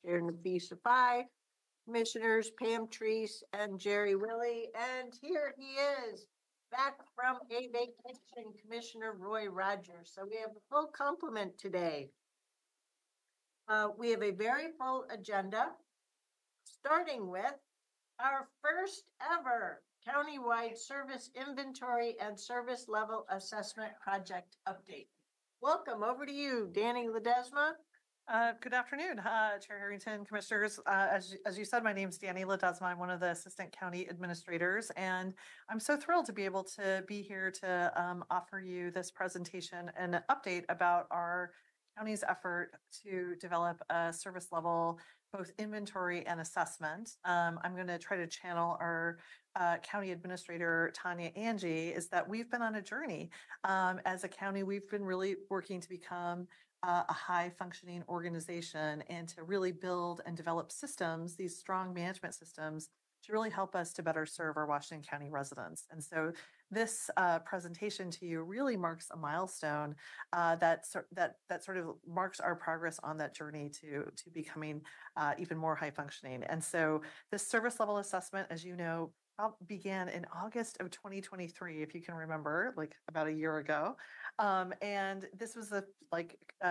Chair Nafisa Pai, Commissioners Pam Treese and Jerry Willie. And here he is, back from a vacation, Commissioner Roy Rogers. So we have a full complement today. We have a very full agenda, starting with our first ever countywide service inventory and service level assessment project update. Welcome, over to you, Danny Ledesma. Good afternoon, Chair Harrington, Commissioners. As you said, my name is Danny Ledesma. I'm one of the Assistant County Administrators, and I'm so thrilled to be able to be here to offer you this presentation and an update about our county's effort to develop a service level, both inventory and assessment. I'm going to try to channel our County Administrator, Tanya Angie, is that we've been on a journey. As a county, we've been really working to become a high functioning organization and to really build and develop systems, these strong management systems, to really help us to better serve our Washington County residents. And so this presentation to you really marks a milestone that sort of marks our progress on that journey to becoming even more high functioning. And so this service level assessment, as you know, began in August of 2023, if you can remember, like about a year ago. And this was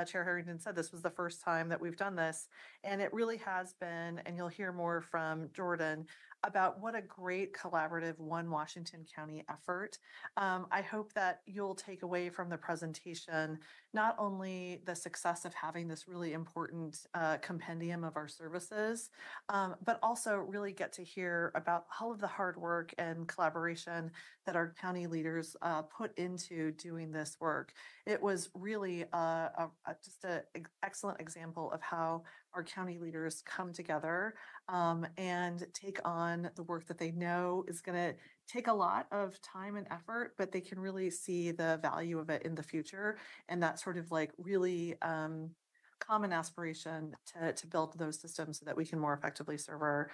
Chair Harrington said, this was the first time that we've done this. And it really has been, and you'll hear more from Jordan about what a great collaborative One Washington County effort. I hope that you'll take away from the presentation not only the success of having this really important compendium of our services, but also really get to hear about all of the hard work and collaboration that our county leaders put into doing this work. It was really just an excellent example of how our county leaders come together and take on the work that they know is going to take a lot of time and effort, but they can really see the value of it in the future. And that sort of like really common aspiration to build those systems so that we can more effectively serve our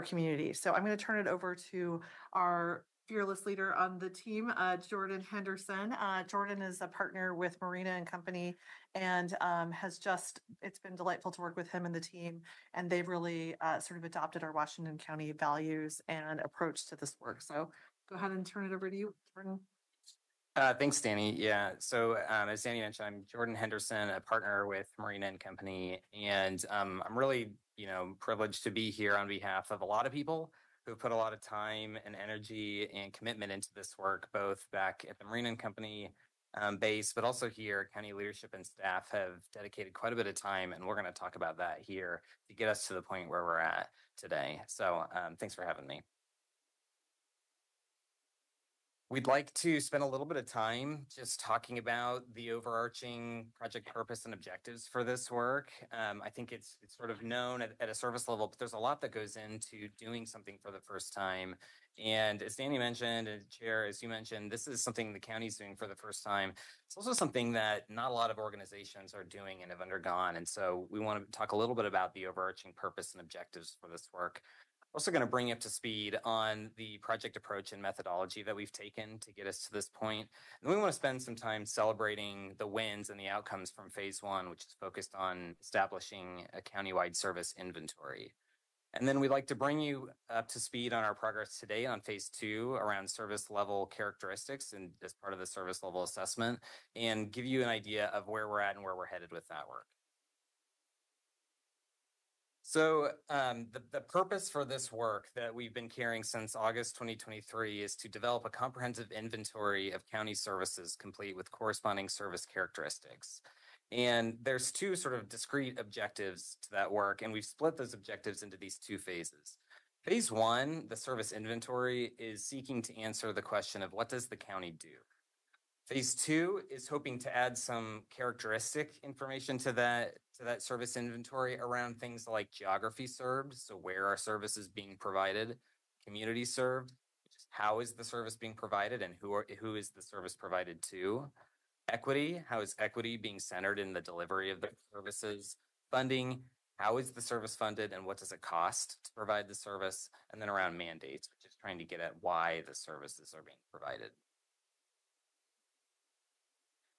community. So I'm going to turn it over to our fearless leader on the team, Jordan Henderson. Jordan is a partner with Marina and Company and it's been delightful to work with him and the team. And they've really sort of adopted our Washington County values and approach to this work. So go ahead and turn it over to you, Jordan. Thanks, Danny. Yeah. So as Danny mentioned, I'm Jordan Henderson, a partner with Marina and Company. And I'm really, privileged to be here on behalf of a lot of people who put a lot of time and energy and commitment into this work, both back at the Marina and Company base, but also here, county leadership and staff have dedicated quite a bit of time. And we're going to talk about that here to get us to the point where we're at today. So thanks for having me. We'd like to spend a little bit of time just talking about the overarching project purpose and objectives for this work. I think it's sort of known at a service level, but there's a lot that goes into doing something for the first time. And as Danny mentioned, and Chair, as you mentioned, this is something the county's doing for the first time. It's also something that not a lot of organizations are doing and have undergone. And so we want to talk a little bit about the overarching purpose and objectives for this work. Also going to bring you up to speed on the project approach and methodology that we've taken to get us to this point. And we want to spend some time celebrating the wins and the outcomes from phase one, which is focused on establishing a countywide service inventory. And then we'd like to bring you up to speed on our progress today on phase two around service level characteristics and as part of the service level assessment, and give you an idea of where we're at and where we're headed with that work. So the purpose for this work that we've been carrying since August 2023 is to develop a comprehensive inventory of county services complete with corresponding service characteristics. And there's two sort of discrete objectives to that work, and we've split those objectives into these two phases. Phase one, the service inventory, is seeking to answer the question of what does the county do? Phase two is hoping to add some characteristic information to that service inventory around things like geography served, so where are services being provided, community served, which is how is the service being provided and who is the service provided to, equity, how is equity being centered in the delivery of the services, funding, how is the service funded and what does it cost to provide the service, and then around mandates, which is trying to get at why the services are being provided.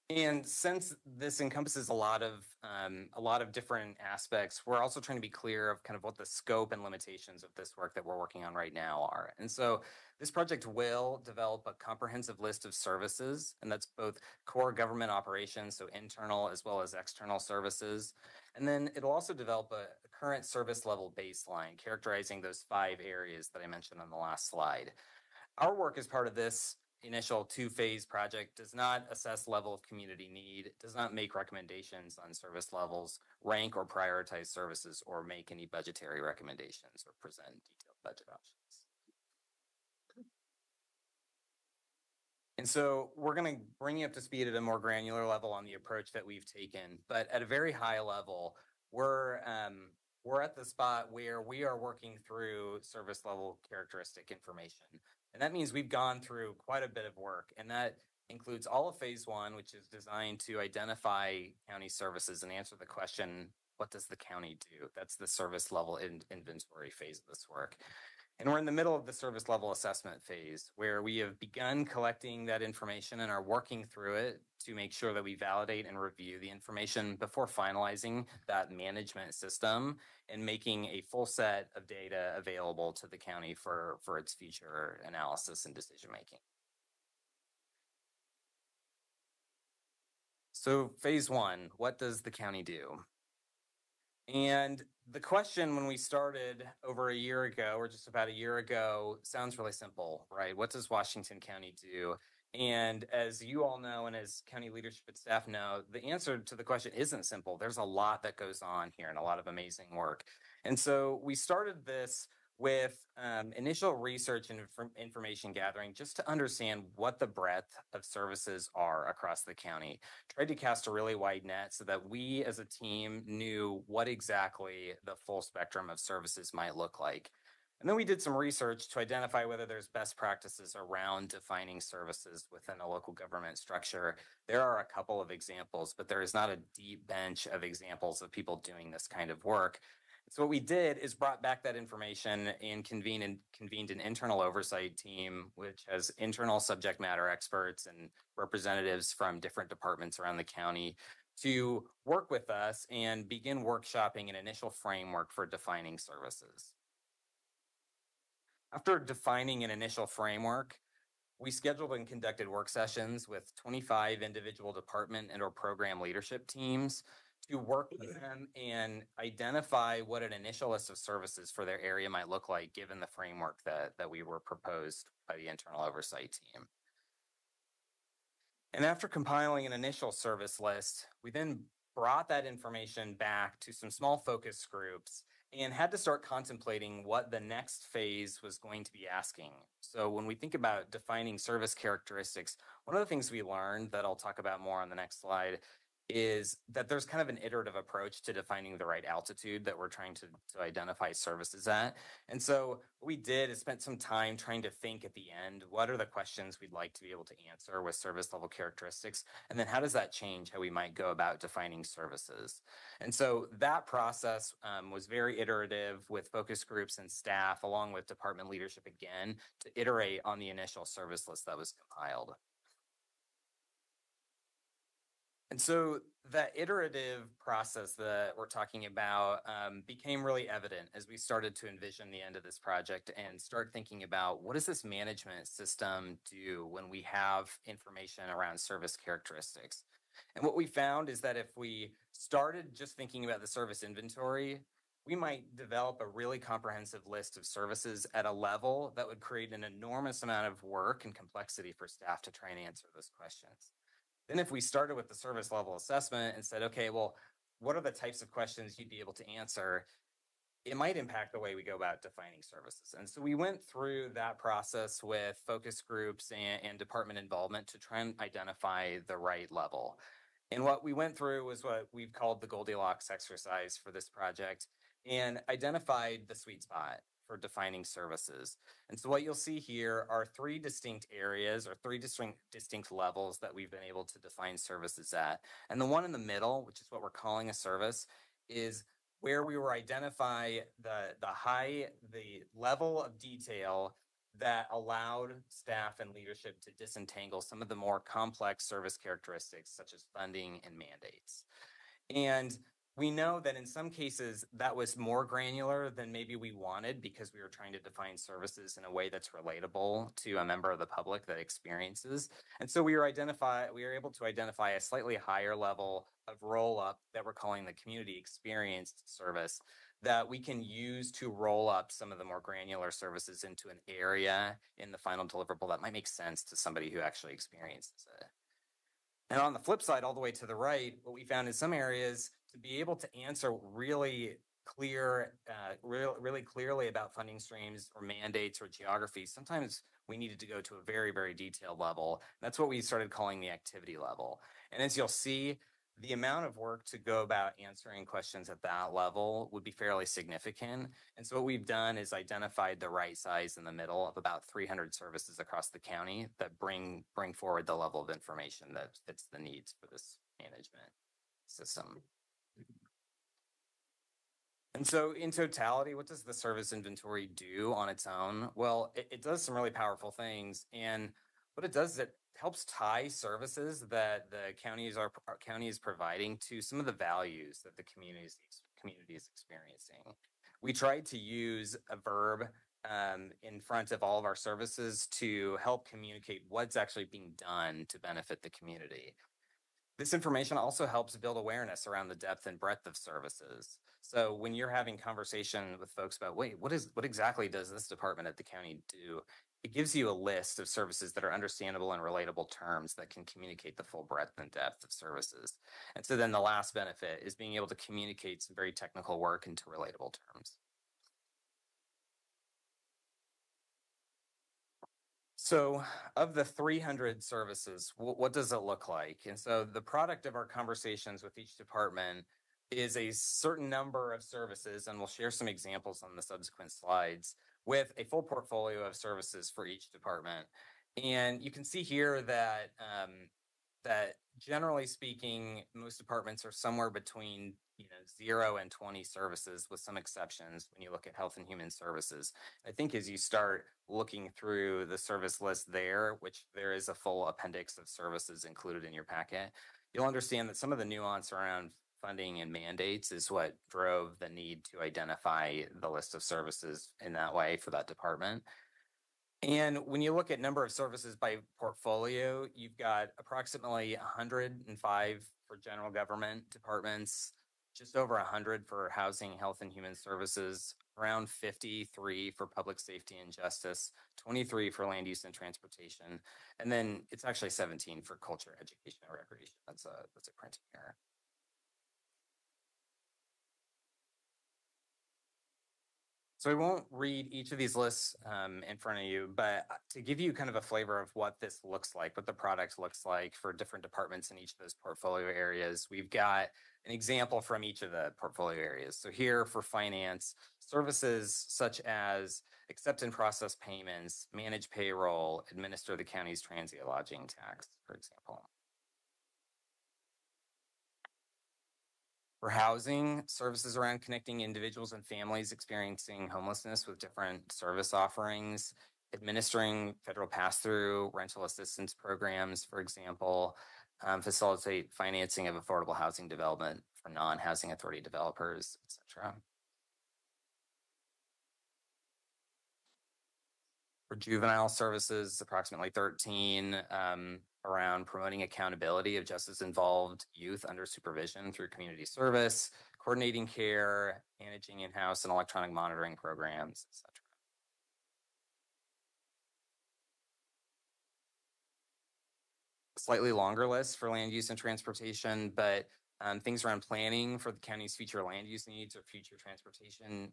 And since this encompasses a lot of different aspects, we're also trying to be clear of kind of what the scope and limitations of this work that we're working on right now are. And so this project will develop a comprehensive list of services, and that's both core government operations, so internal as well as external services. And then it'll also develop a current service level baseline, characterizing those 5 areas that I mentioned on the last slide. Our work as part of this initial 2-phase project does not assess level of community need, does not make recommendations on service levels, rank or prioritize services, or make any budgetary recommendations or present detailed budget options. And so we're going to bring you up to speed at a more granular level on the approach that we've taken. But at a very high level, we're at the spot where we are working through service level characteristic information. And that means we've gone through quite a bit of work. And that includes all of phase 1, which is designed to identify county services and answer the question, what does the county do? That's the service level inventory phase of this work. And we're in the middle of the service level assessment phase, where we have begun collecting that information and are working through it to make sure that we validate and review the information before finalizing that management system and making a full set of data available to the county for its future analysis and decision making. So phase 1, what does the county do? And the question when we started over a year ago, or just about a year ago, sounds really simple, right? What does Washington County do? And as you all know, and as county leadership and staff know, the answer to the question isn't simple. There's a lot that goes on here and a lot of amazing work. And so we started this with initial research and information gathering just to understand what the breadth of services are across the county. Tried to cast a really wide net so that we as a team knew what exactly the full spectrum of services might look like. And then we did some research to identify whether there's best practices around defining services within a local government structure. There are a couple of examples, but there is not a deep bench of examples of people doing this kind of work. So what we did is brought back that information and convened an internal oversight team, which has internal subject matter experts and representatives from different departments around the county to work with us and begin workshopping an initial framework for defining services. After defining an initial framework, we scheduled and conducted work sessions with 25 individual department and or program leadership teams to work with them and identify what an initial list of services for their area might look like given the framework that we were proposed by the internal oversight team. And after compiling an initial service list, we then brought that information back to some small focus groups and had to start contemplating what the next phase was going to be asking. So when we think about defining service characteristics, one of the things we learned that I'll talk about more on the next slide is that there's kind of an iterative approach to defining the right altitude that we're trying to identify services at. And so what we did is spent some time trying to think at the end, what are the questions we'd like to be able to answer with service level characteristics? And then how does that change how we might go about defining services? And so that process was very iterative with focus groups and staff, along with department leadership again, to iterate on the initial service list that was compiled. And so that iterative process that we're talking about became really evident as we started to envision the end of this project and start thinking about what does this management system do when we have information around service characteristics. And what we found is that if we started just thinking about the service inventory, we might develop a really comprehensive list of services at a level that would create an enormous amount of work and complexity for staff to try and answer those questions. Then if we started with the service level assessment and said, okay, well, what are the types of questions you'd be able to answer? It might impact the way we go about defining services. And so we went through that process with focus groups and department involvement to try and identify the right level. And what we went through was what we've called the Goldilocks exercise for this project and identified the sweet spot for defining services. And so what you'll see here are 3 distinct areas or 3 distinct levels that we've been able to define services at. And the one in the middle, which is what we're calling a service, is where we were identify the level of detail that allowed staff and leadership to disentangle some of the more complex service characteristics such as funding and mandates. And we know that in some cases that was more granular than maybe we wanted because we were trying to define services in a way that's relatable to a member of the public that experiences. And so we were able to identify a slightly higher level of roll up that we're calling the community experienced service that we can use to roll up some of the more granular services into an area in the final deliverable that might make sense to somebody who actually experiences it. And on the flip side, all the way to the right, what we found in some areas to be able to answer really clearly about funding streams or mandates or geography, sometimes we needed to go to a very, very detailed level. That's what we started calling the activity level. And as you'll see, the amount of work to go about answering questions at that level would be fairly significant. And so what we've done is identified the right size in the middle of about 300 services across the county that bring forward the level of information that fits the needs for this management system. And so in totality, what does the service inventory do on its own? Well, it does some really powerful things. And what it does is it helps tie services that the county is providing to some of the values that the community is experiencing. We tried to use a verb in front of all of our services to help communicate what's actually being done to benefit the community. This information also helps build awareness around the depth and breadth of services. So when you're having conversation with folks about, wait, what exactly does this department at the county do? It gives you a list of services that are understandable and relatable terms that can communicate the full breadth and depth of services. And so then the last benefit is being able to communicate some very technical work into relatable terms. So of the 300 services, what does it look like? And so the product of our conversations with each department is a certain number of services, and we'll share some examples on the subsequent slides, with a full portfolio of services for each department. And you can see here that that generally speaking, most departments are somewhere between 0 and 20 services, with some exceptions when you look at health and human services. I think as you start looking through the service list there, which there is a full appendix of services included in your packet, you'll understand that some of the nuance around funding and mandates is what drove the need to identify the list of services in that way for that department. And when you look at number of services by portfolio, you've got approximately 105 for general government departments, just over 100 for housing, health, and human services, around 53 for public safety and justice, 23 for land use and transportation, and then it's actually 17 for culture, education, and recreation. That's a printing error. So I won't read each of these lists in front of you, but to give you kind of a flavor of what this looks like, what the product looks like for different departments in each of those portfolio areas, we've got an example from each of the portfolio areas. So here for finance, services such as accept and process payments, manage payroll, administer the county's transient lodging tax, for example. For housing, services around connecting individuals and families experiencing homelessness with different service offerings, administering federal pass-through rental assistance programs, for example, facilitate financing of affordable housing development for non-housing authority developers, etc. For juvenile services, approximately 13, around promoting accountability of justice-involved youth under supervision through community service, coordinating care, managing in-house and electronic monitoring programs, etc. Slightly longer list for land use and transportation, but things around planning for the county's future land use needs or future transportation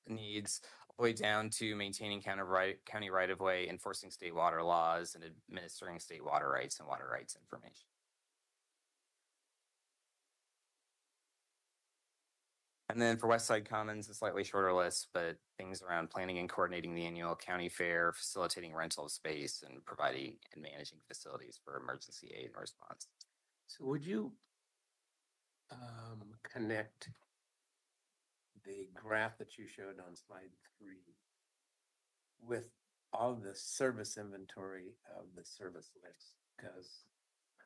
needs, all the way down to maintaining county right-of-way, enforcing state water laws, and administering state water rights and water rights information. And then for West Side Commons, a slightly shorter list, but things around planning and coordinating the annual county fair, facilitating rental of space, and providing and managing facilities for emergency aid and response. So would you connect the graph that you showed on slide 3 with all the service inventory of the service list, because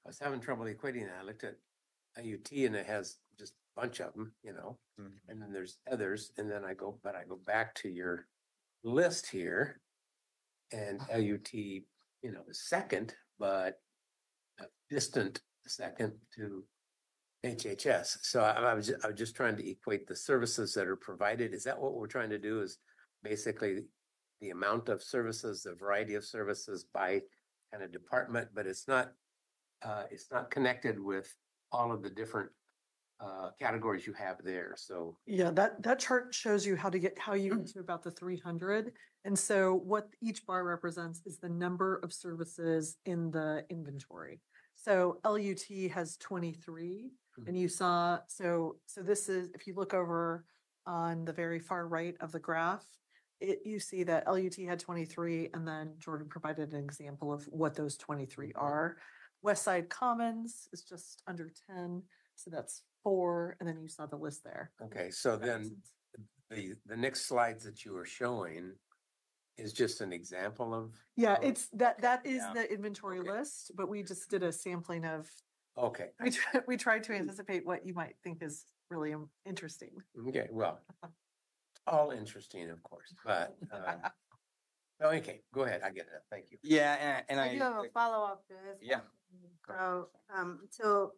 I was having trouble equating that. I looked at IUT and it has just a bunch of them, and then there's others, and then I go back to your list here, and LUT, is second, but a distant second to HHS. So I was just trying to equate the services that are provided. Is that what we're trying to do? Is basically the amount of services, the variety of services by kind of department, but it's not connected with all of the different categories you have there. So Yeah, that chart shows you how you get to about the 300. And so what each bar represents is the number of services in the inventory. So LUT has 23, and you saw, so this is, if you look over on the very far right of the graph, you see that LUT had 23, and then Jordan provided an example of what those 23 are. West Side Commons is just under 10, so that's 4, and then you saw the list there. okay, so That makes then sense. the next slides that you were showing is just an example of. Yeah, it's that is Yeah. the inventory Okay. list, but we just did a sampling of, Okay. we tried to anticipate what you might think is really interesting. Okay, well, all interesting, of course, but okay, go ahead. I get it. Thank you. Yeah, and I do have a follow-up to this. Yeah. So, so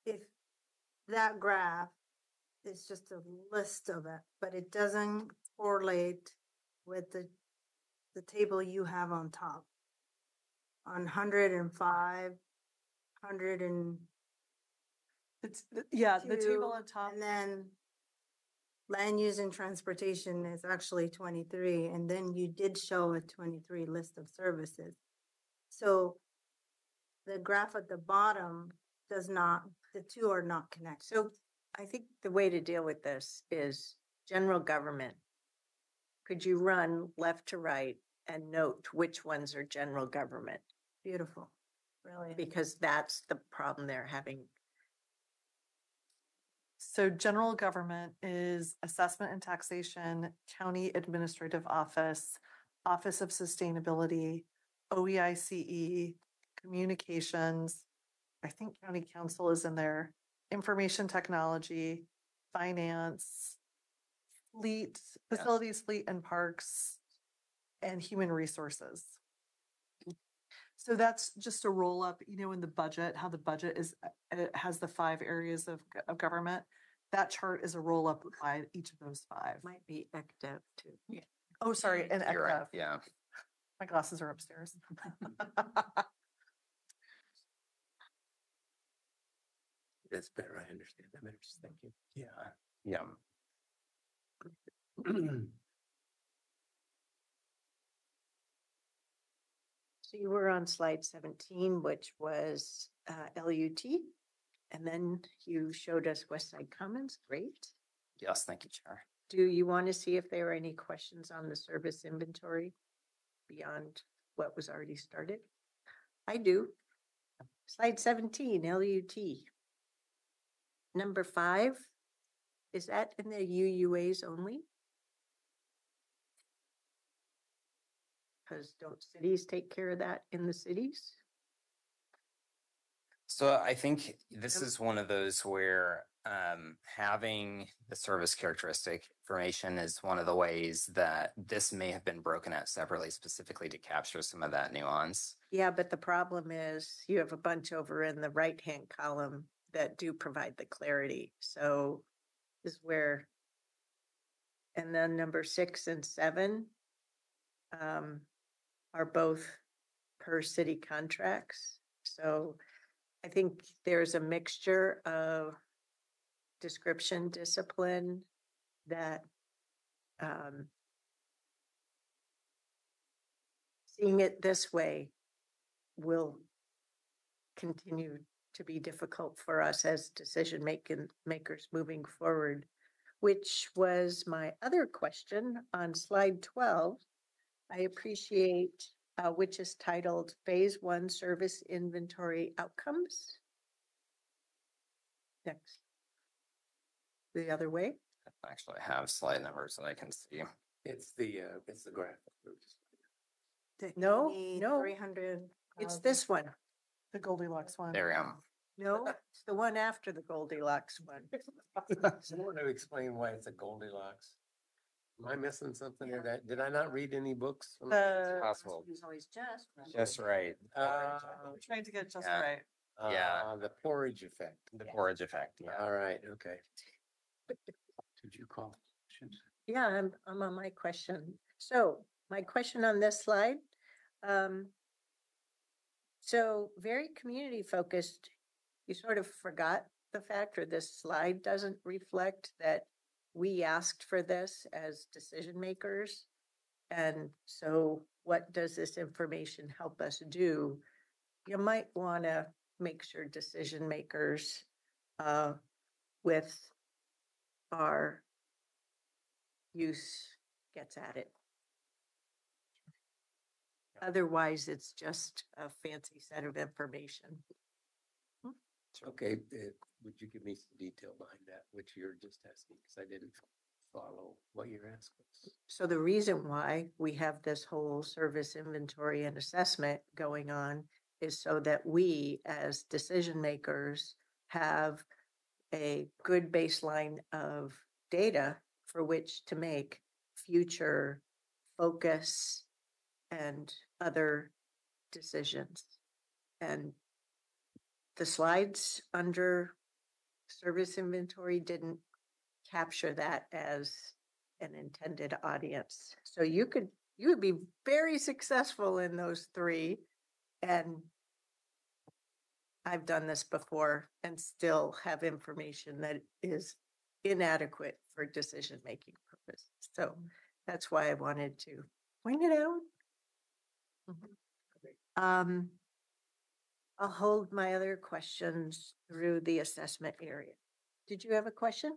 if that graph is just a list of it, but it doesn't correlate with the table you have on top. On 105, 100 and It's, yeah, the table 2, on top. and then land use and transportation is actually 23, and then you did show a 23 list of services. So the graph at the bottom does not, the two are not connected. So I think the way to deal with this is general government. Could you run left to right and note which ones are general government? Beautiful, really. Because that's the problem they're having. So general government is assessment and taxation, county administrative office, office of sustainability, OEICE, communications. I think county council is in there, information technology, finance, fleet, facilities, fleet and parks, and human resources. So that's just a roll up, in the budget, how the budget is, it has the 5 areas of government. That chart is a roll up by each of those 5. Might be ECDEV too. Yeah. Oh, sorry, and You're right. ECDEV. Yeah. My glasses are upstairs. That's better. I understand that better. Thank you. Yeah. So you were on slide 17, which was LUT, and then you showed us West Side Commons. Great. Yes, thank you, Chair. Do you want to see if there are any questions on the service inventory beyond what was already started? I do. Slide 17, LUT. Number 5, is that in the UUAs only? Because don't cities take care of that in the cities? So I think this is one of those where having the service characteristic information is one of the ways that this may have been broken out separately, specifically to capture some of that nuance. Yeah, but the problem is you have a bunch over in the right-hand column that do provide the clarity. So is where, and then number 6 and 7 are both per city contracts. So I think there's a mixture of description discipline that seeing it this way will continue to be difficult for us as decision makers moving forward, which was my other question on slide 12. I appreciate which is titled Phase 1 Service Inventory Outcomes. Next. The other way. I actually have slide numbers that I can see. It's the graph. No, no. 300. It's this one. The Goldilocks one. There we go. No, it's the one after the Goldilocks one. Someone to explain why it's a Goldilocks. Am I missing something here? Did I not read any books? The, Possible. It's always just. Just right. we're trying to get just Yeah. right. Yeah. The porridge effect. The porridge effect. Yeah. All right, okay. Did you call? questions? Yeah, I'm on my question. So my question on this slide, so very community focused. You sort of forgot the fact, or this slide doesn't reflect that we asked for this as decision makers. And so what does this information help us do? You might want to make sure decision makers with our use gets at it. Otherwise, it's just a fancy set of information. Okay, would you give me some detail behind that, which you're just asking, because I didn't follow what you're asking. So the reason why we have this whole service inventory and assessment going on is so that we, as decision makers, have a good baseline of data for which to make future focus and other decisions. And the slides under service inventory didn't capture that as an intended audience. So you would be very successful in those three. And I've done this before and still have information that is inadequate for decision-making purposes. So that's why I wanted to point it out. I'll hold my other questions through the assessment area. Did you have a question?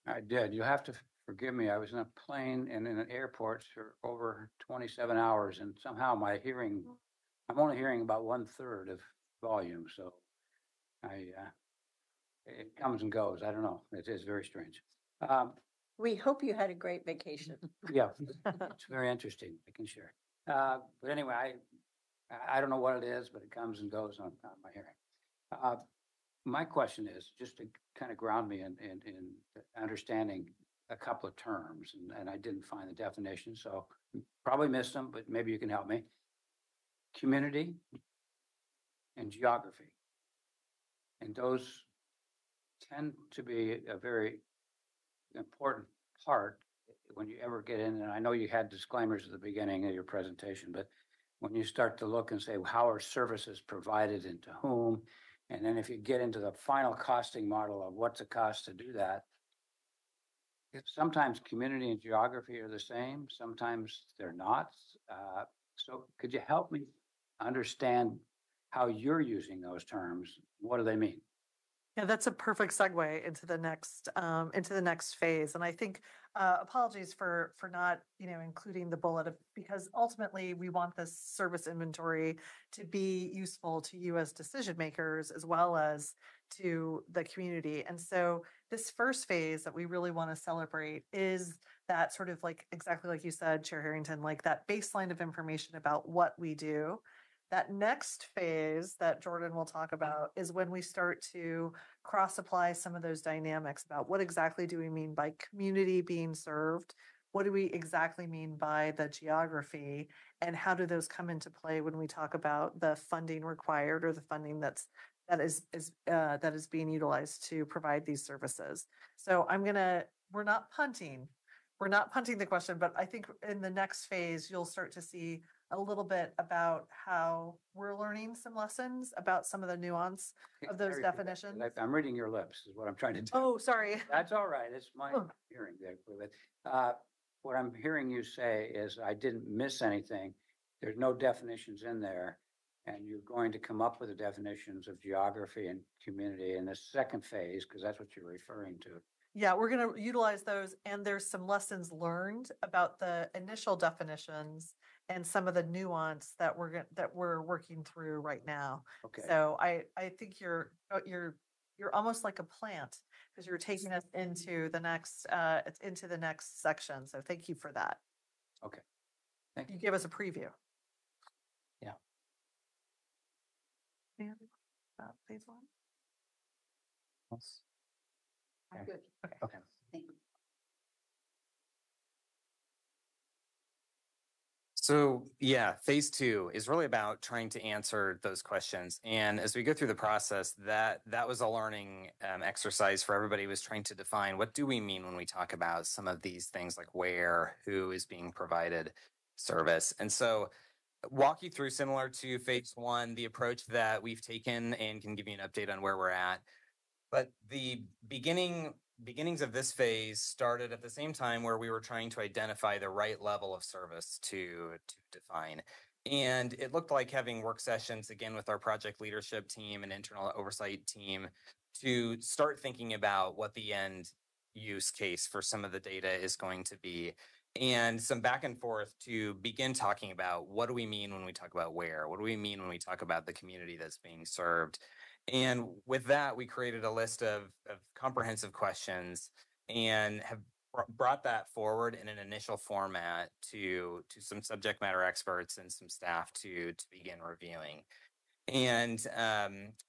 I did. You have to forgive me. I was in a plane and in an airport for over 27 hours, and somehow my hearing, I'm only hearing about 1/3 of volume. So it comes and goes. I don't know. It is very strange. We hope you had a great vacation. Yeah, it's very interesting. I can share. But anyway, I don't know what it is, but it comes and goes on my hearing. My question is just to kind of ground me in understanding a couple of terms, and I didn't find the definition, so probably missed them, but maybe you can help me. Community and geography. And those tend to be a very important part when you ever get in, and I know you had disclaimers at the beginning of your presentation, but when you start to look and say, well, how are services provided and to whom? And then if you get into the final costing model of what's the cost to do that, sometimes community and geography are the same, sometimes they're not. So could you help me understand how you're using those terms? What do they mean? Yeah, that's a perfect segue into the next phase. And I think apologies for not including the bullet because ultimately we want this service inventory to be useful to you as decision makers as well as to the community. And so this first phase that we really want to celebrate is that sort of like exactly like you said, Chair Harrington, like that baseline of information about what we do. That next phase that Jordan will talk about is when we start to cross-apply some of those dynamics about what exactly do we mean by community being served? What do we exactly mean by the geography? And how do those come into play when we talk about the funding required or the funding that is being utilized to provide these services? So we're not punting the question, but I think in the next phase, you'll start to see a little bit about how we're learning some lessons about some of the nuance of those definitions. I'm reading your lips is what I'm trying to do. Oh, sorry. That's all right. It's my hearing there. What I'm hearing you say is I didn't miss anything. There's no definitions in there. And you're going to come up with the definitions of geography and community in the second phase, because that's what you're referring to. Yeah, we're going to utilize those. And there's some lessons learned about the initial definitions and some of the nuance that we're working through right now. Okay. So I think you're almost like a plant because you're taking us into the next section. So thank you for that. Okay. Thank you. You gave us a preview. Any other about phase one? I'm good. Okay. So yeah, phase two is really about trying to answer those questions. And as we go through the process, that was a learning exercise for everybody, was trying to define what do we mean when we talk about some of these things, like where, who is being provided service. And so walk you through, similar to phase one, the approach that we've taken, and can give you an update on where we're at. But the beginnings of this phase started at the same time where we were trying to identify the right level of service to define. And it looked like having work sessions again with our project leadership team and internal oversight team to start thinking about what the end use case for some of the data is going to be. And some back and forth to begin talking about what do we mean when we talk about where? What do we mean when we talk about the community that's being served? And with that, we created a list of comprehensive questions and have brought that forward in an initial format to some subject matter experts and some staff to begin reviewing. And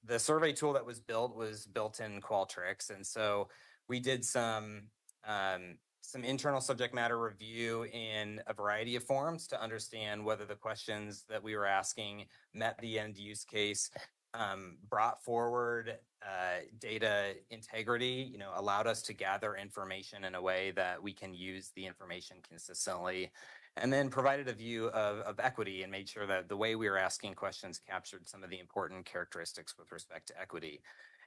the survey tool that was built in Qualtrics. And so we did some internal subject matter review in a variety of forms to understand whether the questions that we were asking met the end use case, brought forward data integrity, allowed us to gather information in a way that we can use the information consistently, and then provided a view of equity and made sure that the way we were asking questions captured some of the important characteristics with respect to equity.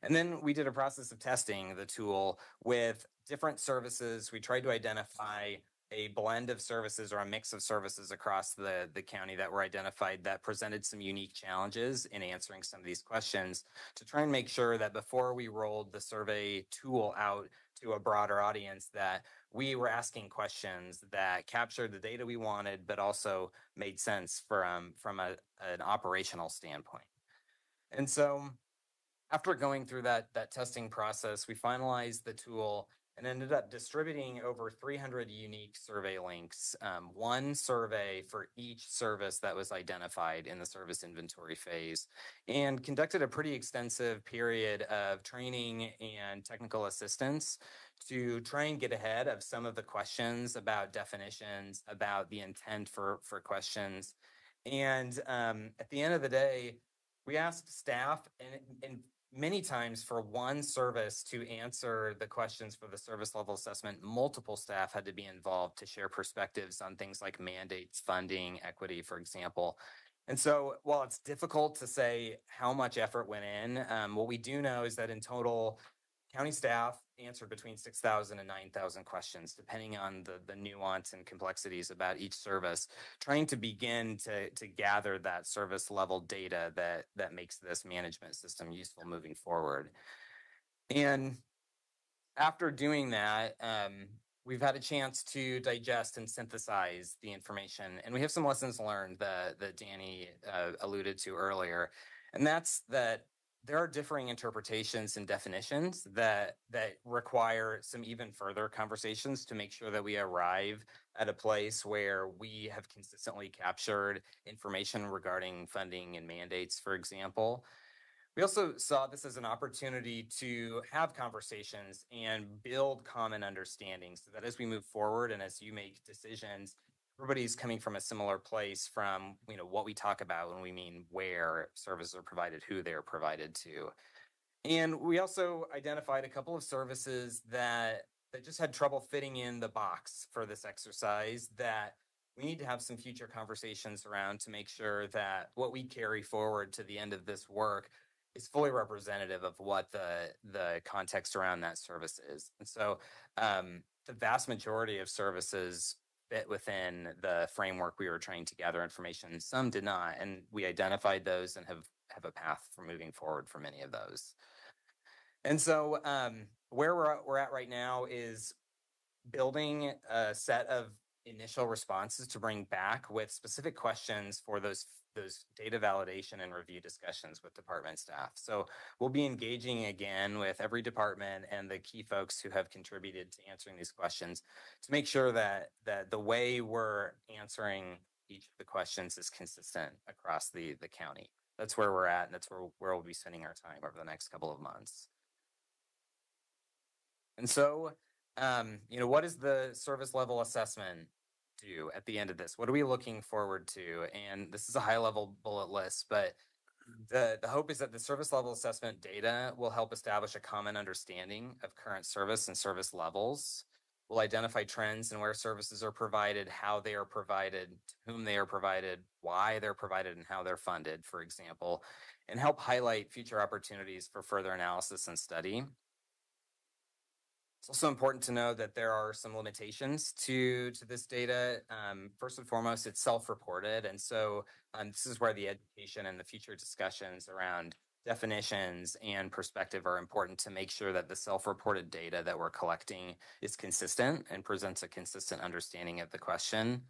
And then we did a process of testing the tool with different services. We tried to identify a blend of services or a mix of services across the county that were identified that presented some unique challenges in answering some of these questions, to try and make sure that before we rolled the survey tool out to a broader audience, that we were asking questions that captured the data we wanted, but also made sense from an operational standpoint. And so after going through that testing process, we finalized the tool and ended up distributing over 300 unique survey links, one survey for each service that was identified in the service inventory phase, and conducted a pretty extensive period of training and technical assistance to try and get ahead of some of the questions about definitions, about the intent for questions. And at the end of the day, we asked staff and many times for one service to answer the questions for the service level assessment, multiple staff had to be involved to share perspectives on things like mandates, funding, equity, for example. And so while it's difficult to say how much effort went in, what we do know is that in total, county staff answered between 6,000 and 9,000 questions, depending on the nuance and complexities about each service, trying to begin to gather that service level data that makes this management system useful moving forward. And after doing that, we've had a chance to digest and synthesize the information. And we have some lessons learned that Danny alluded to earlier. And that's that there are differing interpretations and definitions that require some even further conversations to make sure that we arrive at a place where we have consistently captured information regarding funding and mandates, for example. We also saw this as an opportunity to have conversations and build common understanding, so that as we move forward and as you make decisions, everybody's coming from a similar place from what we talk about when we mean where services are provided, who they're provided to. And we also identified a couple of services that just had trouble fitting in the box for this exercise, that we need to have some future conversations around to make sure that what we carry forward to the end of this work is fully representative of what the context around that service is. And so the vast majority of services fit within the framework we were trying to gather information. Some did not, and we identified those and have a path for moving forward for many of those. And so where we're at right now is building a set of initial responses to bring back with specific questions for those data validation and review discussions with department staff. So we'll be engaging again with every department and the key folks who have contributed to answering these questions to make sure that the way we're answering each of the questions is consistent across the county. That's where we're at, and that's where we'll be spending our time over the next couple of months. And so, what does the service level assessment do at the end of this? What are we looking forward to? And this is a high level bullet list, but the hope is that the service level assessment data will help establish a common understanding of current service and service levels. Will identify trends in where services are provided, how they are provided, to whom they are provided, why they're provided, and how they're funded, for example, and help highlight future opportunities for further analysis and study. It's also important to know that there are some limitations to this data. First and foremost, it's self-reported. And so this is where the education and the future discussions around definitions and perspective are important to make sure that the self-reported data that we're collecting is consistent and presents a consistent understanding of the question.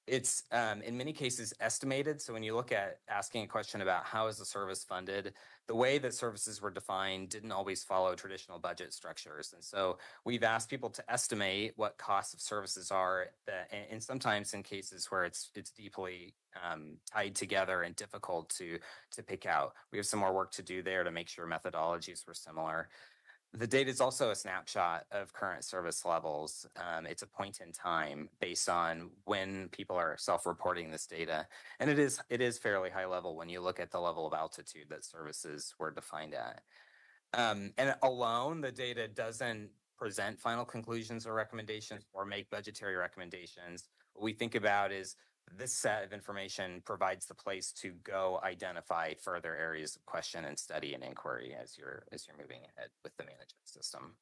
It's in many cases estimated. So when you look at asking a question about how is the service funded, the way that services were defined didn't always follow traditional budget structures. And so we've asked people to estimate what costs of services are, and sometimes in cases where it's deeply tied together and difficult to pick out. We have some more work to do there to make sure methodologies were similar. The data is also a snapshot of current service levels. It's a point in time based on when people are self-reporting this data. And it is fairly high level when you look at the level of altitude that services were defined at. And alone, the data doesn't present final conclusions or recommendations or make budgetary recommendations. What we think about is this set of information provides the place to go identify further areas of question and study and inquiry as you're moving ahead with the management system.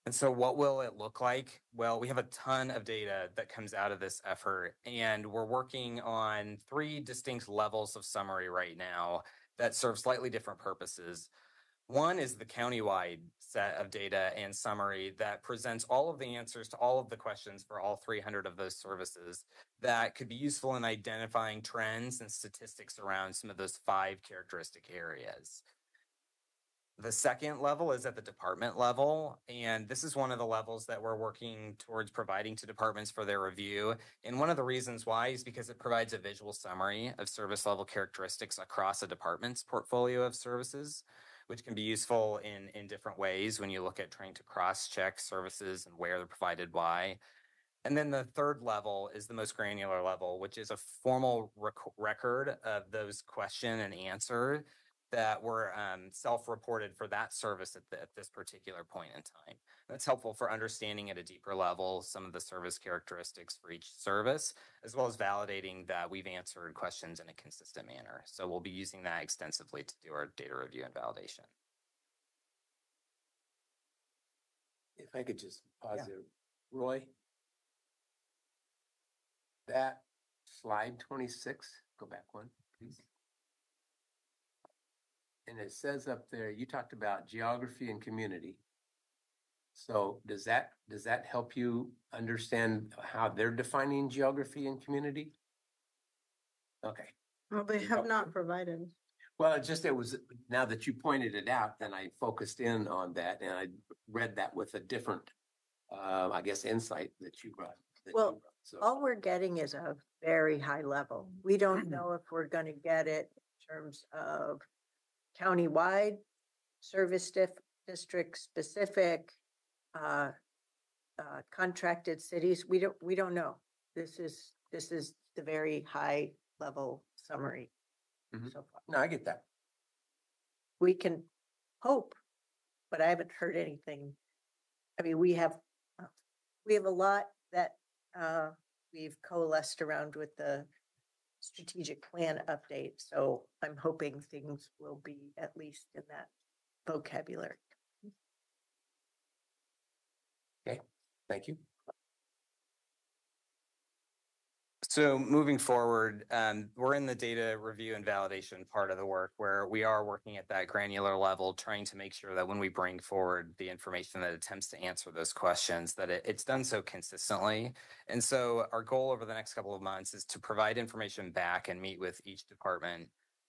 And so what will it look like? Well, we have a ton of data that comes out of this effort, and we're working on 3 distinct levels of summary right now that serve slightly different purposes. One is the countywide set of data and summary that presents all of the answers to all of the questions for all 300 of those services that could be useful in identifying trends and statistics around some of those 5 characteristic areas. The second level is at the department level, and this is one of the levels that we're working towards providing to departments for their review. And one of the reasons why is because it provides a visual summary of service level characteristics across a department's portfolio of services, which can be useful in different ways when you look at trying to cross-check services and where they're provided, why. And then the third level is the most granular level, which is a formal record of those question and answer that were self-reported for that service at this particular point in time. That's helpful for understanding at a deeper level some of the service characteristics for each service, as well as validating that we've answered questions in a consistent manner. So we'll be using that extensively to do our data review and validation. If I could just pause there, Roy. That slide 26, go back one, please. And it says up there, you talked about geography and community. So does that help you understand how they're defining geography and community? Okay. Well, they have not provided. Well, it was, now that you pointed it out, then I focused in on that and I read that with a different, I guess, insight that you brought. Well, all we're getting is a very high level. We don't know if we're going to get it in terms of countywide, service district specific, contracted cities. We don't know. This is the very high level summary so far. No, I get that. We can hope, but I haven't heard anything. I mean, we have a lot that we've coalesced around with the strategic plan update. So I'm hoping things will be at least in that vocabulary. Okay, thank you. So moving forward, we're in the data review and validation part of the work where we are working at that granular level, trying to make sure that when we bring forward the information that attempts to answer those questions, that it's done so consistently. And so our goal over the next couple of months is to provide information back and meet with each department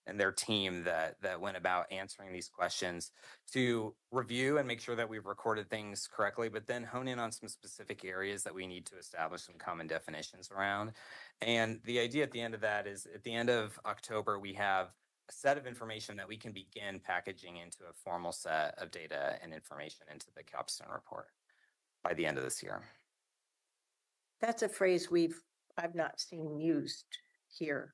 their team that went about answering these questions to review and make sure that we've recorded things correctly, but then hone in on some specific areas that we need to establish some common definitions around. And the idea at the end of that is at the end of October, we have a set of information that we can begin packaging into a formal set of data and information into the capstone report by the end of this year. That's a phrase I've not seen used here.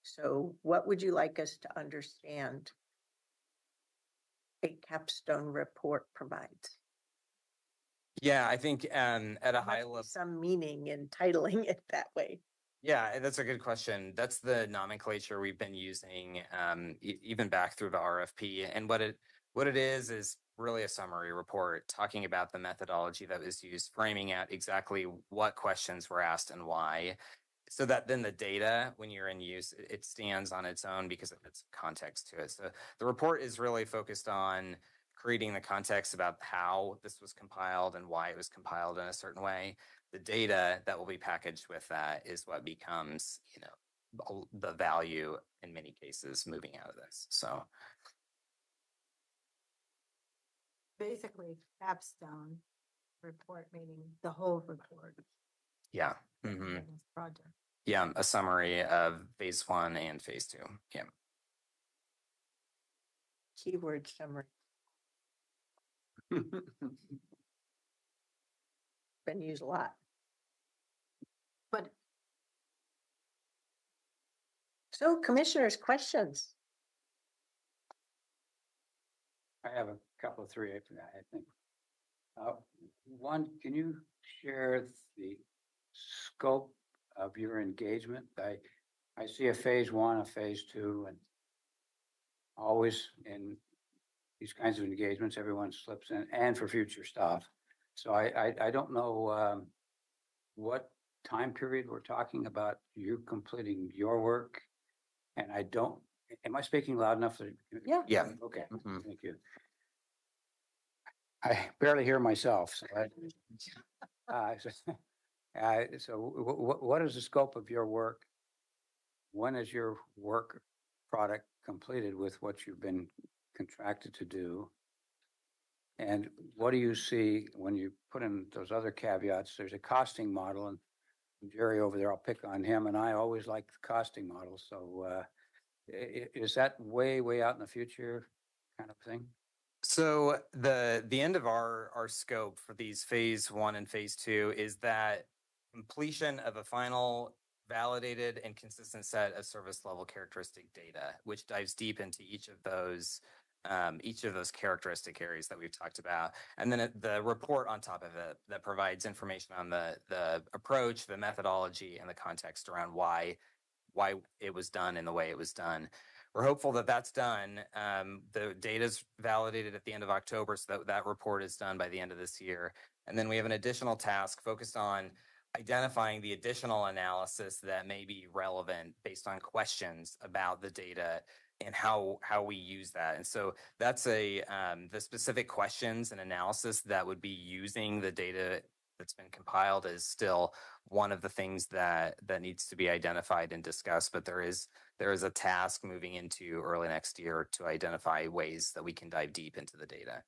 So what would you like us to understand a capstone report provides? Yeah, I think at a There high must be level. some meaning in titling it that way. Yeah, that's a good question. That's the nomenclature we've been using even back through the RFP. And what it is really a summary report talking about the methodology that was used, framing out exactly what questions were asked and why, so that then the data, when you're in use, it stands on its own because of its context to it. So the report is really focused on creating the context about how this was compiled and why it was compiled in a certain way. The data that will be packaged with that is what becomes, the value in many cases moving out of this. So Basically, capstone report, meaning the whole report. yeah. of Mm-hmm. this project. Yeah, a summary of phase 1 and phase 2. Yeah. Keyword summary. Been used a lot. But So commissioners, questions? I have a couple of three, I think. One, can you share the scope of your engagement? I see a phase 1, a phase 2, and always in these kinds of engagements, everyone slips in, and for future stuff. So I don't know what time period we're talking about you completing your work. And am I speaking loud enough? Yeah. Yeah. Okay, Mhm. thank you. I barely hear myself, so what is the scope of your work? When is your work product completed with what you've been contracted to do? And what do you see when you put in those other caveats? There's a costing model, and Jerry over there, I'll pick on him, and I always like the costing model. So is that way out in the future kind of thing? So the end of our scope for these phase 1 and phase 2 is that completion of a final validated and consistent set of service level characteristic data, which dives deep into each of those characteristic areas that we've talked about, and then the report on top of it that provides information on the approach, the methodology, and the context around why it was done in the way it was done. We're hopeful that that's done. The data is validated at the end of October, so that report is done by the end of this year. And then we have an additional task focused on identifying the additional analysis that may be relevant based on questions about the data and how we use that. And so that's the specific questions and analysis that would be using the data that's been compiled is still one of the things that needs to be identified and discussed. But there is a task moving into early next year to identify ways that we can dive deep into the data.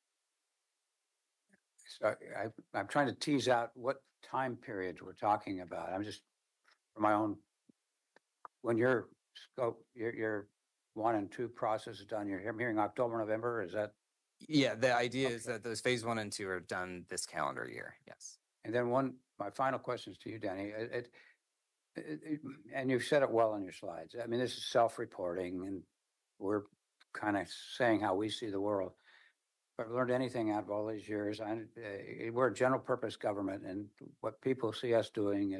So I'm trying to tease out what time periods we're talking about. I'm just for my own. When your scope, your 1 and 2 process is done, I'm hearing October, November. Is that? Yeah, the idea is Okay. that those phase 1 and 2 are done this calendar year. Yes. And then my final question is to you, Danny. And you've said it well in your slides. I mean, this is self-reporting, and we're kind of saying how we see the world. If I've learned anything out of all these years, we're a general purpose government, and what people see us doing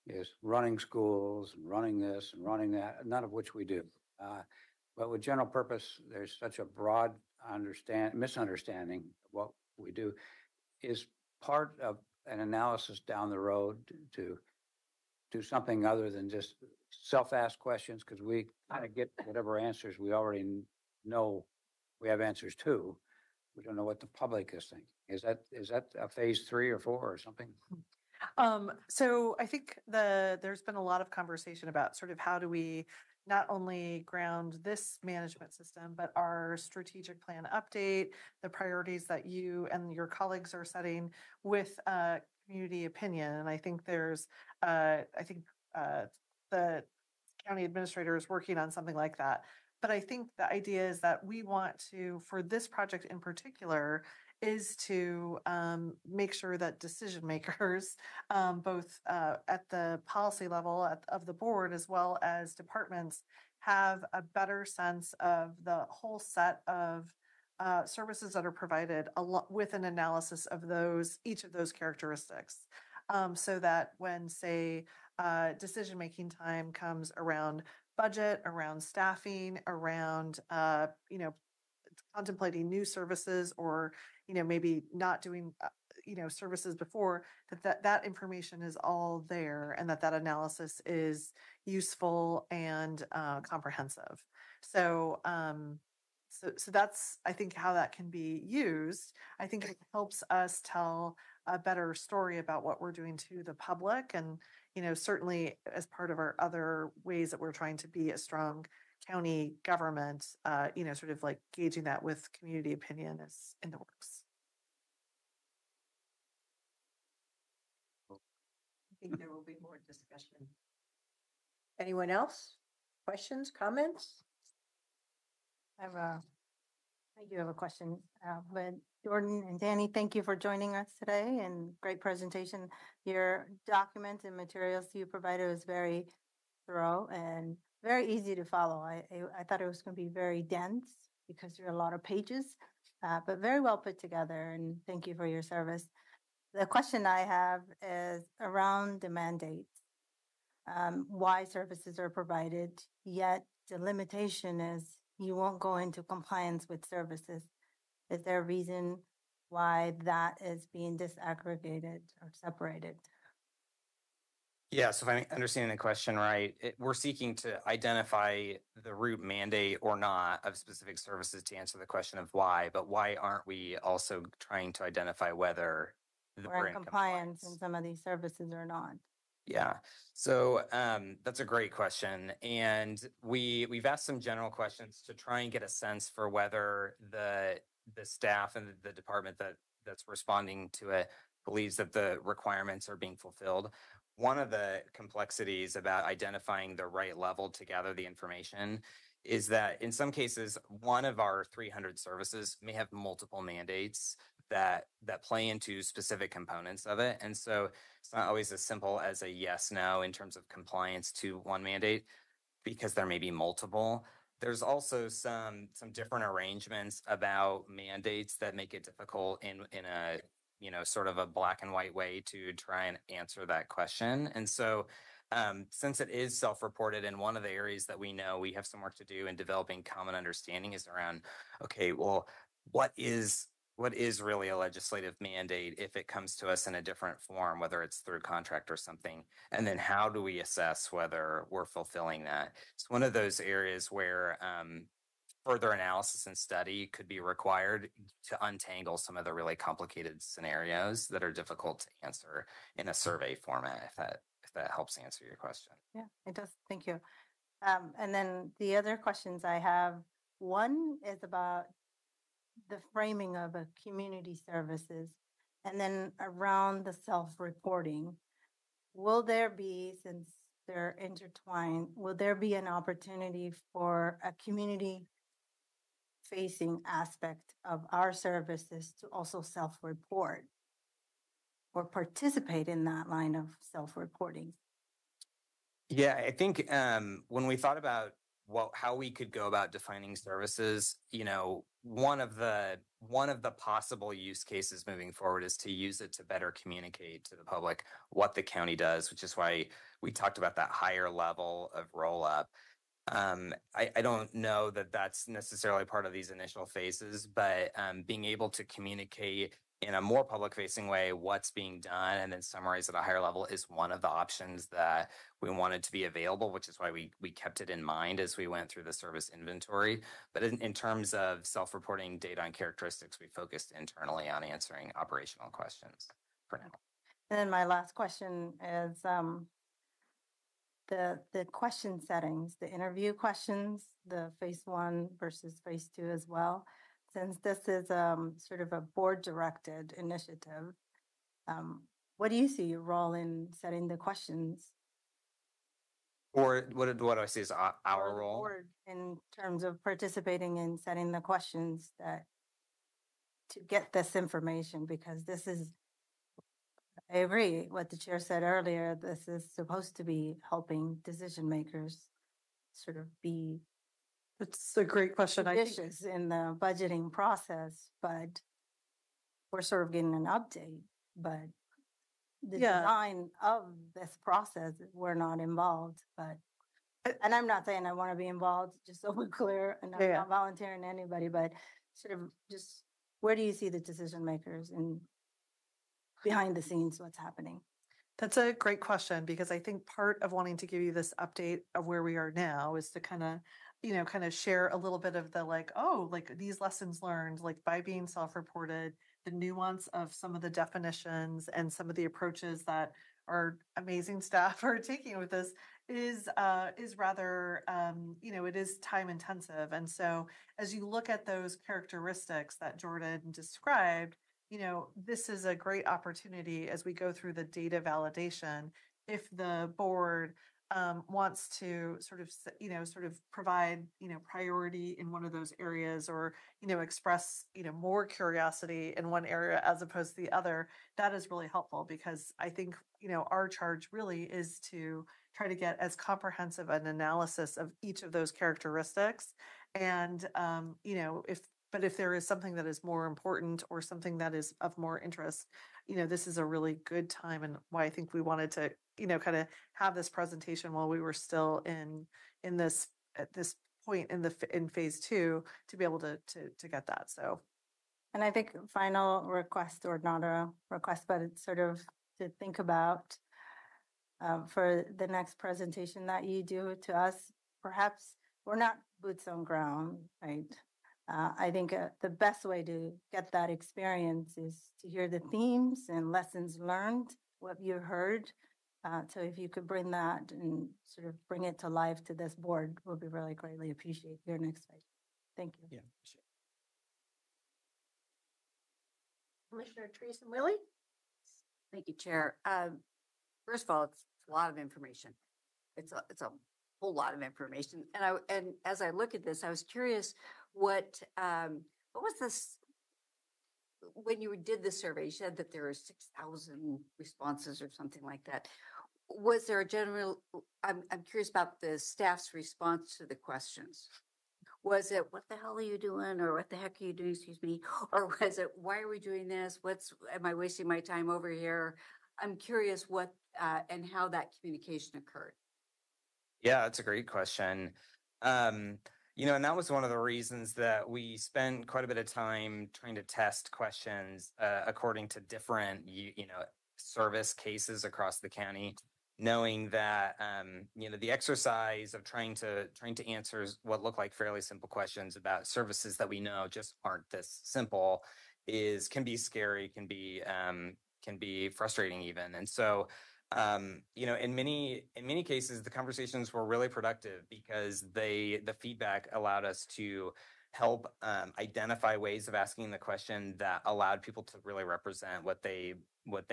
is running schools and running this and running that, none of which we do. But with general purpose, there's such a broad misunderstanding of what we do. Is part of an analysis down the road to do something other than just self-asked questions, because we kind of get whatever answers we already know we have answers to. We don't know what the public is thinking. Is that a phase 3 or 4 or something? So I think there's been a lot of conversation about sort of how do we not only ground this management system, but our strategic plan update, the priorities that you and your colleagues are setting with community opinion. And I think the county administrator is working on something like that. But I think the idea is that we want to, for this project in particular, is to make sure that decision makers, both at the policy level of the board as well as departments, have a better sense of the whole set of services that are provided with an analysis of each of those characteristics. So that when, say, decision making time comes around budget, around staffing, around contemplating new services, or maybe not doing services before, that information is all there, and that analysis is useful and comprehensive. So that's, I think, how that can be used. I think it helps us tell a better story about what we're doing to the public, and certainly as part of our other ways that we're trying to be a strong county government, sort of like gauging that with community opinion is in the works. I think there will be more discussion. Anyone else? Questions, comments? I do have a question, but Jordan and Danny, thank you for joining us today, and great presentation. Your documents and materials you provided was very thorough and very easy to follow. I thought it was going to be very dense because there are a lot of pages, but very well put together, and thank you for your service. The question I have is around the mandates. Why services are provided, yet the limitation is you won't go into compliance with services. Is there a reason why that is being disaggregated or separated? Yeah, so if I'm understanding the question right, we're seeking to identify the root mandate or not of specific services to answer the question of why, but why aren't we also trying to identify whether We're in compliance in some of these services or not? Yeah. So that's a great question. And we've asked some general questions to try and get a sense for whether the staff and the department that's responding to it believes that the requirements are being fulfilled. One of the complexities about identifying the right level to gather the information is that in some cases, one of our 300 services may have multiple mandates that play into specific components of it. And so it's not always as simple as a yes, no in terms of compliance to one mandate, because there may be multiple. There's also some different arrangements about mandates that make it difficult in a sort of a black and white way to try and answer that question. And so since it is self-reported, and one of the areas that we know we have some work to do in developing common understanding is around, okay, well, what is really a legislative mandate if it comes to us in a different form, whether it's through contract or something? And then how do we assess whether we're fulfilling that? It's one of those areas where further analysis and study could be required to untangle some of the really complicated scenarios that are difficult to answer in a survey format, if that helps answer your question. Yeah, it does. Thank you. And then the other questions I have, one is about the framing of a community services, and then around the self-reporting. Will there be, since they're intertwined, will there be an opportunity for a community facing aspect of our services to also self-report or participate in that line of self-reporting? Yeah, I think when we thought about how we could go about defining services, one of the possible use cases moving forward is to use it to better communicate to the public what the county does, which is why we talked about that higher level of roll up. I don't know that that's necessarily part of these initial phases, but being able to communicate in a more public facing way what's being done and then summarize at a higher level is one of the options that we wanted to be available, which is why we kept it in mind as we went through the service inventory. But in terms of self-reporting data and characteristics, we focused internally on answering operational questions for now. And then my last question is the question settings, the interview questions, the phase one versus phase two as well. Since this is sort of a board directed initiative, what do you see your role in setting the questions? Or what do I see as for our the role? board in terms of participating in setting the questions that to get this information? Because this is, I agree what the chair said earlier, this is supposed to be helping decision makers sort of be It's a great question. I think judicious in the budgeting process, but we're sort of getting an update, but the Yeah. design of this process, we're not involved, but and I'm not saying I want to be involved, just so we're clear, and I'm Yeah. not volunteering anybody, but sort of just where do you see the decision makers and behind the scenes, what's happening? That's a great question, because I think part of wanting to give you this update of where we are now is to kind of share a little bit of the like these lessons learned, like by being self-reported, the nuance of some of the definitions and some of the approaches that our amazing staff are taking with this is rather it is time intensive. And so as you look at those characteristics that Jordan described, this is a great opportunity as we go through the data validation. If the board wants to sort of provide, priority in one of those areas, or, express, more curiosity in one area as opposed to the other, that is really helpful, because I think, our charge really is to try to get as comprehensive an analysis of each of those characteristics. And, if there is something that is more important or something that is of more interest, this is a really good time, and why I think we wanted to, kind of have this presentation while we were still in this at this point in phase two, to be able to get that. So, And I think final request, or not a request, but it's sort of to think about for the next presentation that you do to us. Perhaps we're not boots on ground, right? I think the best way to get that experience is to hear the themes and lessons learned, what you heard. So if you could bring that and sort of bring it to life to this board, we'll be really greatly appreciate your next phase. Thank you. Yeah. Commissioner Teresa Willie? Thank you, Chair. First of all, it's a lot of information. It's a whole lot of information. And as I look at this, I was curious what was this when you did the survey? You said that there were 6,000 responses or something like that. Was there a general? I'm curious about the staff's response to the questions. Was it, what the hell are you doing? Or what the heck are you doing? Excuse me. Or was it, why are we doing this? Am I wasting my time over here? I'm curious what, and how that communication occurred. Yeah, that's a great question. And that was one of the reasons that we spent quite a bit of time trying to test questions according to different, service cases across the county, knowing that the exercise of trying to answer what look like fairly simple questions about services that we know just aren't this simple can be scary, can be frustrating even. And so in many cases, the conversations were really productive, because the feedback allowed us to help identify ways of asking the question that allowed people to really represent what they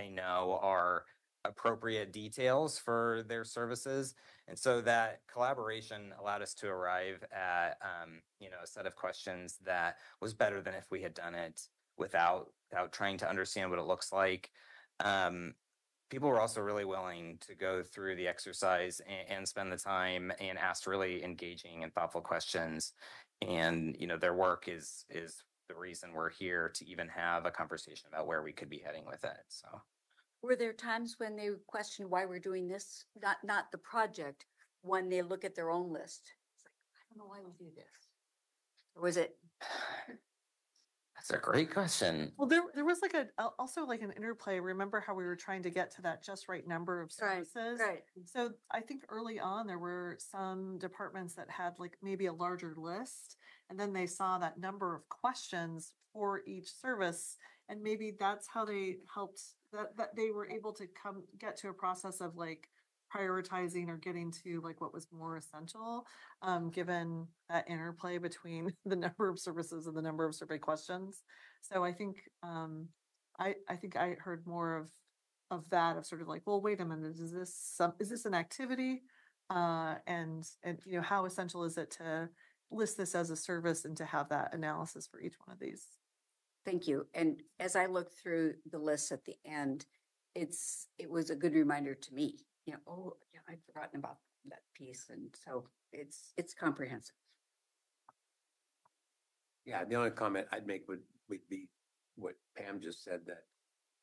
know are appropriate details for their services. And so that collaboration allowed us to arrive at a set of questions that was better than if we had done it without trying to understand what it looks like. People were also really willing to go through the exercise and spend the time and ask really engaging and thoughtful questions. And, their work is the reason we're here to even have a conversation about where we could be heading with it. So, Were there times when they questioned why we're doing this? Not the project, when they look at their own list. It's like, I don't know why we do this. Or was it? That's a great question. Well, there was like also like an interplay. Remember how we were trying to get to that just right number of Right, services? right. So I think early on there were some departments that had like maybe a larger list, and then they saw that number of questions for each service, and maybe that's how they helped that they were able to get to a process of like prioritizing or getting to like what was more essential, given that interplay between the number of services and the number of survey questions. So I think I think I heard more of that, of sort of like, well, wait a minute, is this an activity? And you know, how essential is it to list this as a service and to have that analysis for each one of these? Thank you. And as I looked through the list at the end, it was a good reminder to me, you know, oh, yeah, I'd forgotten about that piece. And so it's comprehensive. Yeah, the only comment I'd make would be what Pam just said, that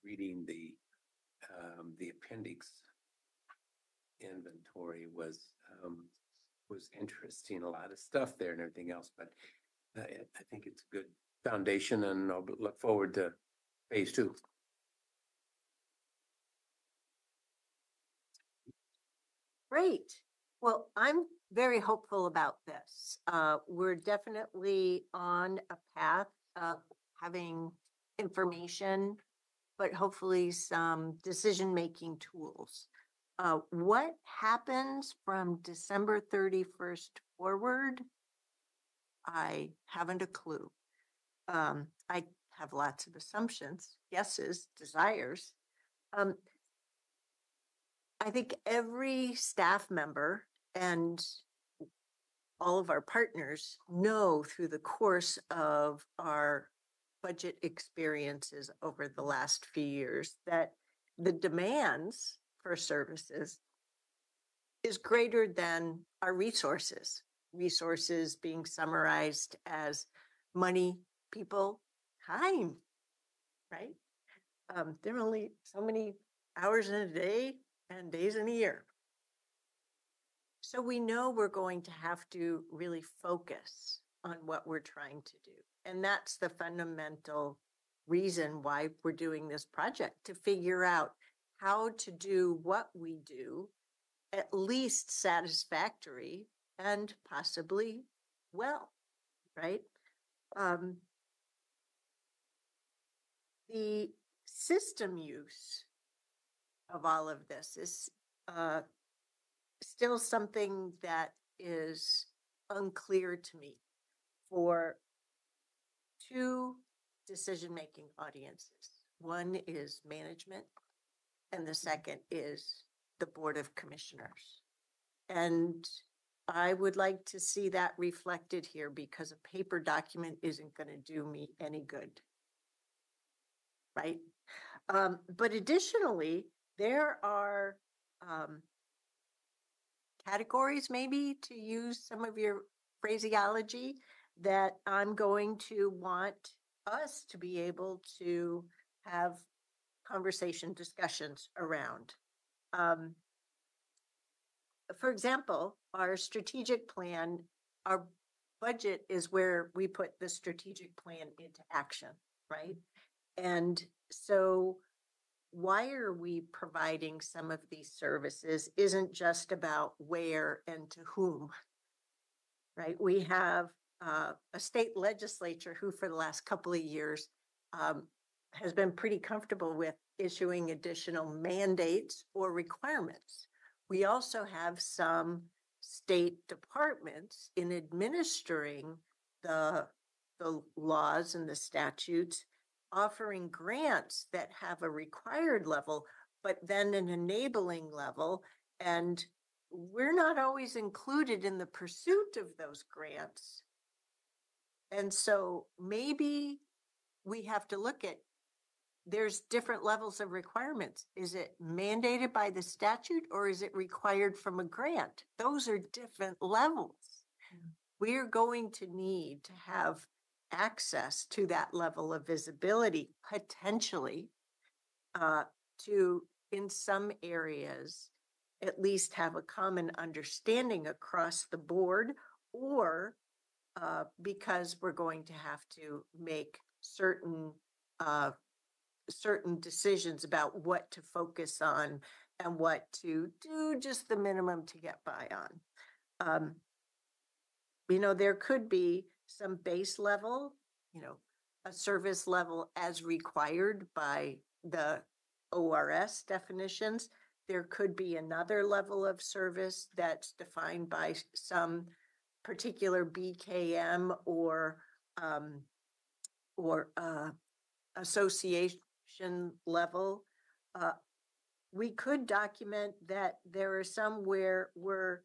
reading the appendix inventory was interesting. A lot of stuff there and everything else, but I think it's a good foundation, and I'll look forward to phase 2. Great. Well, I'm very hopeful about this. We're definitely on a path of having information, but hopefully some decision-making tools. What happens from December 31st forward? I haven't a clue. I have lots of assumptions, guesses, desires. I think every staff member and all of our partners know through the course of our budget experiences over the last few years that the demands for services is greater than our resources. Resources being summarized as money, people, time, right? There are only so many hours in a day and days in a year. So we know we're going to have to really focus on what we're trying to do. And that's the fundamental reason why we're doing this project, to figure out how to do what we do at least satisfactory and possibly well, right? The system use of all of this is still something that is unclear to me for 2 decision-making audiences. One is management, and the second is the Board of Commissioners. And I would like to see that reflected here, because a paper document isn't going to do me any good, right? But additionally, there are categories, maybe, to use some of your phraseology, that I'm going to want us to be able to have conversation discussions around. For example, our strategic plan, our budget is where we put the strategic plan into action, right? And so why are we providing some of these services isn't just about where and to whom, right? We have a state legislature who for the last couple of years has been pretty comfortable with issuing additional mandates or requirements. We also have some state departments in administering the laws and the statutes, offering grants that have a required level, but then an enabling level. And we're not always included in the pursuit of those grants. And so maybe we have to look at, there's different levels of requirements. Is it mandated by the statute, or is it required from a grant? Those are different levels. We're going to need to have access to that level of visibility, potentially, to, in some areas, at least have a common understanding across the board, or because we're going to have to make certain, certain decisions about what to focus on and what to do just the minimum to get by on. There could be some base level, a service level as required by the ORS definitions. There could be another level of service that's defined by some particular BKM or association level. We could document that there are some where we're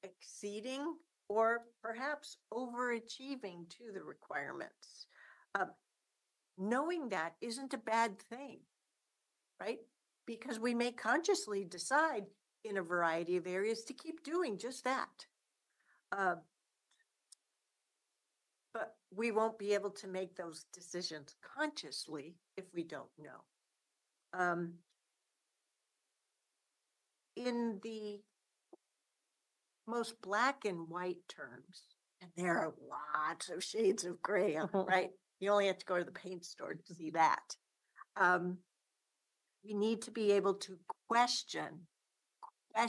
exceeding or perhaps overachieving to the requirements. Knowing that isn't a bad thing, right? Because we may consciously decide in a variety of areas to keep doing just that. But we won't be able to make those decisions consciously if we don't know. In the most black and white terms, and there are lots of shades of gray, right? You only have to go to the paint store to see that. We need to be able to question the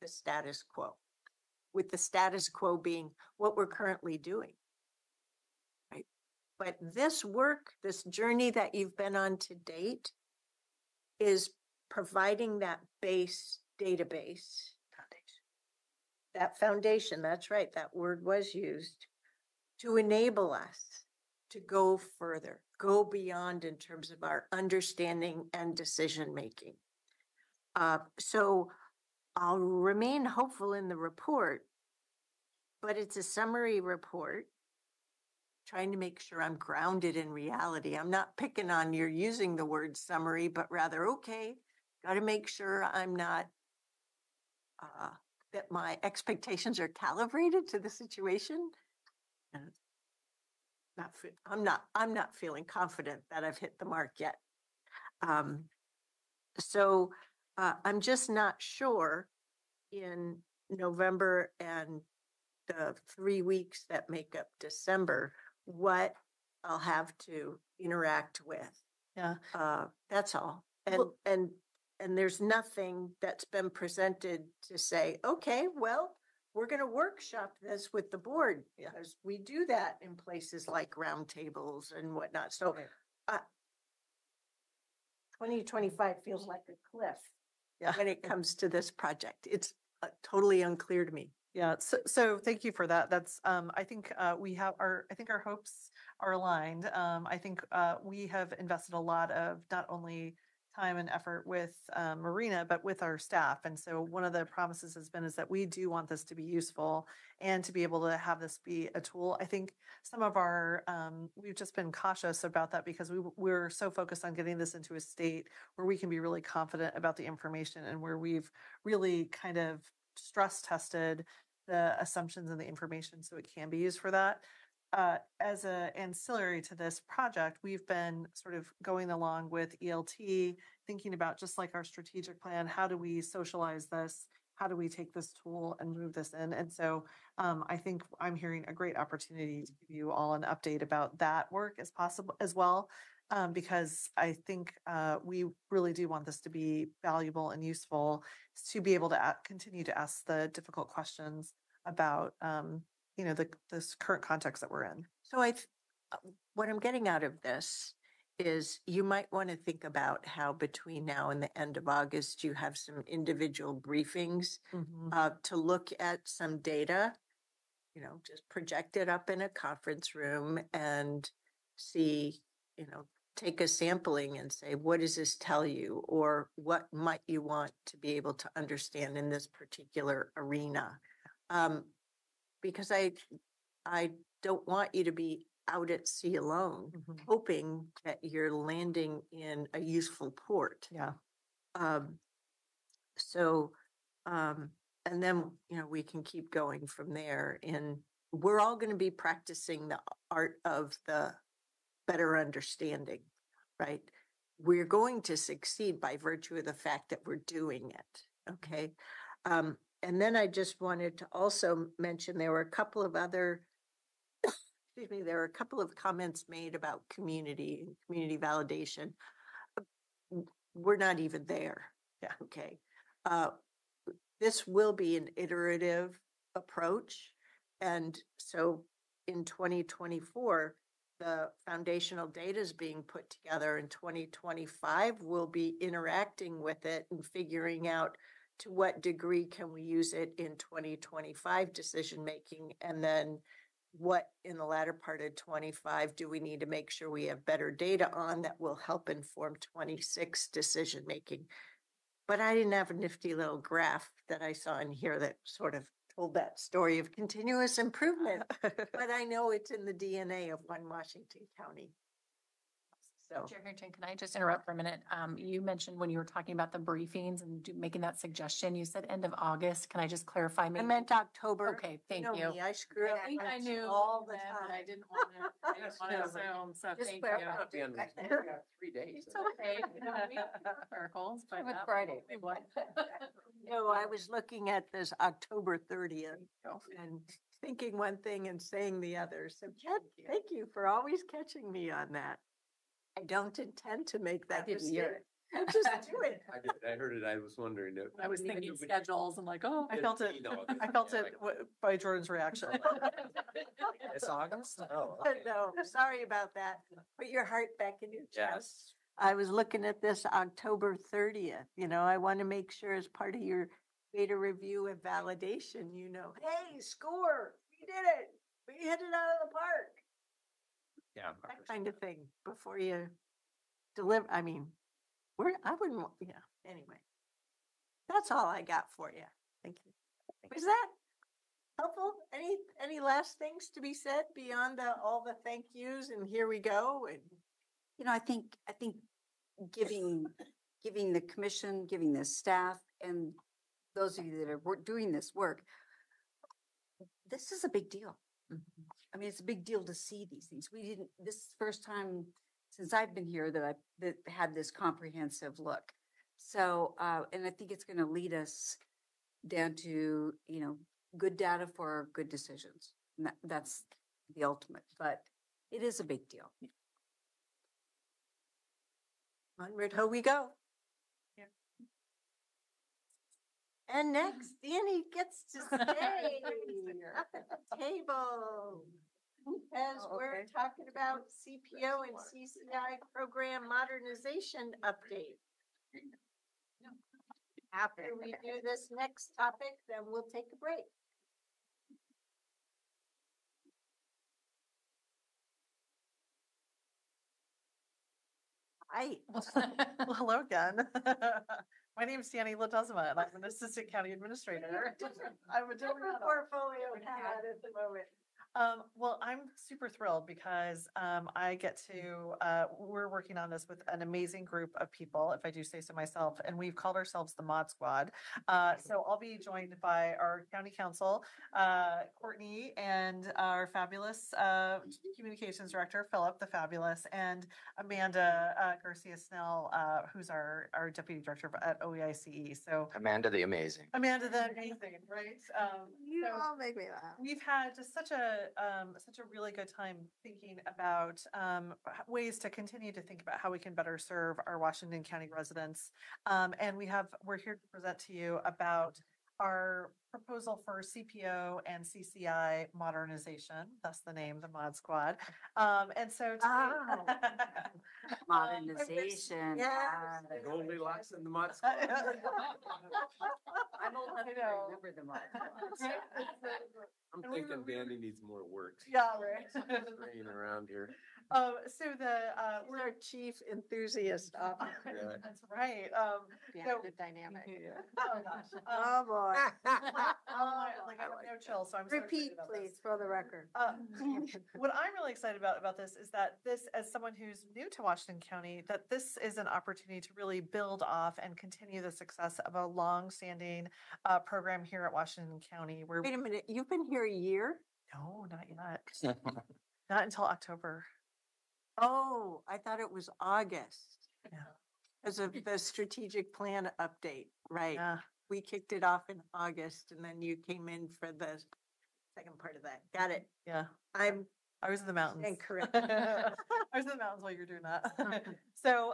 status quo, with the status quo being what we're currently doing, right? But this work, this journey that you've been on to date is providing that base database foundation. That foundation, that's right, that word was used to enable us to go further, go beyond in terms of our understanding and decision making. So I'll remain hopeful in the report, but it's a summary report, trying to make sure I'm grounded in reality. I'm not picking on you're using the word summary, but rather, okay, got to make sure I'm not, that my expectations are calibrated to the situation. And I'm not feeling confident that I've hit the mark yet. So I'm just not sure in November and the 3 weeks that make up December what I'll have to interact with. Yeah. That's all. And there's nothing that's been presented to say, okay, well, we're going to workshop this with the board, because we do that in places like roundtables and whatnot. So 2025 feels like a cliff when it comes to this project. It's totally unclear to me. Yeah. So thank you for that. That's, I think our hopes are aligned. I think we have invested a lot of not only time and effort with Marina, but with our staff. And so one of the promises has been is that we do want this to be useful and to be able to have this be a tool. I think some of our, we've just been cautious about that because we're so focused on getting this into a state where we can be really confident about the information and where we've really kind of stress tested the assumptions and the information so it can be used for that. As an ancillary to this project, we've been sort of going along with ELT, thinking about just like our strategic plan, how do we socialize this? How do we take this tool and move this in? And so I think I'm hearing a great opportunity to give you all an update about that work as possible as well, because I think we really do want this to be valuable and useful to be able to continue to ask the difficult questions about this current context that we're in. So what I'm getting out of this is you might want to think about how between now and the end of August, you have some individual briefings to look at some data, just project it up in a conference room and see, take a sampling and say, what does this tell you? Or what might you want to be able to understand in this particular arena? Because I don't want you to be out at sea alone, hoping that you're landing in a useful port. Yeah. And then, we can keep going from there. And we're all going to be practicing the art of the better understanding, right? We're going to succeed by virtue of the fact that we're doing it. Okay. And then I just wanted to also mention there were a couple of other excuse me, there are a couple of comments made about community and community validation. We're not even there. Yeah. Okay. This will be an iterative approach. And so in 2024, the foundational data is being put together. In 2025, we'll be interacting with it and figuring out to what degree can we use it in 2025 decision making, and then what in the latter part of 25 do we need to make sure we have better data on that will help inform 26 decision making. But I didn't have a nifty little graph that I saw in here that sort of told that story of continuous improvement. But I know it's in the DNA of One Washington County. So Chair Harrington, can I just interrupt for a minute? You mentioned when you were talking about the briefings and making that suggestion, you said end of August. Can I just clarify? I Maybe? meant October. Okay, thank know you. me, I screw up. I think I months knew all the then, time. but I didn't want to assume, so Just thank clarify. you. Not be unreasonable. We got 3 days. It's okay. You know, we have miracles, but With not Friday. What? No, I was looking at this October 30th and thinking one thing and saying the other. So Kat, thank you for always catching me on that. I don't intend to make that didn't hear mistake. I just do it. I did, I heard it, I was wondering. I was thinking schedules and like, oh. I felt it. I felt it by Jordan's reaction. It's August? Oh. No, sorry about that. Put your heart back in your chest. Yes. I was looking at this October 30th. You know, I want to make sure as part of your data review and validation, you know, hey, score, we did it. We hit it out of the park. Yeah. That kind of thing before you deliver. I mean, I wouldn't, yeah, anyway. That's all I got for you. Thank you. Was that helpful? Any last things to be said beyond all the thank yous and here we go? And You know, I think giving the commission, giving the staff, and those of you that are doing this work, this is a big deal. I mean, it's a big deal to see these things. This is the first time since I've been here that I've had this comprehensive look. So, and I think it's going to lead us down to, good data for good decisions. And that's the ultimate, but it is a big deal. onward, ho we go. Yeah. And next, Danny gets to stay up at the table. As we're talking about CPO and CCI program modernization update. After we do this next topic, then we'll take a break. Hi. Well, hello again. My name is Danny Ledesma, and I'm an assistant county administrator. I'm a different portfolio hat at the moment. Well, I'm super thrilled because I get to, we're working on this with an amazing group of people, if I do say so myself, and we've called ourselves the Mod Squad. So I'll be joined by our county council, Courtney, and our fabulous communications director, Philip, the fabulous, and Amanda Garcia Snell, who's our deputy director at OEICE. So Amanda the Amazing. Amanda the Amazing, right? You so- all make me laugh. We've had just such a really good time thinking about ways to continue to think about how we can better serve our Washington County residents. And we're here to present to you about our proposal for CPO and CCI modernization. That's the name, the Mod Squad. And so today, Modernization. Yes. Goldilocks in the mud. Squad. I'm old enough to know. remember the mod. I'm thinking Danny needs more work. yeah, right. Spraying around here. So the We're our chief enthusiast officer. Yeah. that's right. Yeah, so- the dynamic. Oh gosh. Oh, boy. I have no chill, so I'm so excited Repeat, about this. please, for the record. What I'm really excited about this is that this, as someone who's new to Washington County, that this is an opportunity to really build off and continue the success of a long-standing program here at Washington County. Where Wait a minute, you've been here a year? no, not yet, not until October. Oh, I thought it was August. Yeah. As of the strategic plan update, right? Yeah. We kicked it off in August and then you came in for the second part of that. Got it. Yeah. I'm I was in the mountains. Incorrect. I was in the mountains while you're doing that. So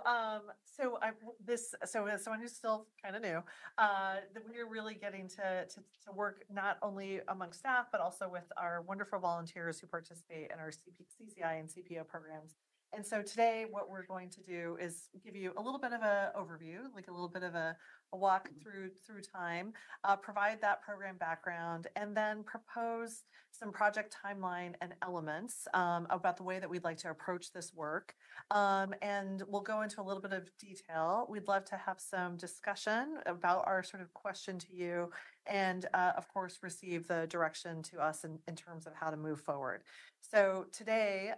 as someone who's still kind of new, that we're really getting to work not only among staff, but also with our wonderful volunteers who participate in our CCI and CPO programs. And so today, what we're going to do is give you a little bit of an overview, like a little bit of a walk through time, provide that program background, and then propose some project timeline and elements about the way that we'd like to approach this work. And we'll go into a little bit of detail. We'd love to have some discussion about our sort of question to you, and of course, receive the direction to us in terms of how to move forward. So today,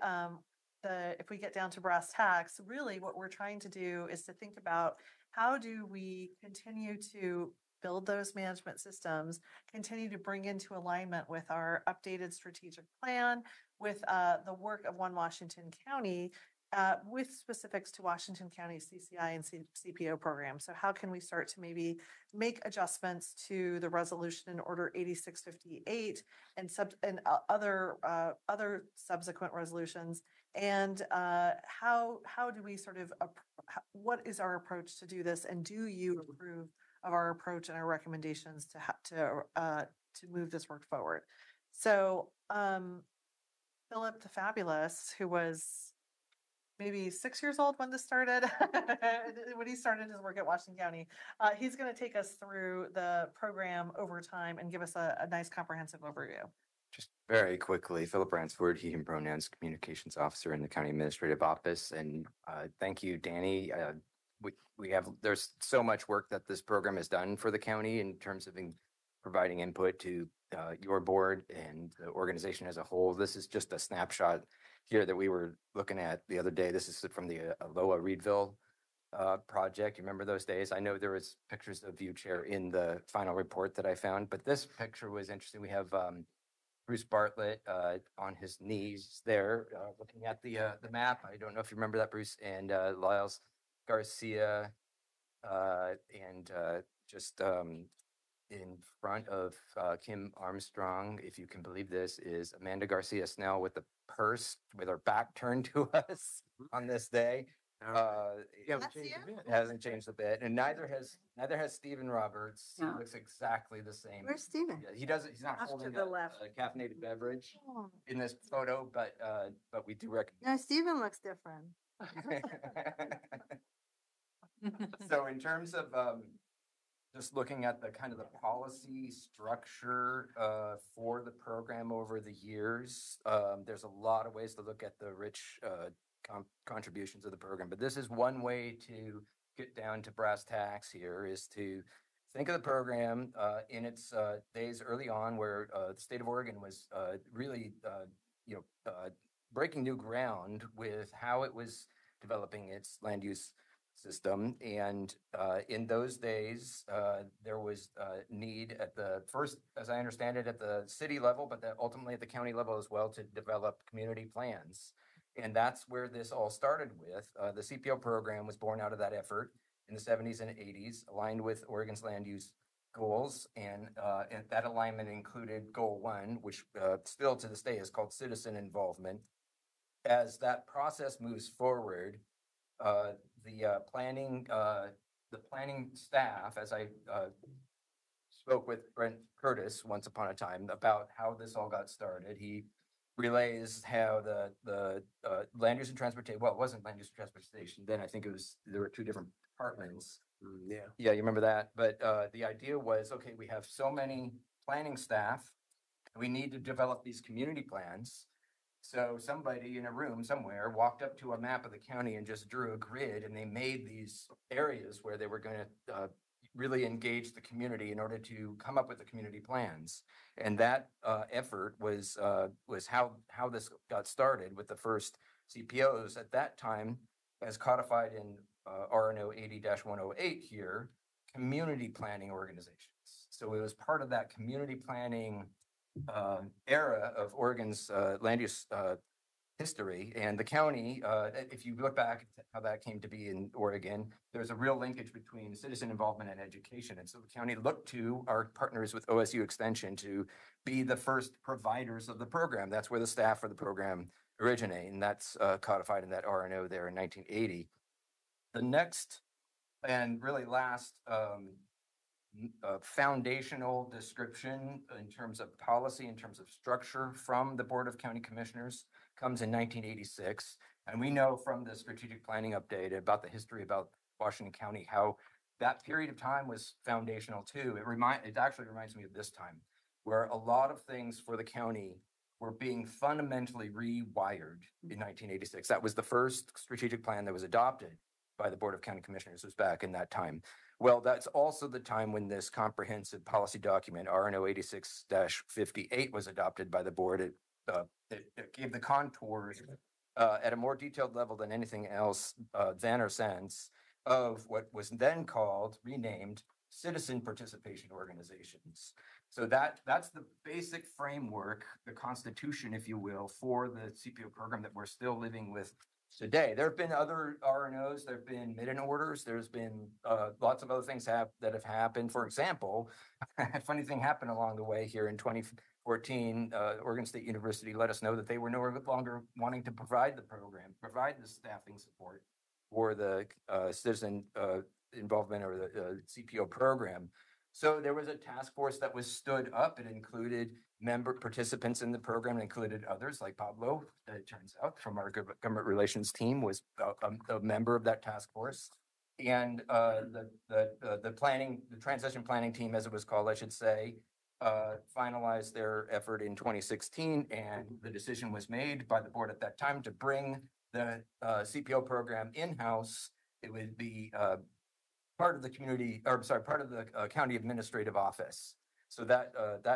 if we get down to brass tacks, really what we're trying to do is to think about how do we continue to build those management systems, continue to bring into alignment with our updated strategic plan, with the work of One Washington County, with specifics to Washington County CCI and CPO programs. So how can we start to maybe make adjustments to the resolution in Order 8658 and other subsequent resolutions? And how do we sort of what is our approach to do this? And do you approve of our approach and our recommendations to move this work forward? So Philip the Fabulous, who was maybe 6 years old when this started, when he started his work at Washington County, he's going to take us through the program over time and give us a nice comprehensive overview. Just very quickly, Philip Ransford, he and pronouns, communications officer in the county administrative office. And thank you, Danny. There's so much work that this program has done for the county in terms of providing input to your board and the organization as a whole. This is just a snapshot here that we were looking at the other day. This is from the Aloha Reedville project. You remember those days? I know there was pictures of you, Chair, in the final report that I found, but this picture was interesting. We have Bruce Bartlett on his knees there, looking at the map. I don't know if you remember that, Bruce, and Lyles Garcia, and just in front of Kim Armstrong, if you can believe this, is Amanda Garcia Snell with the purse, with her back turned to us on this day. Haven't changed a bit. Hasn't changed a bit, and neither has Stephen Roberts. He looks exactly the same. Where's Stephen? Yeah, he doesn't. He's not Off to holding the a left. caffeinated beverage Oh. in this photo, but we do recommend. No, Stephen looks different. So in terms of just looking at the kind of the policy structure for the program over the years, there's a lot of ways to look at the rich contributions of the program, but this is one way to get down to brass tacks here, is to think of the program in its days early on, where the state of Oregon was really breaking new ground with how it was developing its land use system. And in those days, there was need at the first, as I understand it, at the city level, but ultimately at the county level as well, to develop community plans. And that's where this all started with. The CPO program was born out of that effort in the 70s and 80s, aligned with Oregon's land use goals. And that alignment included Goal 1, which still to this day is called citizen involvement. As that process moves forward, the planning staff, as I spoke with Brent Curtis once upon a time about how this all got started, he relays how the land use and transportation, well, it wasn't land use and transportation then, I think there were two different departments. Yeah, you remember that. But the idea was, okay, we have so many planning staff, we need to develop these community plans. So somebody in a room somewhere walked up to a map of the county and just drew a grid, and they made these areas where they were going to really engage the community in order to come up with the community plans. And that effort was how this got started with the first CPOs at that time, as codified in RNO 80-108 here, community planning organizations. So it was part of that community planning era of Oregon's land use history. And the county, if you look back at how that came to be in Oregon, there's a real linkage between citizen involvement and education. And so the county looked to our partners with OSU Extension to be the first providers of the program. That's where the staff for the program originate, and that's codified in that RNO there in 1980. The next and really last foundational description in terms of policy, in terms of structure from the Board of County Commissioners comes in 1986. And we know from the strategic planning update about the history about Washington County, how that period of time was foundational too. It actually reminds me of this time, where a lot of things for the county were being fundamentally rewired in 1986. That was the first strategic plan that was adopted by the Board of County Commissioners, was back in that time. Well, that's also the time when this comprehensive policy document, RNO 86-58, was adopted by the board. It gave the contours at a more detailed level than anything else then or since of what was then called, renamed, citizen participation organizations. So that's the basic framework, the constitution, if you will, for the CPO program that we're still living with today. There have been other RNOs, there have been midden orders, there's been lots of other things that have happened. For example, a funny thing happened along the way here in 2014. Oregon State University let us know that they were no longer wanting to provide the program, provide the staffing support for the citizen involvement or the CPO program. So there was a task force that was stood up. It included member participants in the program, it included others like Pablo, it turns out, from our government relations team, was a member of that task force. And the transition planning team, as it was called, I should say, finalized their effort in 2016, and the decision was made by the board at that time to bring the CPO program in-house. It would be part of the county administrative office. So that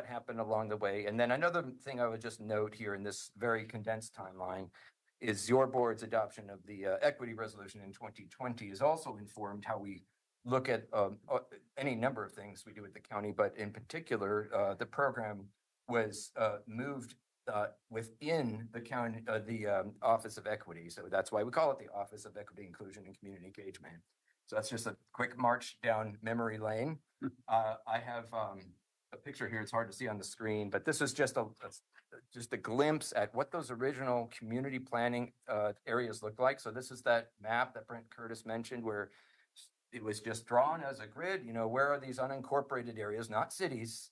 happened along the way. And then another thing I would just note here in this very condensed timeline is your board's adoption of the equity resolution in 2020 has also informed how we look at any number of things we do at the county, but in particular, the program was moved within the county, the Office of Equity. So that's why we call it the Office of Equity, Inclusion, and Community Engagement. So that's just a quick march down memory lane. I have a picture here. It's hard to see on the screen, but this is just a glimpse at what those original community planning areas look like. So this is that map that Brent Curtis mentioned, where it was just drawn as a grid. You know, where are these unincorporated areas, not cities,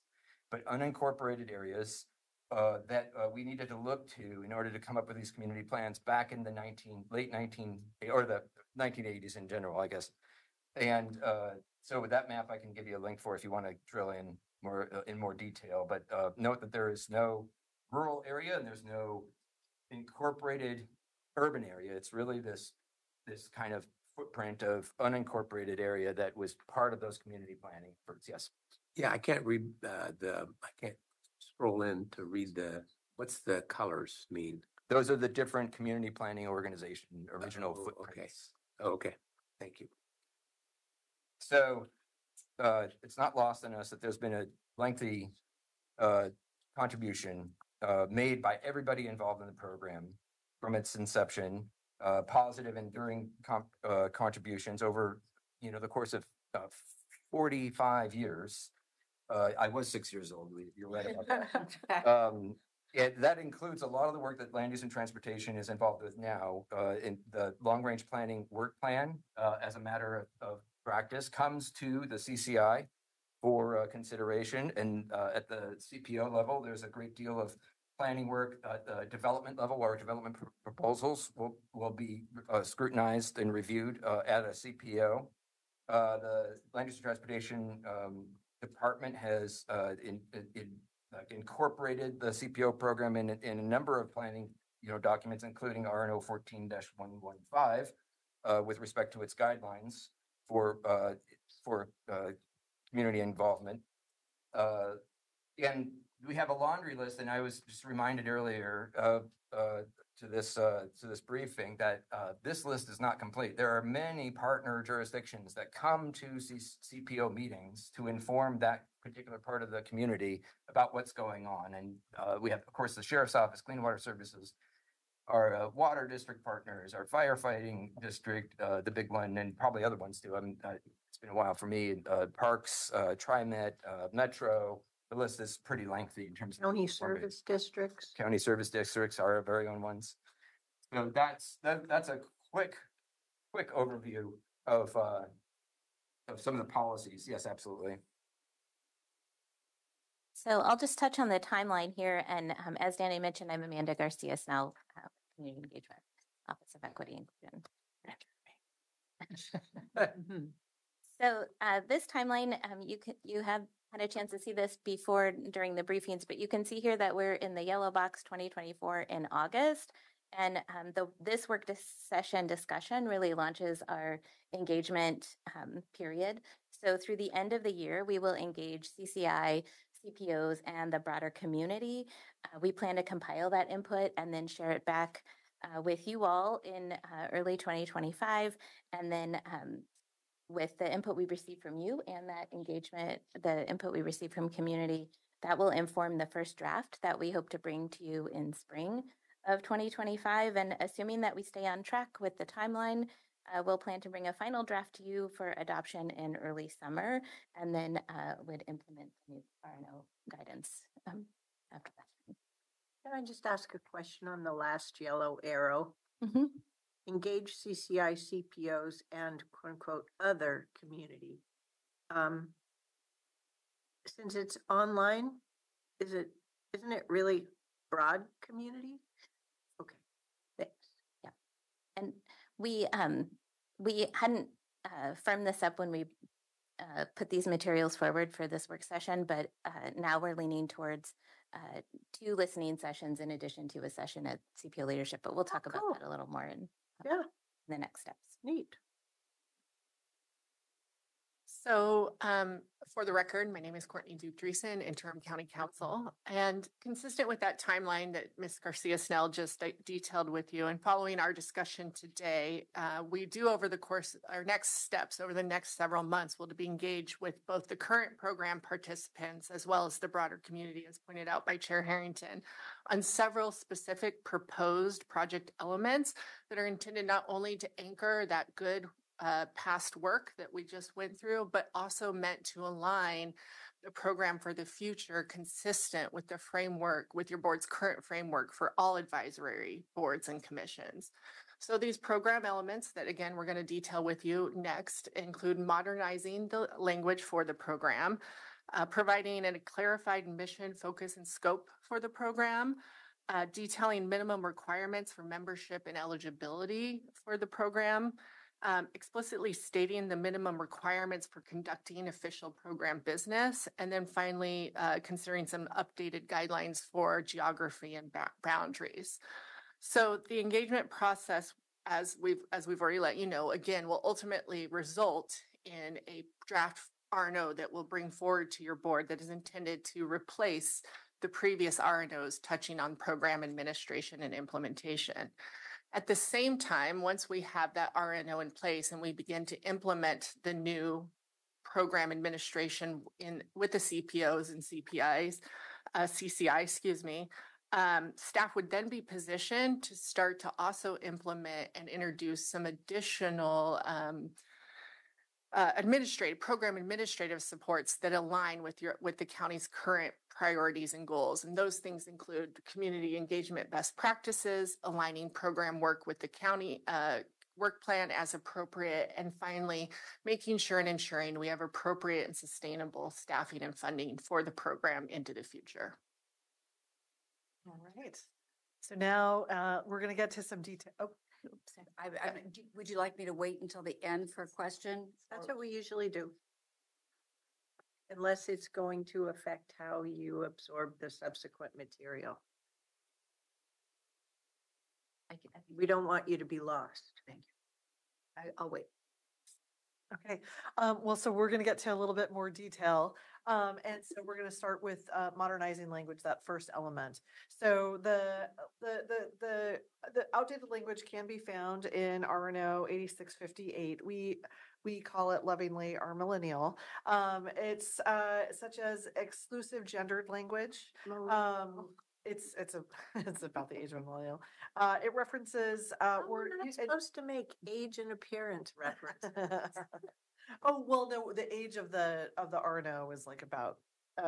but unincorporated areas that we needed to look to in order to come up with these community plans back in the late 1980s in general, I guess. And so with that map, I can give you a link for if you want to drill in more detail. But note that there is no rural area and there's no incorporated urban area. It's really this kind of footprint of unincorporated area that was part of those community planning efforts. Yes. Yeah, I can't read I can't scroll in to read what's the colors mean? Those are the different community planning organization original footprints. Okay. Thank you. So it's not lost on us that there's been a lengthy contribution made by everybody involved in the program from its inception, positive and enduring contributions over the course of 45 years. I was 6 years old. You're right about that. That includes a lot of the work that Land Use and Transportation is involved with now. In the long range planning work plan, as a matter of practice, comes to the CCI for consideration. And at the CPO level, there's a great deal of planning work at the development level, where development proposals will be scrutinized and reviewed at a CPO. The Land Use and Transportation Department has incorporated the CPO program in a number of planning documents, including RNO 14-115, with respect to its guidelines for community involvement. And we have a laundry list, and I was just reminded earlier to this briefing that this list is not complete. There are many partner jurisdictions that come to CPO meetings to inform that particular part of the community about what's going on. And we have, of course, the Sheriff's Office, Clean Water Services, our water district partners, our firefighting district, the big one, and probably other ones too. It's been a while for me. Parks, TriMet, Metro. The list is pretty lengthy in terms of County service districts. county service districts are our very own ones. So that's a quick overview of some of the policies. Yes, absolutely. So I'll just touch on the timeline here. And as Danny mentioned, I'm Amanda Garcia Snell, Community Engagement, Office of Equity and Inclusion. So this timeline, you have had a chance to see this before during the briefings, but you can see here that we're in the yellow box 2024 in August. And this work session discussion really launches our engagement period. So through the end of the year, we will engage CCI, CPOs, and the broader community. We plan to compile that input and then share it back with you all in early 2025. And then with the input we receive from you and that engagement, the input we receive from community, that will inform the first draft that we hope to bring to you in spring of 2025. And assuming that we stay on track with the timeline, we'll plan to bring a final draft to you for adoption in early summer, and then would implement the new RNO guidance after that. Can I just ask a question on the last yellow arrow? Mm-hmm. Engage CCI, CPOs, and quote unquote other community. Since it's online, isn't it really broad community? Okay, thanks. Yeah, and we hadn't firmed this up when we put these materials forward for this work session, but now we're leaning towards 2 listening sessions in addition to a session at CPO leadership. But we'll talk about that a little more in the next steps. Neat. So for the record, my name is Courtney Duke-Dreesen, Interim County Counsel, and consistent with that timeline that Ms. Garcia Snell just detailed with you, and following our discussion today, we do over the course, our next steps over the next several months will be engaged with both the current program participants as well as the broader community, as pointed out by Chair Harrington, on several specific proposed project elements that are intended not only to anchor that good past work that we just went through, but also meant to align the program for the future consistent with the framework, with your board's current framework for all advisory boards and commissions. So these program elements that, again, we're going to detail with you next include modernizing the language for the program, providing a clarified mission, focus, and scope for the program, detailing minimum requirements for membership and eligibility for the program, explicitly stating the minimum requirements for conducting official program business, and then finally considering some updated guidelines for geography and boundaries. So the engagement process, as we've already let you know, again, will ultimately result in a draft RNO that will bring forward to your board that is intended to replace the previous RNOs touching on program administration and implementation. At the same time, once we have that RNO in place and we begin to implement the new program administration with the CPOs and CCI, staff would then be positioned to start to also implement and introduce some additional program administrative supports that align with the county's current priorities and goals. And those things include community engagement best practices, aligning program work with the county work plan as appropriate, and finally, making sure and ensuring we have appropriate and sustainable staffing and funding for the program into the future. All right. So now we're going to get to some detail. Oh. Would you like me to wait until the end for a question? That's what we usually do. Unless it's going to affect how you absorb the subsequent material. We don't want you to be lost. Thank you. I'll wait. Okay. Well, so we're going to get to a little bit more detail. And so we're going to start with modernizing language, that first element. So the outdated language can be found in RNO 8658. We call it lovingly our millennial. It's such as exclusive gendered language. It's a it's about the age of a millennial. It references We're not supposed to make age and appearance reference. Oh, well, no, the age of the RNO is like about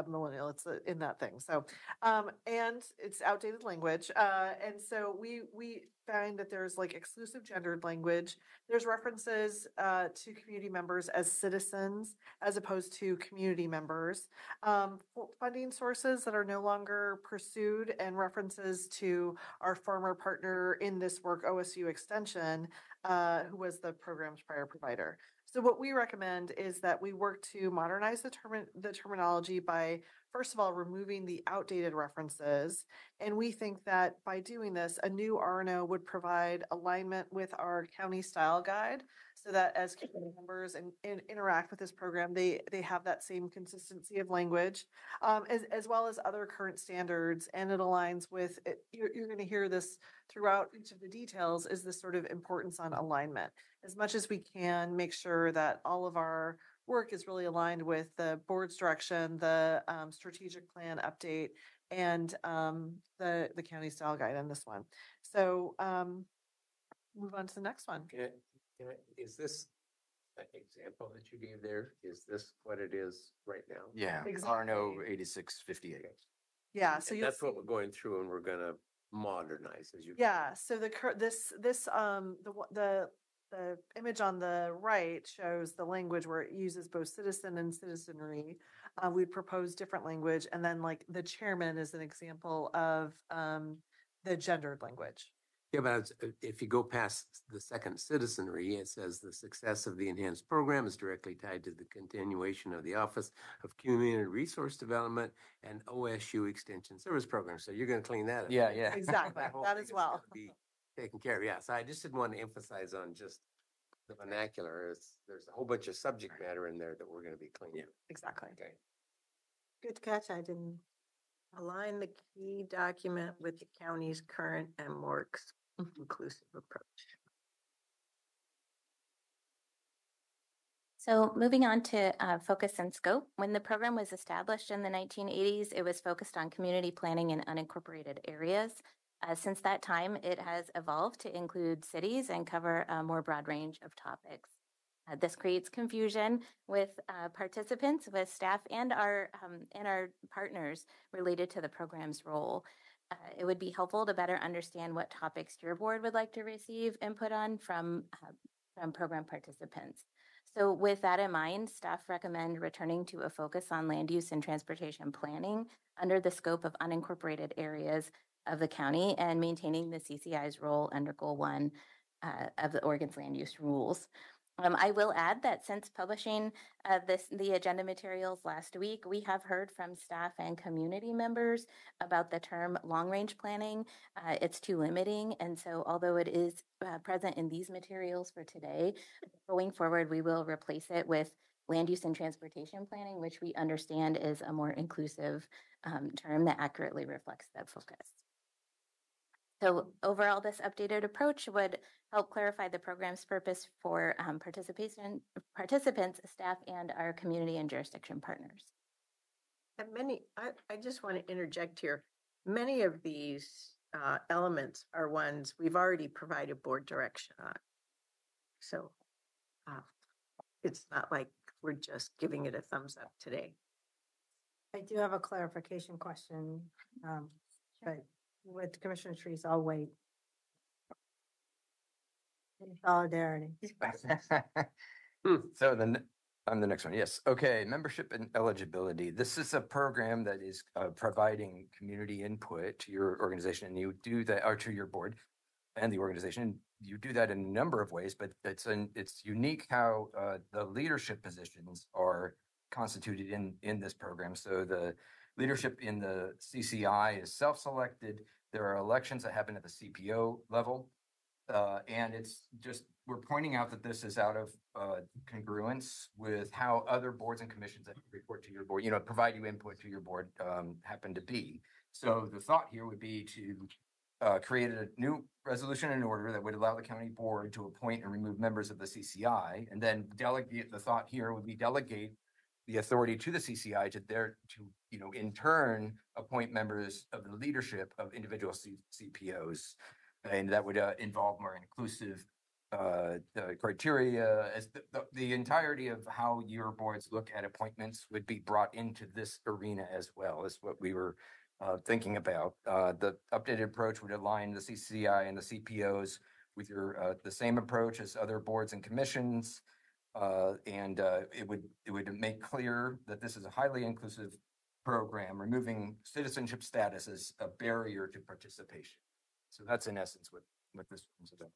millennial. It's in that thing. So, and it's outdated language. And so we find that there's like exclusive gendered language. There's references to community members as citizens as opposed to community members. Funding sources that are no longer pursued, and references to our former partner in this work, OSU Extension, who was the program's prior provider. So what we recommend is that we work to modernize the terminology by, first of all, removing the outdated references. And we think that by doing this, a new RNO would provide alignment with our county style guide, so that as community members and interact with this program, they have that same consistency of language, as well as other current standards. And it aligns with, you're going to hear this throughout each of the details, is this sort of importance on alignment. As much as we can, make sure that all of our work is really aligned with the board's direction, the strategic plan update, and the county style guide on this one. So move on to the next one. Is this example that you gave there, is this what it is right now? Yeah, Exactly. RNO 8658. Yeah, so And you'll that's what see- we're going through, and we're gonna modernize as you. Yeah, so the image on the right shows the language where it uses both citizen and citizenry. We propose different language, and then like the chairman is an example of the gendered language. Yeah, but if you go past the second citizenry, it says the success of the enhanced program is directly tied to the continuation of the Office of Community Resource Development and OSU Extension Service Program. So you're going to clean that up. Yeah, yeah. Exactly, whole that thing as is well. gonna Be taken care of. Yeah. So I just didn't want to emphasize on just the vernacular. There's a whole bunch of subject matter in there that we're going to be cleaning. Exactly. Okay. Good catch. I didn't align the key document with the county's current and more inclusive approach. So moving on to focus and scope. When the program was established in the 1980s, it was focused on community planning in unincorporated areas. Since that time, it has evolved to include cities and cover a more broad range of topics. This creates confusion with participants, with staff, and our partners related to the program's role. It would be helpful to better understand what topics your board would like to receive input on from program participants. So with that in mind, staff recommend returning to a focus on land use and transportation planning under the scope of unincorporated areas of the county, and maintaining the CCI's role under Goal 1 of the Oregon's land use rules. I will add that since publishing the agenda materials last week, we have heard from staff and community members about the term long-range planning. It's too limiting, and so although it is present in these materials for today, going forward, we will replace it with land use and transportation planning, which we understand is a more inclusive term that accurately reflects that focus. So overall, this updated approach would help clarify the program's purpose for participants, staff, and our community and jurisdiction partners. And I just want to interject here. Many of these elements are ones we've already provided board direction on. So it's not like we're just giving it a thumbs up today. I do have a clarification question, but with Commissioner Trees, I'll wait. In solidarity. So then on the next one, yes. Okay, membership and eligibility. This is a program that is providing community input to your organization, and you do that, or to your board and the organization. You do that in a number of ways, but it's unique how the leadership positions are constituted in this program. So the leadership in the CCI is self-selected. There are elections that happen at the CPO level. And it's just, we're pointing out that this is out of congruence with how other boards and commissions that report to your board, provide you input to your board happen to be. So the thought here would be to create a new resolution and order that would allow the county board to appoint and remove members of the CCI, and then delegate, the thought here would be delegate the authority to the CCI to in turn, appoint members of the leadership of individual CPOs. And that would involve more inclusive criteria, as the entirety of how your boards look at appointments would be brought into this arena as well, is what we were thinking about. The updated approach would align the CCI and the CPOs with the same approach as other boards and commissions. And it would make clear that this is a highly inclusive program, removing citizenship status as a barrier to participation. So that's in essence what this is about.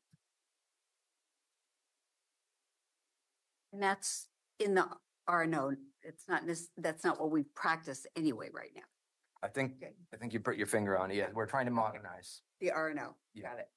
And that's in the RNO. It's not that's not what we practice anyway right now. I think you put your finger on it. Yeah, we're trying to modernize. The RNO. Yeah. Got it.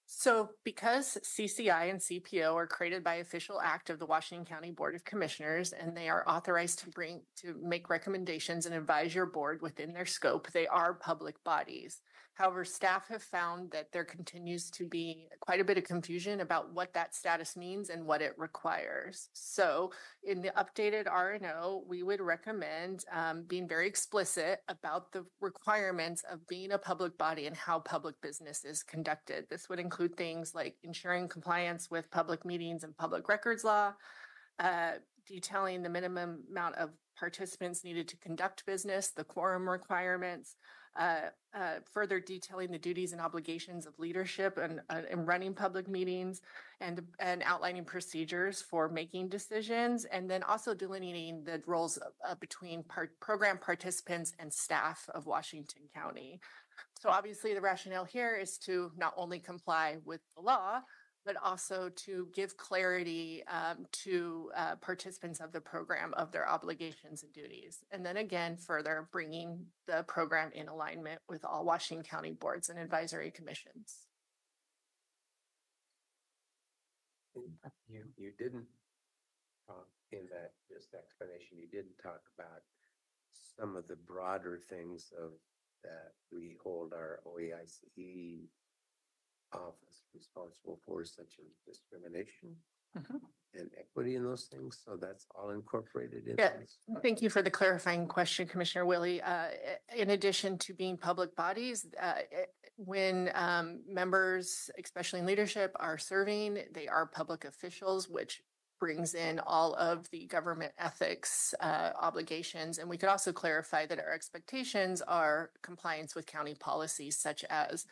So because CCI and CPO are created by official act of the Washington County Board of Commissioners, and they are authorized to make recommendations and advise your board within their scope, they are public bodies. However, staff have found that there continues to be quite a bit of confusion about what that status means and what it requires. So in the updated RNO, we would recommend being very explicit about the requirements of being a public body and how public business is conducted. This would include things like ensuring compliance with public meetings and public records law, detailing the minimum amount of participants needed to conduct business, the quorum requirements, further detailing the duties and obligations of leadership and running public meetings, and outlining procedures for making decisions, and then also delineating the roles between program participants and staff of Washington County. So obviously the rationale here is to not only comply with the law, but also to give clarity to participants of the program of their obligations and duties. And then again, further bringing the program in alignment with all Washington County boards and advisory commissions. You didn't talk in that just explanation. You didn't talk about some of the broader things of that we hold our OEICE office responsible for, such as discrimination and equity in those things. So that's all incorporated in this. Thank you for the clarifying question, Commissioner Willie. In addition to being public bodies, when members, especially in leadership, are serving, they are public officials, which brings in all of the government ethics obligations. And we could also clarify that our expectations are compliance with county policies, such as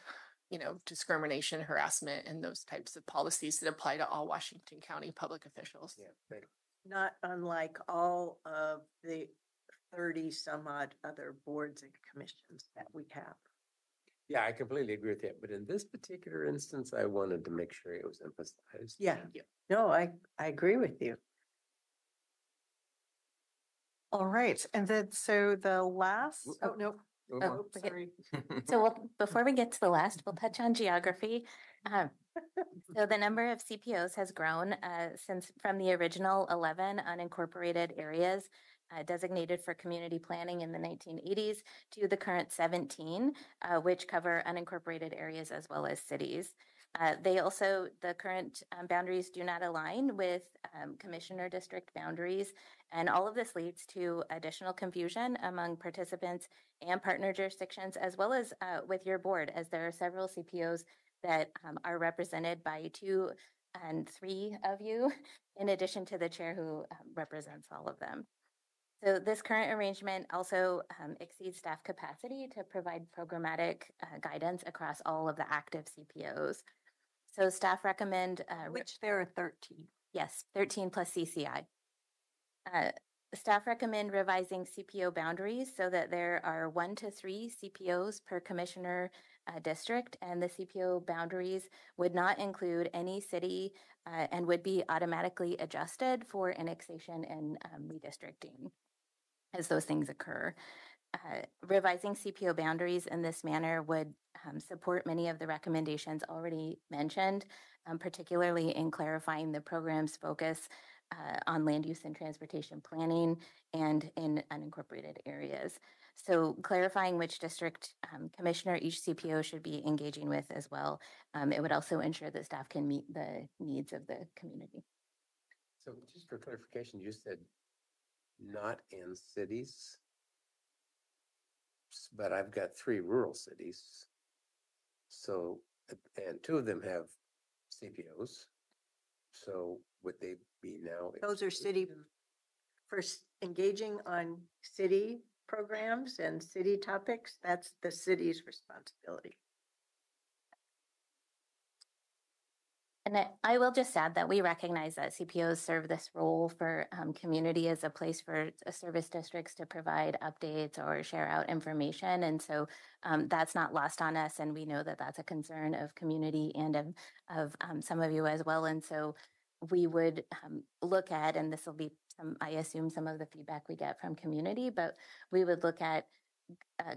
discrimination, harassment, and those types of policies that apply to all Washington County public officials. Yeah, Not unlike all of the 30 some odd other boards and commissions that we have. yeah, I completely agree with that. But in this particular instance, I wanted to make sure it was emphasized. Yeah. No, I agree with you. All right. And then so the last, oh, no. Oh, Sorry. So before we get to the last, we'll touch on geography. So the number of CPOs has grown since from the original 11 unincorporated areas designated for community planning in the 1980s to the current 17, which cover unincorporated areas as well as cities. The current boundaries do not align with commissioner district boundaries, and all of this leads to additional confusion among participants and partner jurisdictions, as well as with your board, as there are several CPOs that are represented by 2 and 3 of you, in addition to the chair who represents all of them. So this current arrangement also exceeds staff capacity to provide programmatic guidance across all of the active CPOs. So staff recommend... Which there are 13. Yes, 13 plus CCI. Staff recommend revising CPO boundaries so that there are 1 to 3 CPOs per commissioner district, and the CPO boundaries would not include any city and would be automatically adjusted for annexation and redistricting as those things occur. Revising CPO boundaries in this manner would support many of the recommendations already mentioned, particularly in clarifying the program's focus on land use and transportation planning and in unincorporated areas. So clarifying which district commissioner each CPO should be engaging with as well. It would also ensure that staff can meet the needs of the community. So just for clarification, you said not in cities? but I've got 3 rural cities. So, and 2 of them have CPOs. So would they be now? Those are city, first engaging on city programs and city topics. That's the city's responsibility. And I will just add that we recognize that CPOs serve this role for community as a place for service districts to provide updates or share out information. And so that's not lost on us. And we know that that's a concern of community and of some of you as well. And so we would look at, and this will be I assume some of the feedback we get from community, but we would look at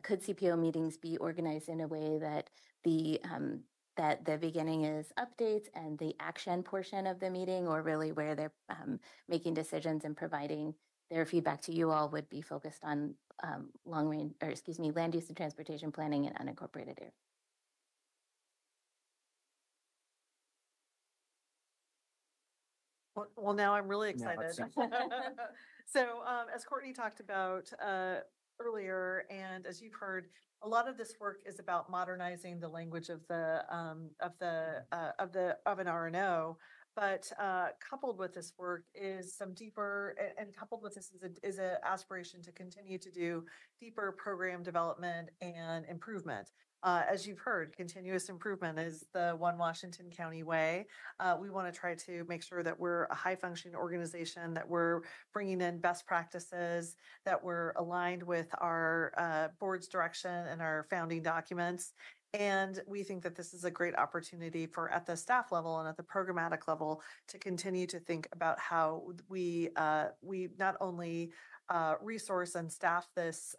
could CPO meetings be organized in a way that the beginning is updates and the action portion of the meeting, or really where they're making decisions and providing their feedback to you all, would be focused on land use and transportation planning and unincorporated areas. Well, now I'm really excited. So, as Courtney talked about earlier, and as you've heard, a lot of this work is about modernizing the language of an RNO. But coupled with this work is some deeper, and coupled with this is an aspiration to continue to do deeper program development and improvement. As you've heard, continuous improvement is the one Washington County way. We want to try to make sure that we're a high functioning organization, that we're bringing in best practices, that we're aligned with our board's direction and our founding documents. And we think that this is a great opportunity for, at the staff level and at the programmatic level, to continue to think about how we not only resource and staff this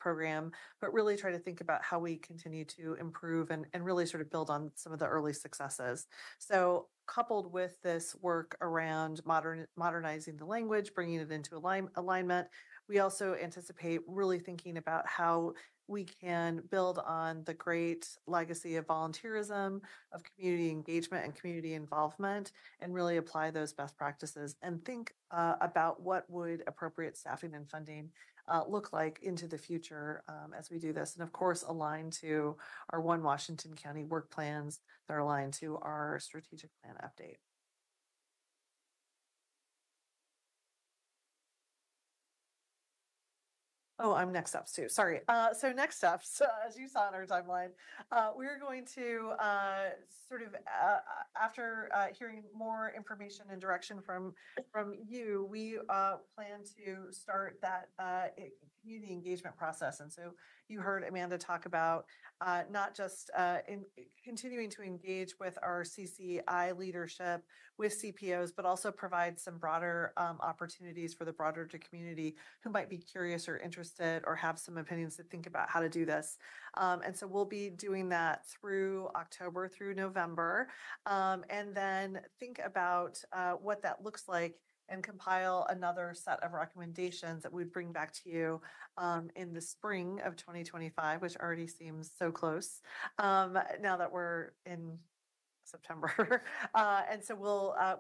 program, but really try to think about how we continue to improve and really sort of build on some of the early successes. So coupled with this work around modernizing the language, bringing it into alignment, we also anticipate really thinking about how we can build on the great legacy of volunteerism, of community engagement and community involvement, and really apply those best practices and think about what would appropriate staffing and funding look like into the future as we do this. And of course, align to our One Washington County work plans that are aligned to our strategic plan update. Oh, I'm next up too. Sorry. So next up, as you saw in our timeline, we're going to after hearing more information and direction from you, we plan to start that community engagement process. And so you heard Amanda talk about not just in continuing to engage with our CCI leadership, with CPOs, but also provide some broader opportunities for the broader community who might be curious or interested or have some opinions to think about how to do this. And so we'll be doing that through October through November, and then think about what that looks like and compile another set of recommendations that we'd bring back to you in the spring of 2025, which already seems so close now that we're in September. And so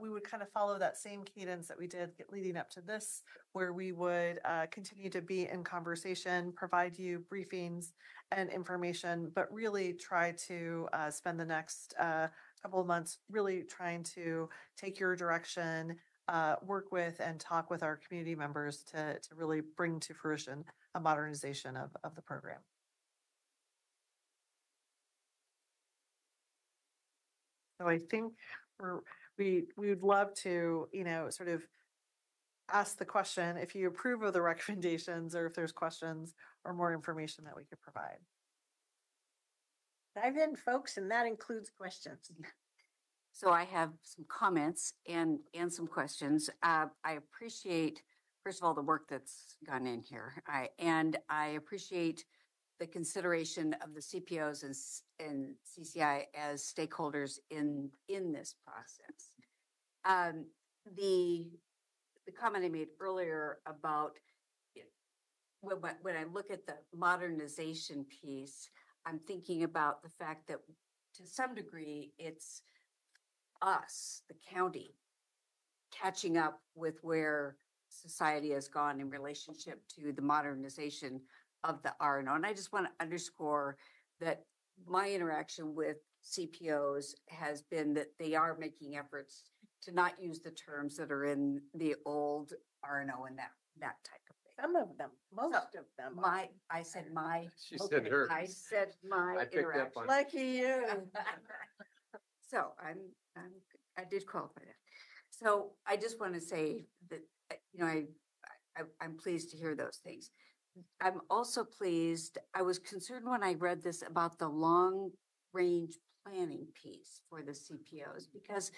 we would kind of follow that same cadence that we did leading up to this, where we would continue to be in conversation, provide you briefings and information, but really try to spend the next couple of months really trying to take your direction, work with and talk with our community members to really bring to fruition a modernization of the program. So I think we would love to, sort of ask the question if you approve of the recommendations or if there's questions or more information that we could provide. Dive in, folks, and that includes questions. So I have some comments and some questions. I appreciate, first of all, the work that's gone in here. I appreciate the consideration of the CPOs and CCI as stakeholders in this process. The comment I made earlier about when I look at the modernization piece, I'm thinking about the fact that to some degree it's us, the county, catching up with where society has gone in relationship to the modernization of the RNO. And I just want to underscore that my interaction with CPOs has been that they are making efforts to not use the terms that are in the old RNO and that type of thing. Some of them, most of them. I said my. She said her. I said my I picked up interaction. on. Lucky you. So I did qualify that. So I just want to say that, I'm pleased to hear those things. I'm also pleased, I was concerned when I read this about the long range planning piece for the CPOs, because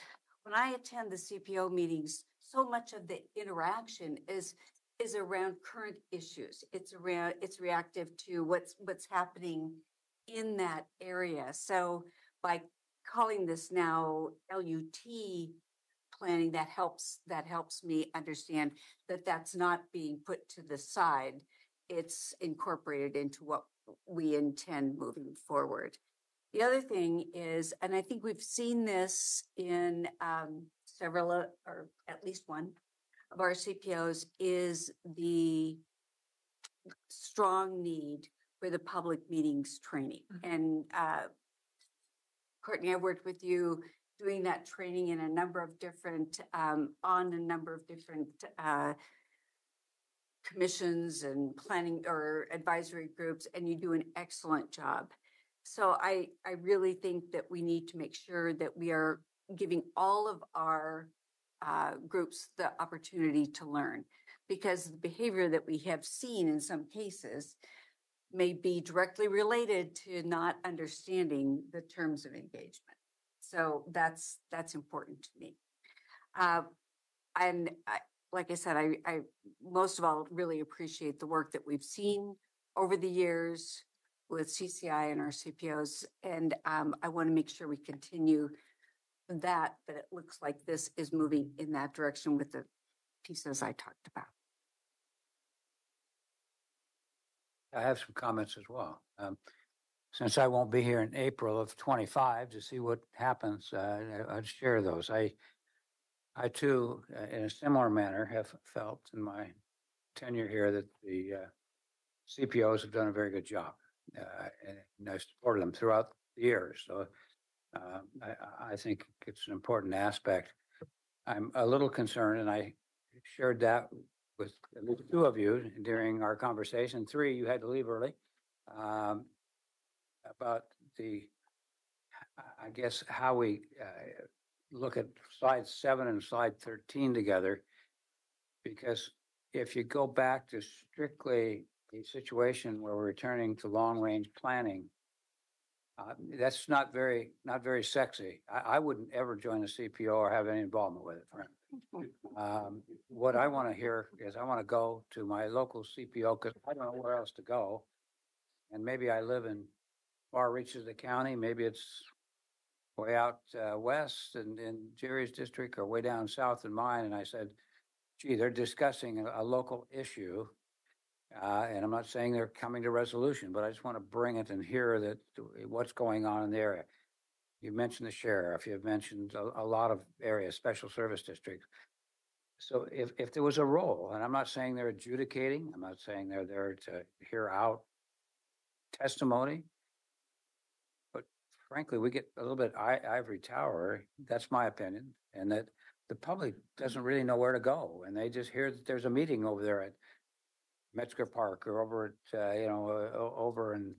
when I attend the CPO meetings, so much of the interaction is around current issues. It's reactive to what's happening in that area. So by calling this now LUT planning, that helps me understand that that's not being put to the side. It's incorporated into what we intend moving forward. The other thing is, and I think we've seen this in several, or at least one of our CPOs, is the strong need for the public meetings training. And Courtney, I worked with you doing that training in a number of different, on a number of different commissions and planning or advisory groups, and you do an excellent job. So I really think that we need to make sure that we are giving all of our groups the opportunity to learn, because the behavior that we have seen in some cases may be directly related to not understanding the terms of engagement. So that's important to me. And like I said, I most of all really appreciate the work that we've seen over the years with CCI and our CPOs. And I want to make sure we continue that it looks like this is moving in that direction with the pieces I talked about. I have some comments as well. Since I won't be here in April of 25 to see what happens, I'd share those. I too, in a similar manner, have felt in my tenure here that the CPOs have done a very good job, and I supported them throughout the years. So I think it's an important aspect. I'm a little concerned, and I shared that with at least two of you during our conversation. Three, you had to leave early. About I guess, how we look at slide 7 and slide 13 together, because if you go back to strictly a situation where we're returning to long range planning, that's not very sexy. I wouldn't ever join a CPO or have any involvement with it, frankly. What I want to hear is I want to go to my local CPO because I don't know where else to go. And maybe I live in far reaches of the county. Maybe it's way out west and in Jerry's district, or way down south in mine. And I said, gee, they're discussing a local issue. And I'm not saying they're coming to resolution, but I just want to bring it and hear that what's going on in the area. You mentioned the sheriff, you've mentioned a lot of areas, special service districts. So if there was a role, and I'm not saying they're adjudicating, I'm not saying they're there to hear out testimony, but frankly, we get a little bit ivory tower. That's my opinion. And that the public doesn't really know where to go. And they just hear that there's a meeting over there at Metzger Park, or over at, over in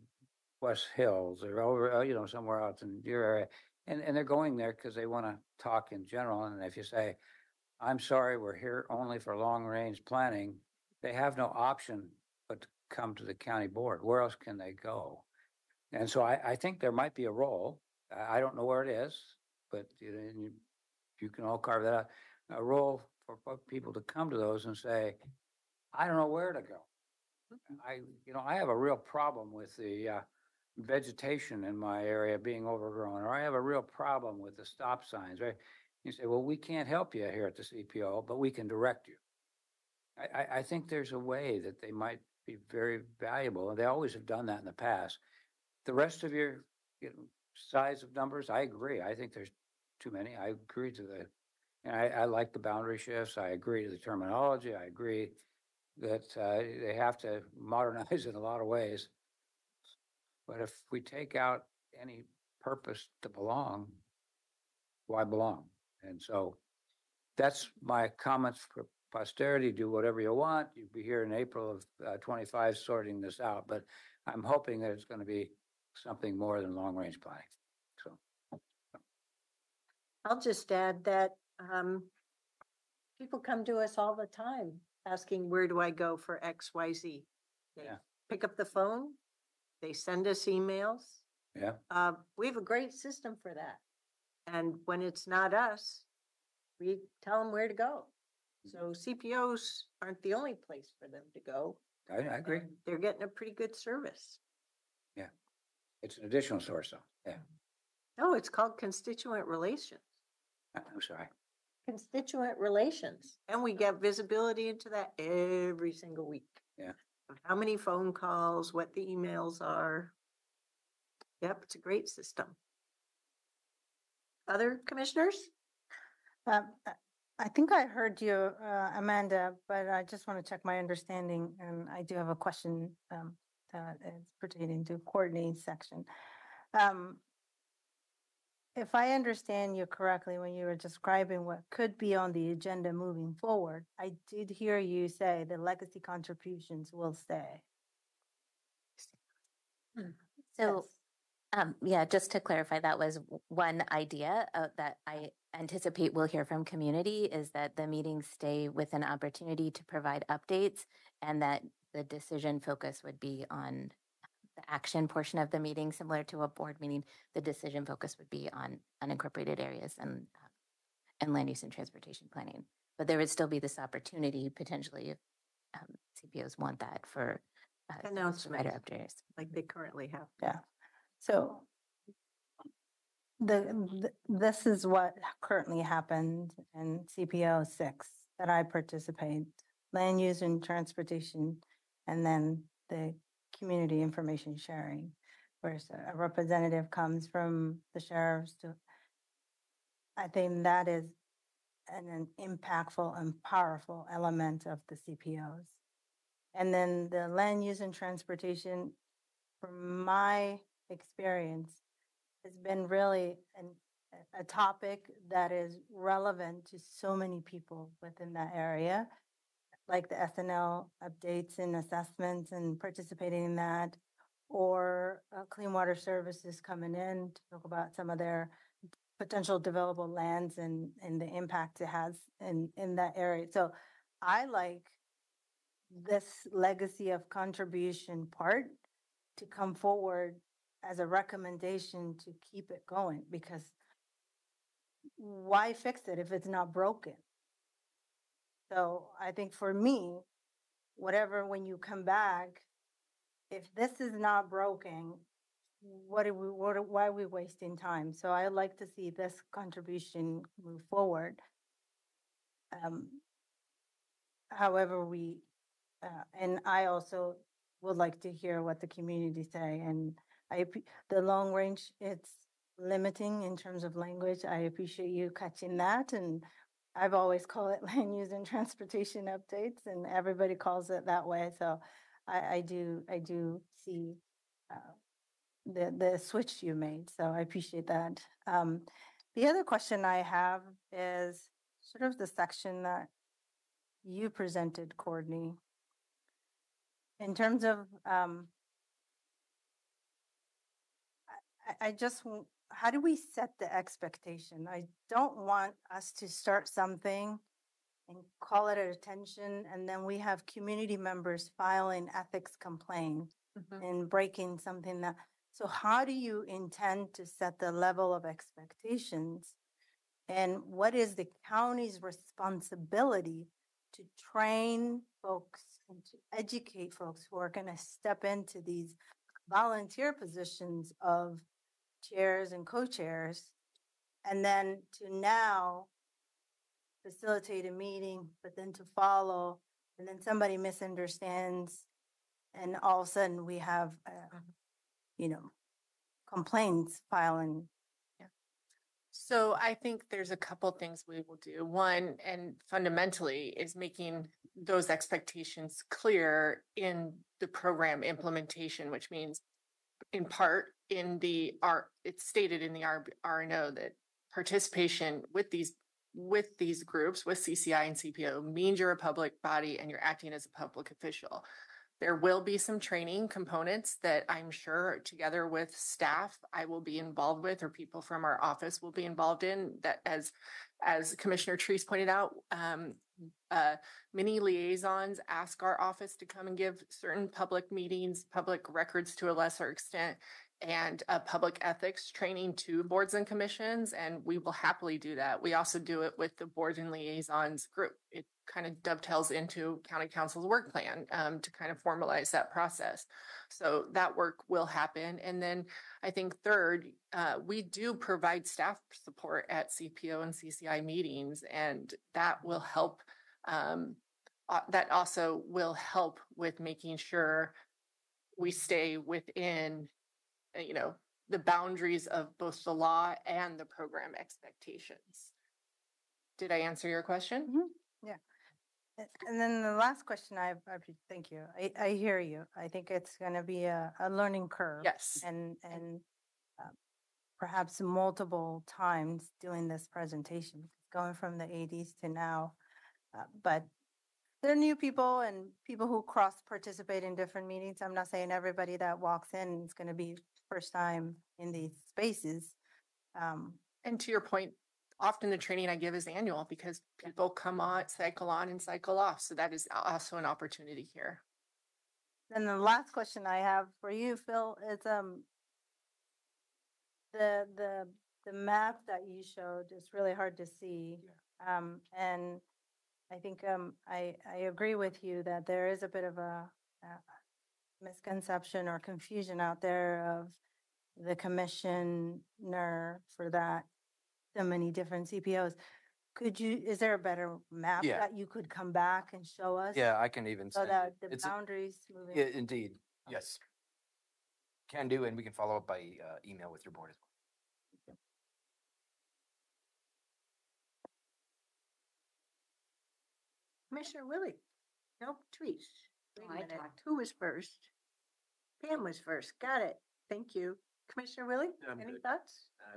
West Hills, or over, somewhere else in your area. And they're going there because they want to talk in general. And if you say, I'm sorry, we're here only for long range planning, they have no option but to come to the county board. Where else can they go? And so I think there might be a role. I don't know where it is, but you can all carve that out. A role for people to come to those and say, I don't know where to go. I have a real problem with the vegetation in my area being overgrown, or I have a real problem with the stop signs, right? You say, well, we can't help you here at the CPO, but we can direct you. I think there's a way that they might be very valuable, and they always have done that in the past. The rest of your size of numbers, I agree. I think there's too many. I agree to and I like the boundary shifts. I agree to the terminology. I agree that they have to modernize in a lot of ways. But if we take out any purpose to belong, why belong? And so that's my comments for posterity. Do whatever you want. You'll be here in April of 25 sorting this out, but I'm hoping that it's going to be something more than long range planning. So I'll just add that people come to us all the time asking, where do I go for XYZ? They Yeah. pick up the phone, they send us emails. yeah, We have a great system for that. And when it's not us, we tell them where to go. So CPOs aren't the only place for them to go. I agree. And they're getting a pretty good service. Yeah, it's an additional source, though. Yeah, No, it's called constituent relations. I'm sorry. Constituent relations. And we get visibility into that every single week. Yeah. How many phone calls, what the emails are. Yep, it's a great system. Other commissioners? Uh, I think I heard you, Amanda, but I just want to check my understanding, and I do have a question that is pertaining to Courtney's section. If I understand you correctly, when you were describing what could be on the agenda moving forward, I did hear you say the legacy contributions will stay. So, yeah, just to clarify, that was one idea that I anticipate we'll hear from community is that the meetings stay with an opportunity to provide updates and that the decision focus would be on the action portion of the meeting, similar to a board meeting. The decision focus would be on unincorporated areas and land use and transportation planning. But there would still be this opportunity potentially if CPOs want that for Announcements. updates. Like they currently have. Yeah. So this is what currently happened in CPO 6 that I participate, land use and transportation, and then the community information sharing, where a representative comes from the sheriff's to, I think that is an impactful and powerful element of the CPOs. And then the land use and transportation, from my experience, has been really a topic that is relevant to so many people within that area, like the SNL updates and assessments and participating in that, or Clean Water Services coming in to talk about some of their potential developable lands and the impact it has in that area. So I like this legacy of contribution part to come forward as a recommendation to keep it going, because why fix it if it's not broken? So I think for me, whatever, when you come back, if this is not broken, why are we wasting time? So I like to see this contribution move forward. However, and I also would like to hear what the community say. And the long range, it's limiting in terms of language. I appreciate you catching that. And I've always called it land use and transportation updates, and everybody calls it that way. So I do see the switch you made. So I appreciate that. The other question I have is sort of the section that you presented, Courtney, in terms of, how do we set the expectation? I don't want us to start something and call it attention, and then we have community members filing ethics complaint and breaking something that, so how do you intend to set the level of expectations? And what is the county's responsibility to train folks and to educate folks who are going to step into these volunteer positions of chairs and co-chairs, and then to now facilitate a meeting, but then to follow, and then somebody misunderstands, and all of a sudden we have, complaints filing. So I think there's a couple things we will do. One, and fundamentally, is making those expectations clear in the program implementation, which means in part in the it's stated in the RNO that participation with these groups, with CCI and CPO, means you're a public body and you're acting as a public official. There will be some training components that I'm sure together with staff I will be involved with, or people from our office will be involved in, that as Commissioner Treese pointed out, many liaisons ask our office to come and give certain public meetings, public records to a lesser extent, and public ethics training to boards and commissions, and we will happily do that. We also do it with the boards and liaisons group. It kind of dovetails into county council's work plan to kind of formalize that process. So that work will happen. And then I think third, we do provide staff support at CPO and CCI meetings, and that will help. That also will help with making sure we stay within, the boundaries of both the law and the program expectations. Did I answer your question? Mm-hmm. Yeah. And then the last question thank you. I hear you. I think it's going to be a learning curve. Yes. And perhaps multiple times doing this presentation, going from the 80s to now. But there are new people and people who cross participate in different meetings. I'm not saying everybody that walks in is going to be first time in these spaces. And to your point, often the training I give is annual because people come on, cycle on and cycle off. So that is also an opportunity here. Then the last question I have for you, Phil, is the map that you showed is really hard to see. Yeah. And I think I agree with you that there is a bit of a misconception or confusion out there of the commissioner for that, so many different CPOs. Is there a better map that you could come back and show us? Yeah, I can even so send that it. the boundaries moving. Yeah, indeed. Yes. Can do, and we can follow up by email with your board as well. Commissioner Willie. Nope, Treese. Wait a I minute. talked. Who was first? Pam was first. Got it. Thank you. Commissioner Willie, I'm any good. thoughts? I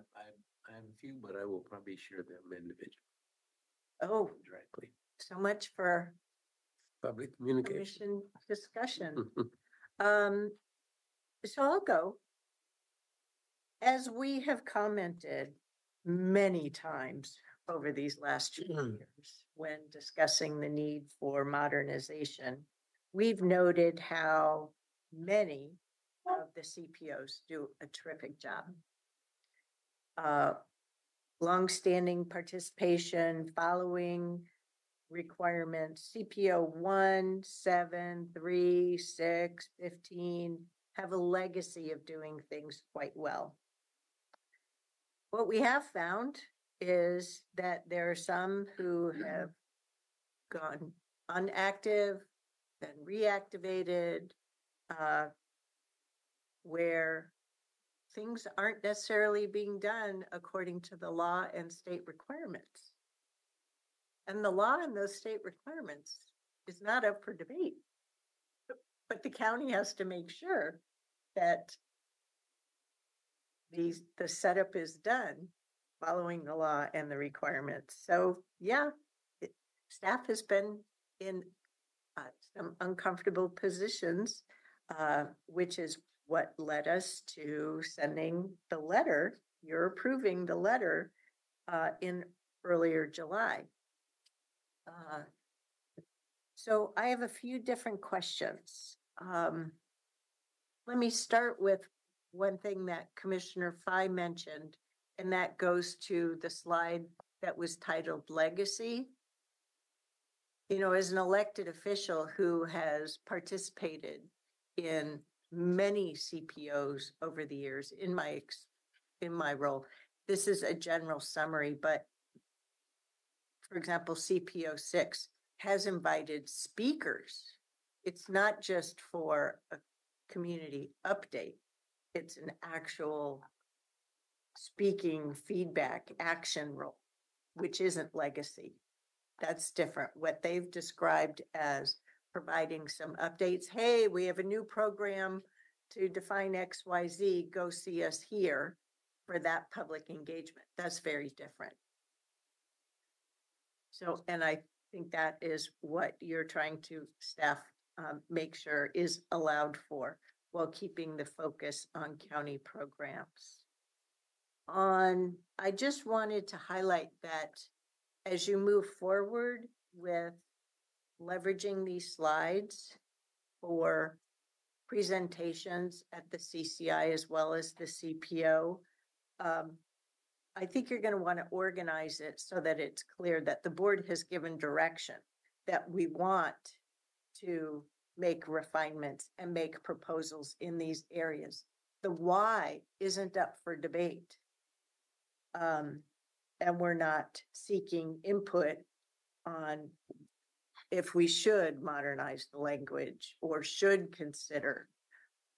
have a few, but I will probably share them individually, Oh, directly. so much for Public communication. commission discussion. So I'll go. As we have commented many times over these last 2 years when discussing the need for modernization, we've noted how many of the CPOs do a terrific job. Longstanding participation, following requirements, CPO 1, 7, 3, 6, 15 have a legacy of doing things quite well. What we have found is that there are some who have gone inactive, then reactivated, where things aren't necessarily being done according to the law and state requirements. And the law and those state requirements is not up for debate. But the county has to make sure that the setup is done following the law and the requirements. So yeah, staff has been in some uncomfortable positions, which is what led us to sending the letter. You're approving the letter in earlier July. So I have a few different questions. Let me start with one thing that Commissioner Fye mentioned, and that goes to the slide that was titled Legacy. As an elected official who has participated in many CPOs over the years in my role, this is a general summary, but for example, CPO 6 has invited speakers. It's not just for a community update. It's an actual speaking feedback action role, which isn't legacy. That's different. What they've described as providing some updates. Hey, we have a new program to define XYZ. Go see us here for that public engagement. That's very different. So, and I think that is what you're trying to staff make sure is allowed for while keeping the focus on county programs. I just wanted to highlight that as you move forward with leveraging these slides for presentations at the CCI as well as the CPO, I think you're going to want to organize it so that it's clear that the board has given direction that we want to make refinements and make proposals in these areas. The why isn't up for debate. And we're not seeking input on if we should modernize the language or should consider,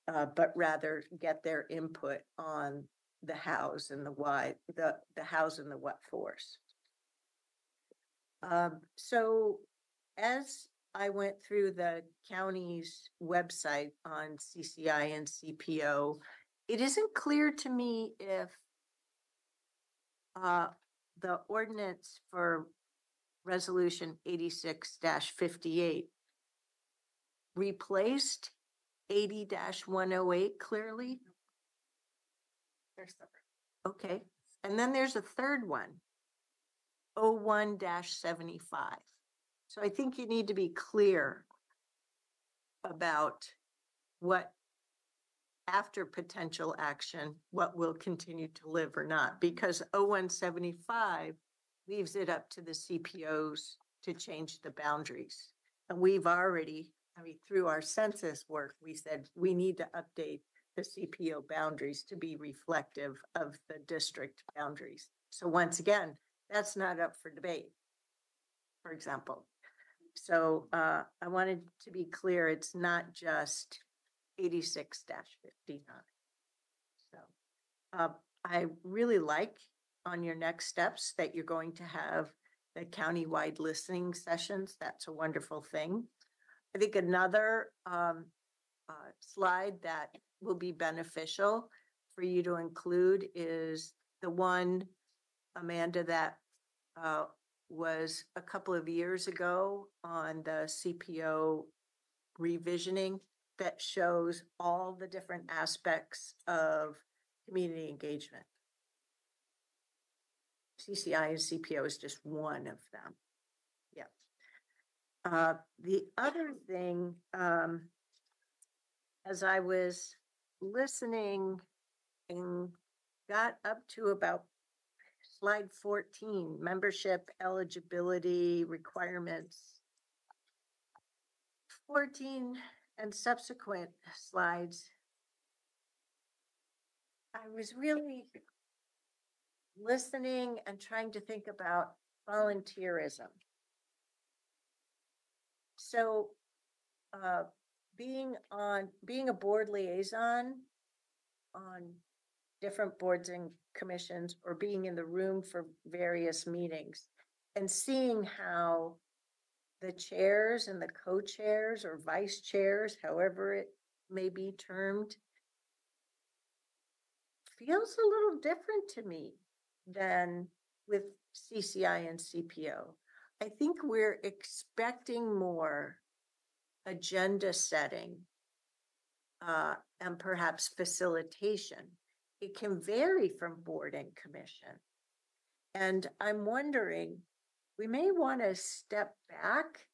but rather get their input on the hows and the why, the hows and the what fors. So as I went through the county's website on CCI and CPO, it isn't clear to me if the ordinance for resolution 86-58 replaced 80-108 clearly. They're separate. Okay. And then there's a third one, 01-75. So I think you need to be clear about what after potential action, what will continue to live or not, because 0175 leaves it up to the CPOs to change the boundaries. And we've already, through our census work, we said we need to update the CPO boundaries to be reflective of the district boundaries. So once again, that's not up for debate, for example. So I wanted to be clear, it's not just 86-59. So I really like on your next steps that you're going to have the countywide listening sessions. That's a wonderful thing. I think another slide that will be beneficial for you to include is the one, Amanda, that was a couple of years ago on the CPO revisioning that shows all the different aspects of community engagement. CCI and CPO is just one of them. Yeah. The other thing, as I was listening and got up to about slide 14, membership eligibility requirements. 14 and subsequent slides, I was really listening and trying to think about volunteerism. So being a board liaison on different boards and commissions, or being in the room for various meetings and seeing how the chairs and the co-chairs or vice chairs, however it may be termed, feels a little different to me than with CCI and CPO. I think we're expecting more agenda setting and perhaps facilitation. It can vary from board and commission. And I'm wondering, we may want to step back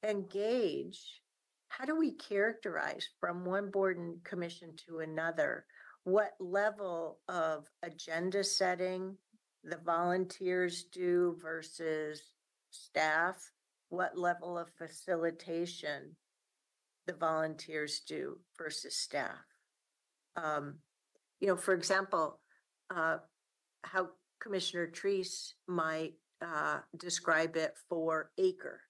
and gauge, how do we characterize from one board and commission to another what level of agenda setting the volunteers do versus staff, what level of facilitation the volunteers do versus staff. For example, how Commissioner Treese might describe it for ACRE,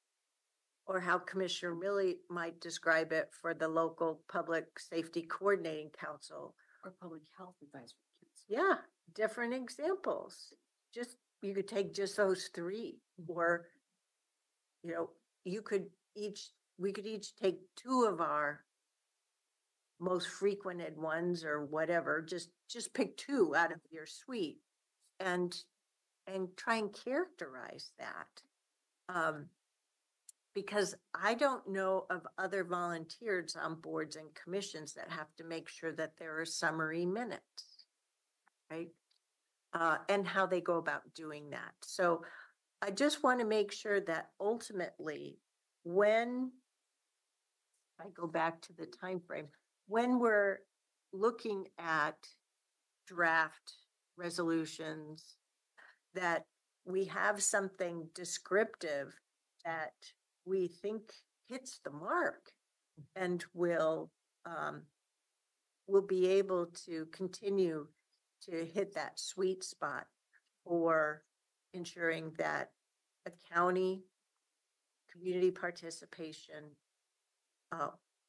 or how Commissioner Millie might describe it for the local Public Safety Coordinating Council or Public Health Advisory Council. yeah, different examples. Just, you could take just those three, or, you know, we could each take two of our most frequented ones or whatever, just pick two out of your suite and try and characterize that. Because I don't know of other volunteers on boards and commissions that have to make sure that there are summary minutes, right? And how they go about doing that. So I just want to make sure that ultimately, when I go back to the time frame, when we're looking at draft resolutions, that we have something descriptive that we think hits the mark and will be able to continue to hit that sweet spot for ensuring that a county community participation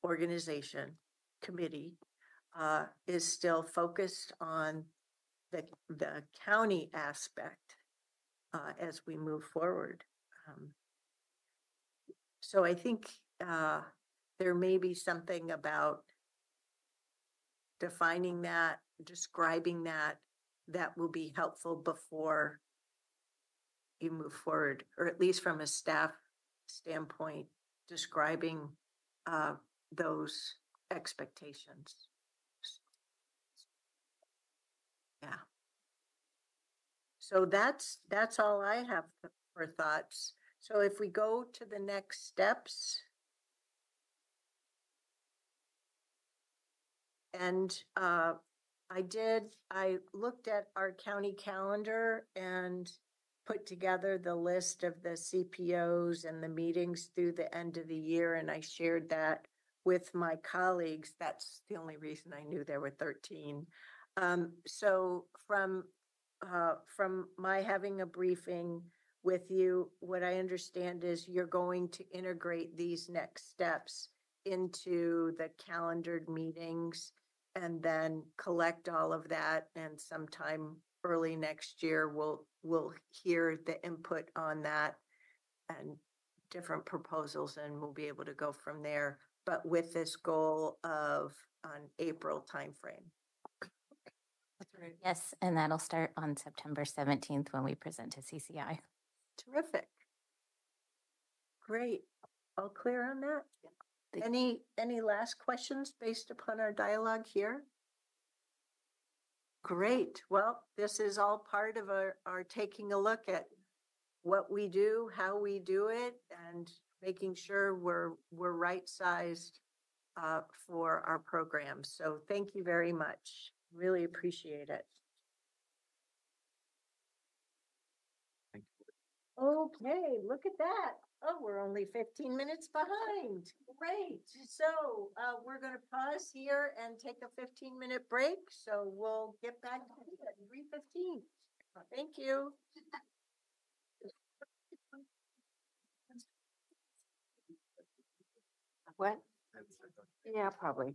organization committee is still focused on the county aspect as we move forward. So I think there may be something about defining that, describing that will be helpful before you move forward, or at least from a staff standpoint, describing those expectations. Yeah. So that's all I have for thoughts. So if we go to the next steps, and I looked at our county calendar and put together the list of the CPOs and the meetings through the end of the year, and I shared that with my colleagues. That's the only reason I knew there were 13. So from my having a briefing with you, what I understand is you're going to integrate these next steps into the calendared meetings and then collect all of that, and sometime early next year we'll hear the input on that and different proposals, and we'll be able to go from there, but with this goal of an April timeframe. That's right. Yes, and that'll start on September 17th when we present to CCI. Terrific. Great. All clear on that? Yeah. Any last questions based upon our dialogue here? Great. Well, this is all part of our taking a look at what we do, how we do it, and making sure we're right-sized for our program. So thank you very much. Really appreciate it. Okay, look at that. Oh, we're only 15 minutes behind. Great. So we're going to pause here and take a 15-minute break. So we'll get back to you at 3:15. Thank you. What? Yeah, probably.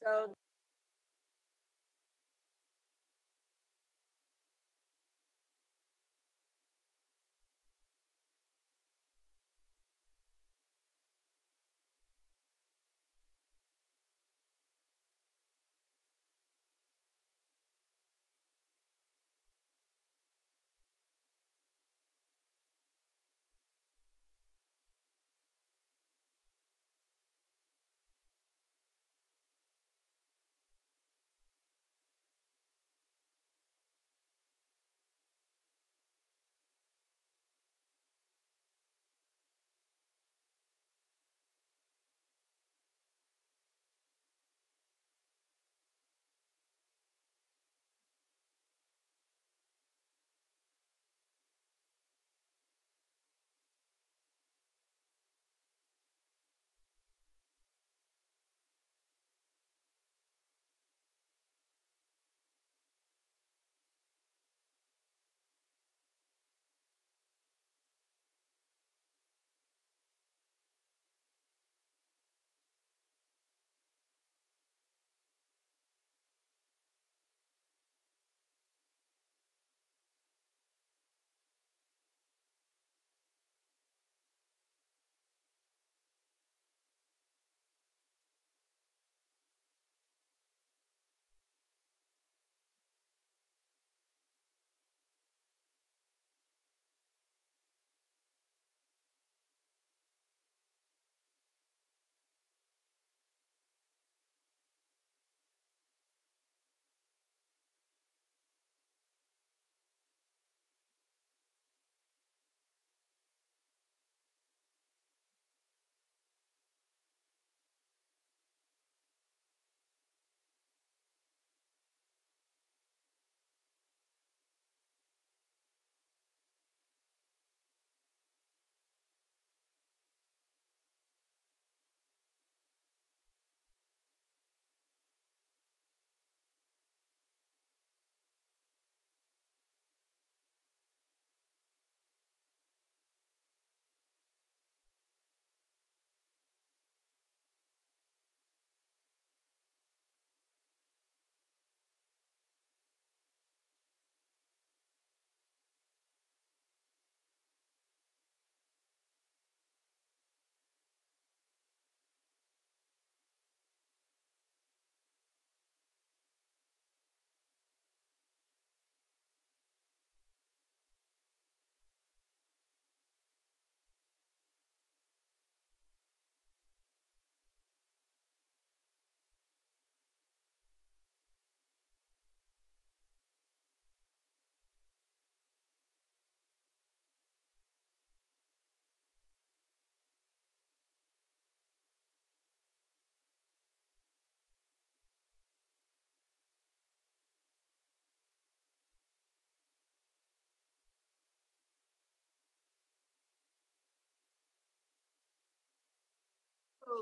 So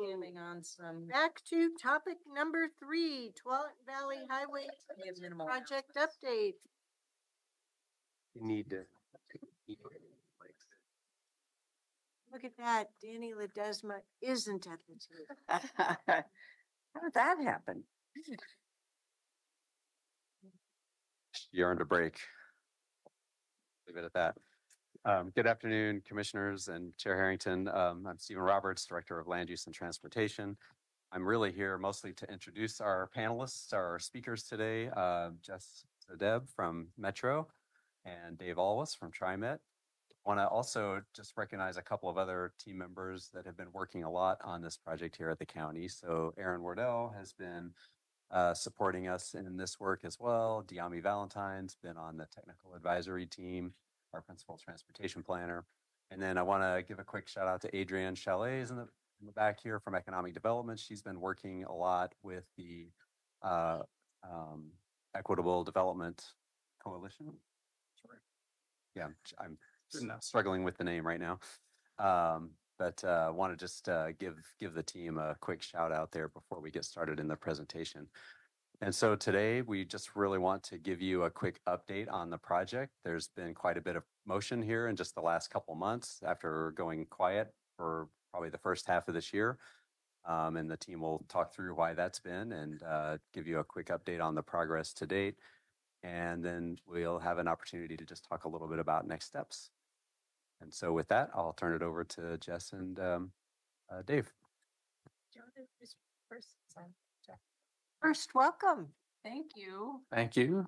Jamming on some. back to topic number 3, Tualatin Valley Highway project update. You need to. Look at that. Danny Ledesma isn't at the table. How did that happen? You earned a break. Leave it at that. Good afternoon, commissioners and Chair Harrington. I'm Stephen Roberts, Director of Land Use and Transportation. I'm really here mostly to introduce our panelists, our speakers today, Jess Deb from Metro and Dave Alwas from TriMet. I want to also just recognize a couple of other team members that have been working a lot on this project here at the county. So Aaron Wardell has been supporting us in this work as well. Diami Valentine's been on the technical advisory team, our principal transportation planner. And then I want to give a quick shout out to Adrienne Chalets in the back here from economic development. She's been working a lot with the Equitable Development Coalition. Sorry. Yeah, I'm struggling with the name right now. But want to just give the team a quick shout out there before we get started in the presentation. And so today we just really want to give you a quick update on the project. There's been quite a bit of motion here in just the last couple months after going quiet for probably the first half of this year. And the team will talk through why that's been and give you a quick update on the progress to date. And then we'll have an opportunity to just talk a little bit about next steps. And so with that, I'll turn it over to Jess and Dave. First, welcome. Thank you. Thank you.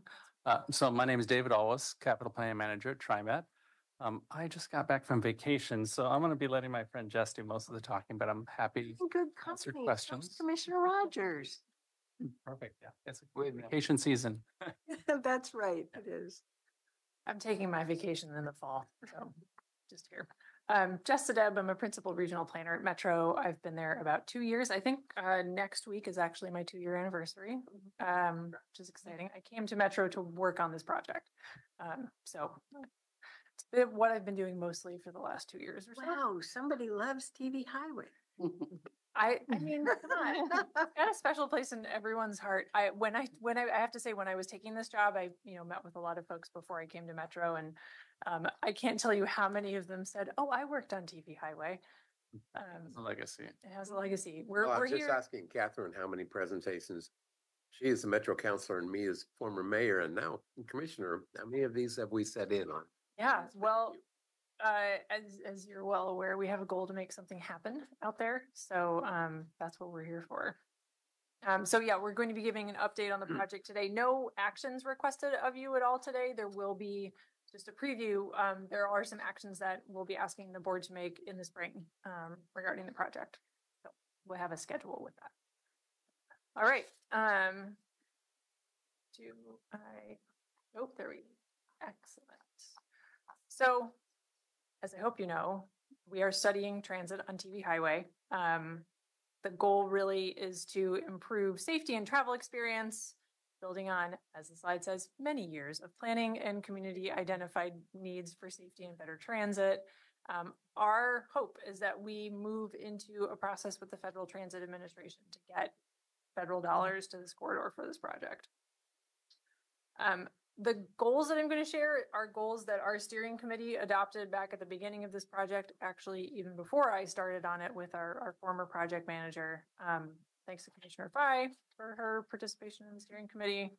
So my name is David Alwas, Capital Planning Manager at TriMet. I just got back from vacation, so I'm going to be letting my friend Jess do most of the talking, but I'm happy Good to answer company. questions. Commissioner Rogers. Perfect. Yeah, it's a great vacation season. That's right. It is. I'm taking my vacation in the fall, so just here. Jess Sedeb, I'm a principal regional planner at Metro. I've been there about 2 years. I think next week is actually my 2-year anniversary, which is exciting. I came to Metro to work on this project. So it's a bit of what I've been doing mostly for the last 2 years or so. Wow, somebody loves TV Highway. I mean, come on, it's got a special place in everyone's heart. I have to say, when I was taking this job, I met with a lot of folks before I came to Metro, and I can't tell you how many of them said, "Oh, I worked on TV Highway." It's a legacy. It has a legacy. I We're was just here. asking Catherine how many presentations. She is the Metro Councilor and me as former mayor and now commissioner. How many of these have we set in on? Yeah, well, as you're well aware, we have a goal to make something happen out there. So that's what we're here for. So yeah, we're going to be giving an update on the project today. No actions requested of you at all today. There will be just a preview. There are some actions that we'll be asking the board to make in the spring regarding the project. So we'll have a schedule with that. All right. There we go. Excellent. So, as I hope you know, we are studying transit on TV Highway. The goal really is to improve safety and travel experience, building on, as the slide says, many years of planning and community identified needs for safety and better transit. Our hope is that we move into a process with the Federal Transit Administration to get federal dollars to this corridor for this project. The goals that I'm going to share are goals that our steering committee adopted back at the beginning of this project, actually even before I started on it with our former project manager. Thanks to Commissioner Fye for her participation in the steering committee,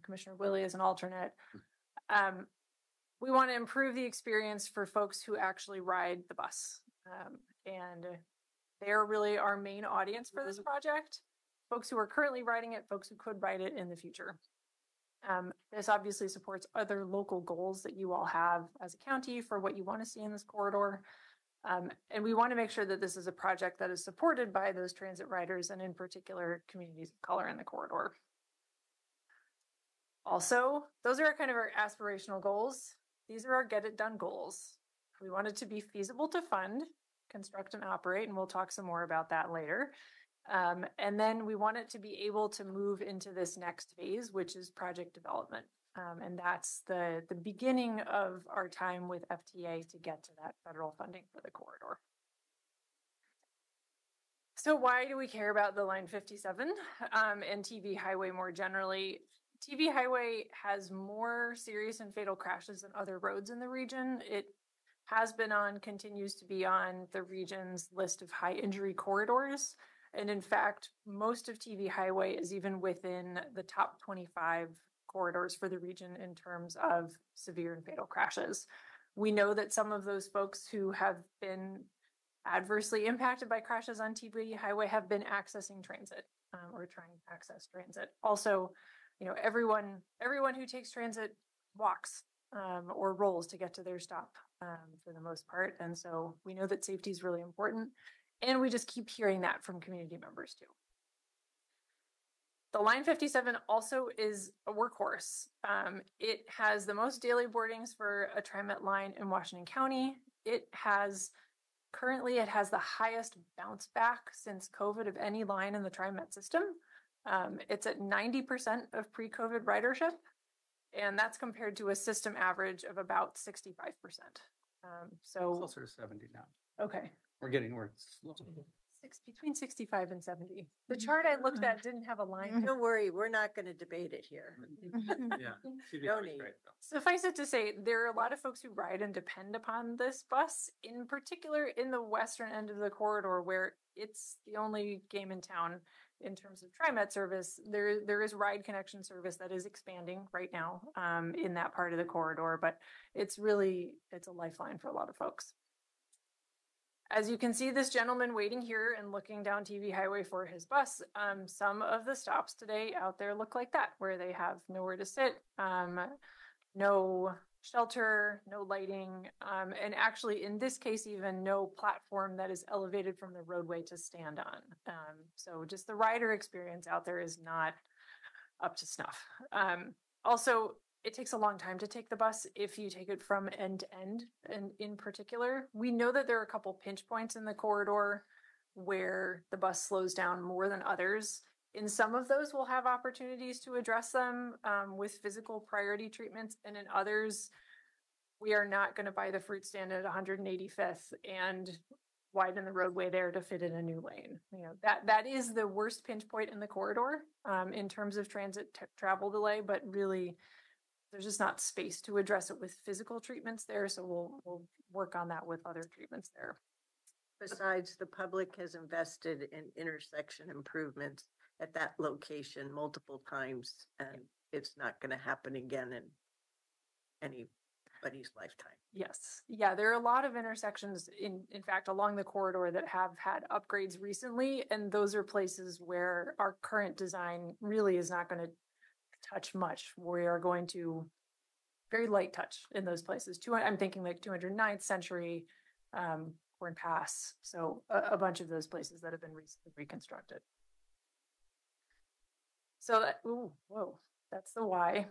Commissioner Willie as an alternate. We want to improve the experience for folks who actually ride the bus. And they're really our main audience for this project. Folks who are currently riding it, folks who could ride it in the future. This obviously supports other local goals that you all have as a county for what you want to see in this corridor. And we want to make sure that this is a project that is supported by those transit riders and in particular communities of color in the corridor. Also, those are kind of our aspirational goals. These are our get it done goals. We want it to be feasible to fund, construct and operate, and we'll talk some more about that later. And then we want it to be able to move into this next phase, which is project development. And that's the beginning of our time with FTA to get to that federal funding for the corridor. So why do we care about the Line 57 and TV Highway more generally? TV Highway has more serious and fatal crashes than other roads in the region. It has been on, continues to be on the region's list of high injury corridors. And in fact, most of TV Highway is even within the top 25 corridors for the region in terms of severe and fatal crashes. We know that some of those folks who have been adversely impacted by crashes on TV Highway have been accessing transit or trying to access transit. Also, everyone who takes transit walks or rolls to get to their stop for the most part. And so we know that safety is really important. And we just keep hearing that from community members too. The Line 57 also is a workhorse. It has the most daily boardings for a TriMet line in Washington County. Currently it has the highest bounce back since COVID of any line in the TriMet system. It's at 90% of pre-COVID ridership, and that's compared to a system average of about 65%. So Closer to 70 now. Okay. We're between 65 and 70. The chart I looked at didn't have a line. Don't worry, we're not going to debate it here. Yeah. No need. Suffice it to say, there are a lot of folks who ride and depend upon this bus, in particular in the western end of the corridor, where it's the only game in town in terms of TriMet service. There is ride connection service that is expanding right now in that part of the corridor, but it's a lifeline for a lot of folks. As you can see, this gentleman waiting here and looking down TV Highway for his bus, some of the stops today out there look like that, where they have nowhere to sit, no shelter, no lighting, and actually in this case, even no platform that is elevated from the roadway to stand on. So just the rider experience out there is not up to snuff. Also, it takes a long time to take the bus if you take it from end to end. And in particular, we know that there are a couple pinch points in the corridor where the bus slows down more than others. In some of those, we'll have opportunities to address them with physical priority treatments. And in others, we are not going to buy the fruit stand at 185th and widen the roadway there to fit in a new lane. You know, that is the worst pinch point in the corridor in terms of transit travel delay, but really there's just not space to address it with physical treatments there. So we'll work on that with other treatments there. Besides, the public has invested in intersection improvements at that location multiple times, and it's not going to happen again in anybody's lifetime. Yes. Yeah, there are a lot of intersections in fact along the corridor that have had upgrades recently, and those are places where our current design really is not going to touch much. We are going to very light touch in those places. I'm thinking like 209th Century, Corn Pass. So a bunch of those places that have been recently reconstructed. So that's the why.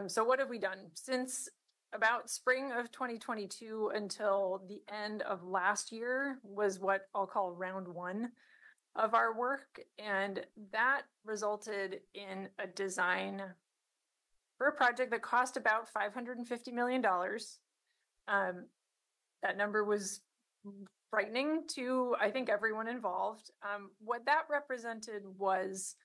So what have we done since about spring of 2022 until the end of last year was what I'll call round one of our work. And that resulted in a design for a project that cost about $550 million. That number was frightening to, I think, everyone involved. What that represented was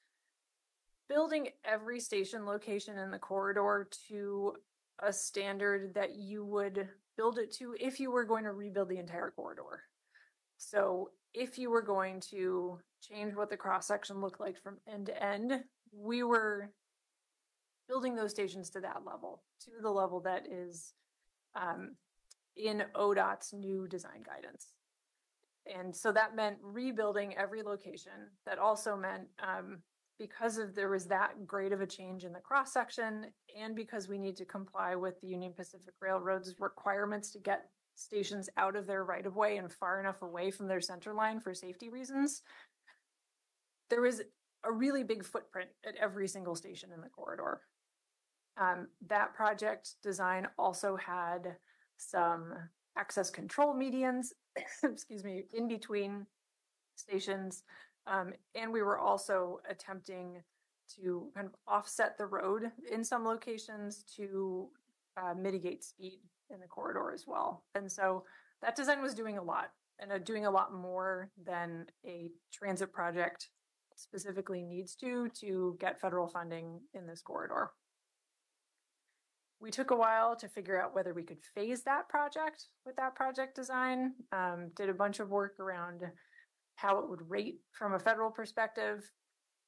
building every station location in the corridor to a standard that you would build it to if you were going to rebuild the entire corridor. So if you were going to change what the cross-section looked like from end to end, we were building those stations to that level, to the level that is in ODOT's new design guidance. And so that meant rebuilding every location. That also meant because there was that great of a change in the cross section, and because we need to comply with the Union Pacific Railroad's requirements to get stations out of their right of way and far enough away from their center line for safety reasons, there was a really big footprint at every single station in the corridor. That project design also had some access control medians, excuse me, in between stations. And we were also attempting to kind of offset the road in some locations to mitigate speed in the corridor as well. And so that design was doing a lot, and doing a lot more than a transit project specifically needs to get federal funding in this corridor. We took a while to figure out whether we could phase that project with that project design, did a bunch of work around how it would rate from a federal perspective,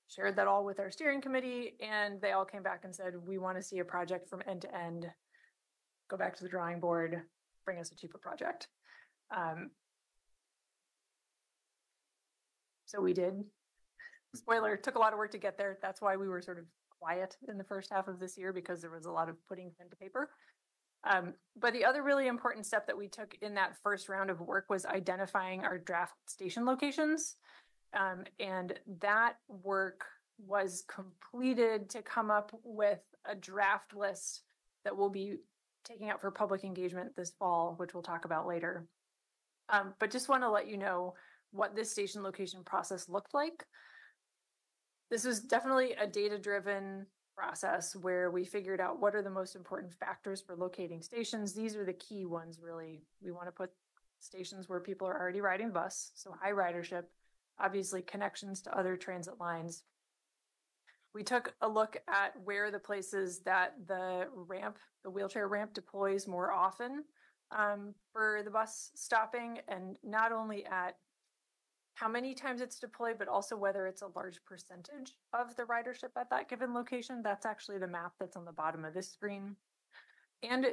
shared that all with our steering committee, and they all came back and said, we want to see a project from end to end, go back to the drawing board, bring us a cheaper project. So we did. Spoiler, it took a lot of work to get there. That's why we were sort of quiet in the first half of this year, because there was a lot of putting pen to paper. But the other really important step that we took in that first round of work was identifying our draft station locations. And that work was completed to come up with a draft list that we'll be taking out for public engagement this fall, which we'll talk about later. But just want to let you know what this station location process looked like. This was definitely a data-driven process where we figured out what are the most important factors for locating stations. These are the key ones, really. We want to put stations where people are already riding the bus, so high ridership. obviously connections to other transit lines. We took a look at where the places that the wheelchair ramp deploys more often for the bus stopping, and not only at how many times it's deployed, but also whether it's a large percentage of the ridership at that given location. That's actually the map that's on the bottom of this screen. And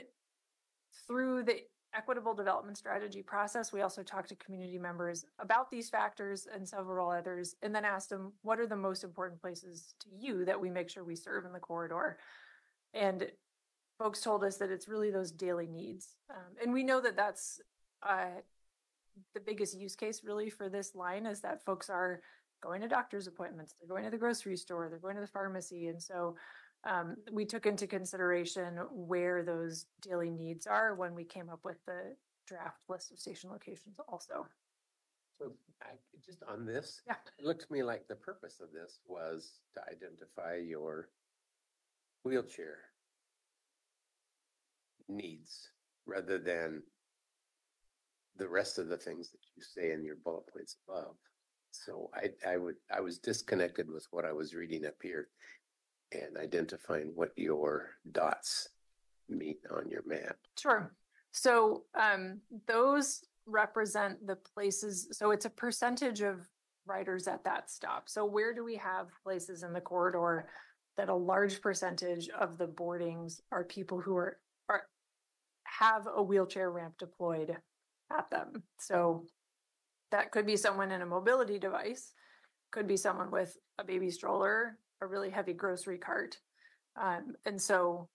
through the equitable development strategy process, we also talked to community members about these factors and several others, and then asked them, what are the most important places to you that we make sure we serve in the corridor? And folks told us that it's really those daily needs. And we know that that's the biggest use case really for this line, is that folks are going to doctor's appointments, they're going to the grocery store, they're going to the pharmacy. And so we took into consideration where those daily needs are when we came up with the draft list of station locations also. So just on this, Yeah. it looked to me like the purpose of this was to identify your wheelchair needs rather than the rest of the things that you say in your bullet points above. So I was disconnected with what I was reading up here and identifying what your dots mean on your map. Sure. So those represent the places. So it's a percentage of riders at that stop. So where do we have places in the corridor that a large percentage of the boardings are people who have a wheelchair ramp deployed at them? So that could be someone in a mobility device, could be someone with a baby stroller, a really heavy grocery cart. And so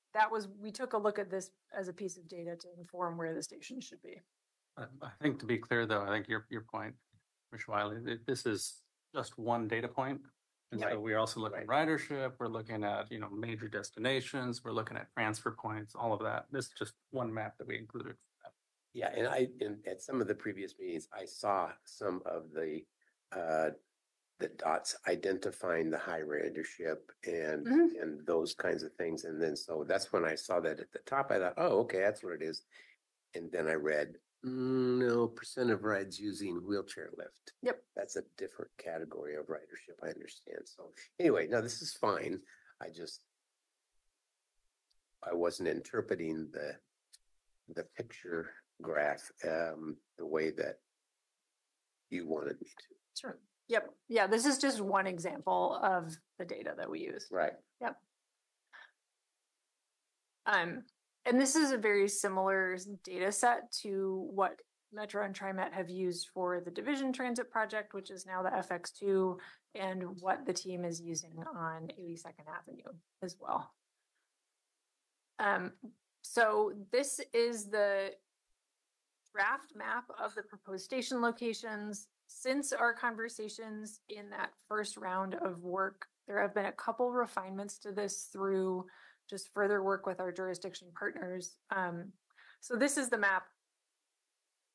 we took a look at this as a piece of data to inform where the station should be. I think, to be clear, though, I think your point, Ms. Wiley, this is just one data point. And so we're also looking at ridership, we're looking at, major destinations, we're looking at transfer points, all of that. This is just one map that we included. Yeah, and at some of the previous meetings, I saw some of the dots identifying the high ridership and and those kinds of things. And then so that's when I saw that at the top, I thought, oh, okay, that's what it is. And then I read, no, percent of rides using wheelchair lift. Yep. That's a different category of ridership, I understand. So anyway, no, this is fine. I wasn't interpreting the picture graph the way that you wanted me to. Sure. Yep. Yeah, this is just one example of the data that we use. Right. Yep. And this is a very similar data set to what Metro and TriMet have used for the Division Transit Project, which is now the FX2, and what the team is using on 82nd Avenue as well. So this is the draft map of the proposed station locations. Since our conversations in that first round of work, there have been a couple refinements to this through just further work with our jurisdiction partners. So this is the map,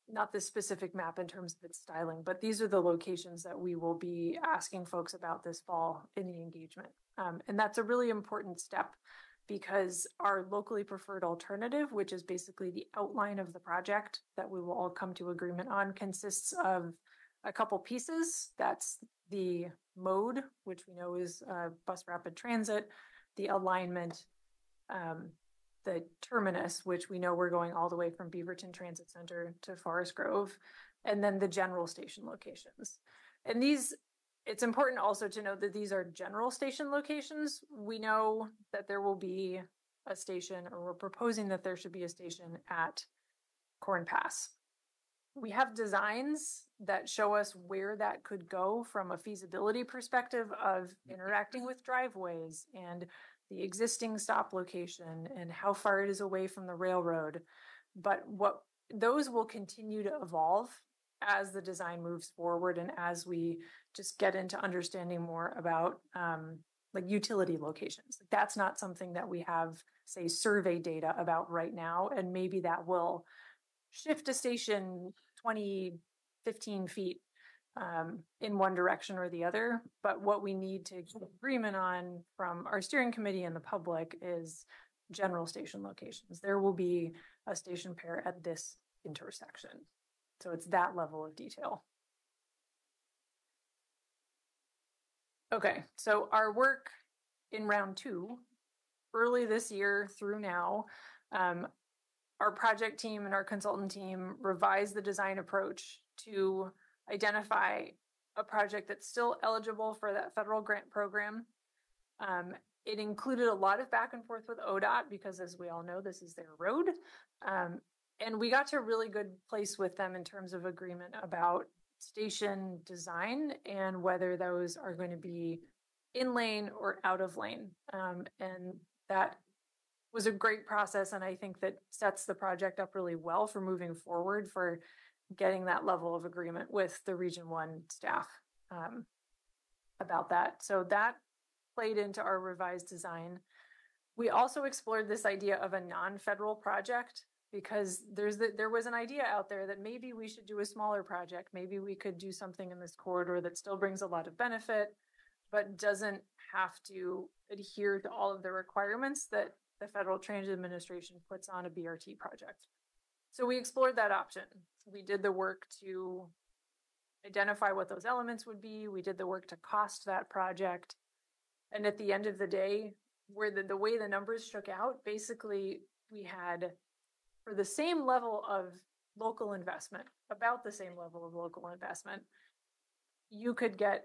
not this specific map in terms of its styling, but these are the locations that we will be asking folks about this fall in the engagement. And that's a really important step, because our locally preferred alternative, which is basically the outline of the project that we will all come to agreement on, consists of a couple pieces. That's the mode, which we know is bus rapid transit, the alignment, the terminus, which we know we're going all the way from Beaverton Transit Center to Forest Grove, and then the general station locations. And it's important also to note that these are general station locations. We know that there will be a station, or we're proposing that there should be a station at Corn Pass. We have designs that show us where that could go from a feasibility perspective of interacting with driveways and the existing stop location and how far it is away from the railroad. But those will continue to evolve as the design moves forward and as we just get into understanding more about like utility locations. That's not something that we have, say, survey data about right now, and maybe that will shift a station 20, 15 feet in one direction or the other. But what we need to get agreement on from our steering committee and the public is general station locations. There will be a station pair at this intersection. So it's that level of detail. Okay, so our work in round 2, early this year through now, our project team and our consultant team revised the design approach to identify a project that's still eligible for that federal grant program. It included a lot of back and forth with ODOT because, as we all know, this is their road. And we got to a really good place with them in terms of agreement about station design and whether those are going to be in lane or out of lane. And that was a great process. And I think that sets the project up really well for moving forward, for getting that level of agreement with the Region 1 staff about that. So that played into our revised design. We also explored this idea of a non-federal project because there was an idea out there that maybe we should do a smaller project. Maybe we could do something in this corridor that still brings a lot of benefit, but doesn't have to adhere to all of the requirements that the Federal Transit Administration puts on a BRT project. So we explored that option. We did the work to identify what those elements would be. We did the work to cost that project. And at the end of the day, where the way the numbers shook out, basically we had, for the same level of local investment, about the same level of local investment, you could get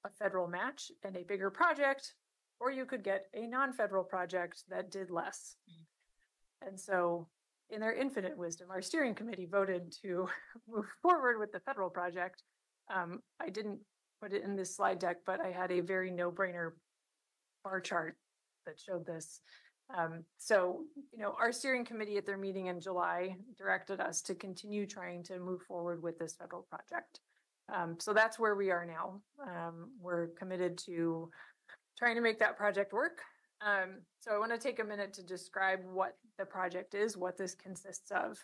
a federal match and a bigger project, or you could get a non-federal project that did less. And so in their infinite wisdom, our steering committee voted to move forward with the federal project. I didn't put it in this slide deck, but I had a very no-brainer bar chart that showed this. So, our steering committee at their meeting in July directed us to continue trying to move forward with this federal project. So that's where we are now. We're committed to trying to make that project work. So I want to take a minute to describe what the project is, what this consists of.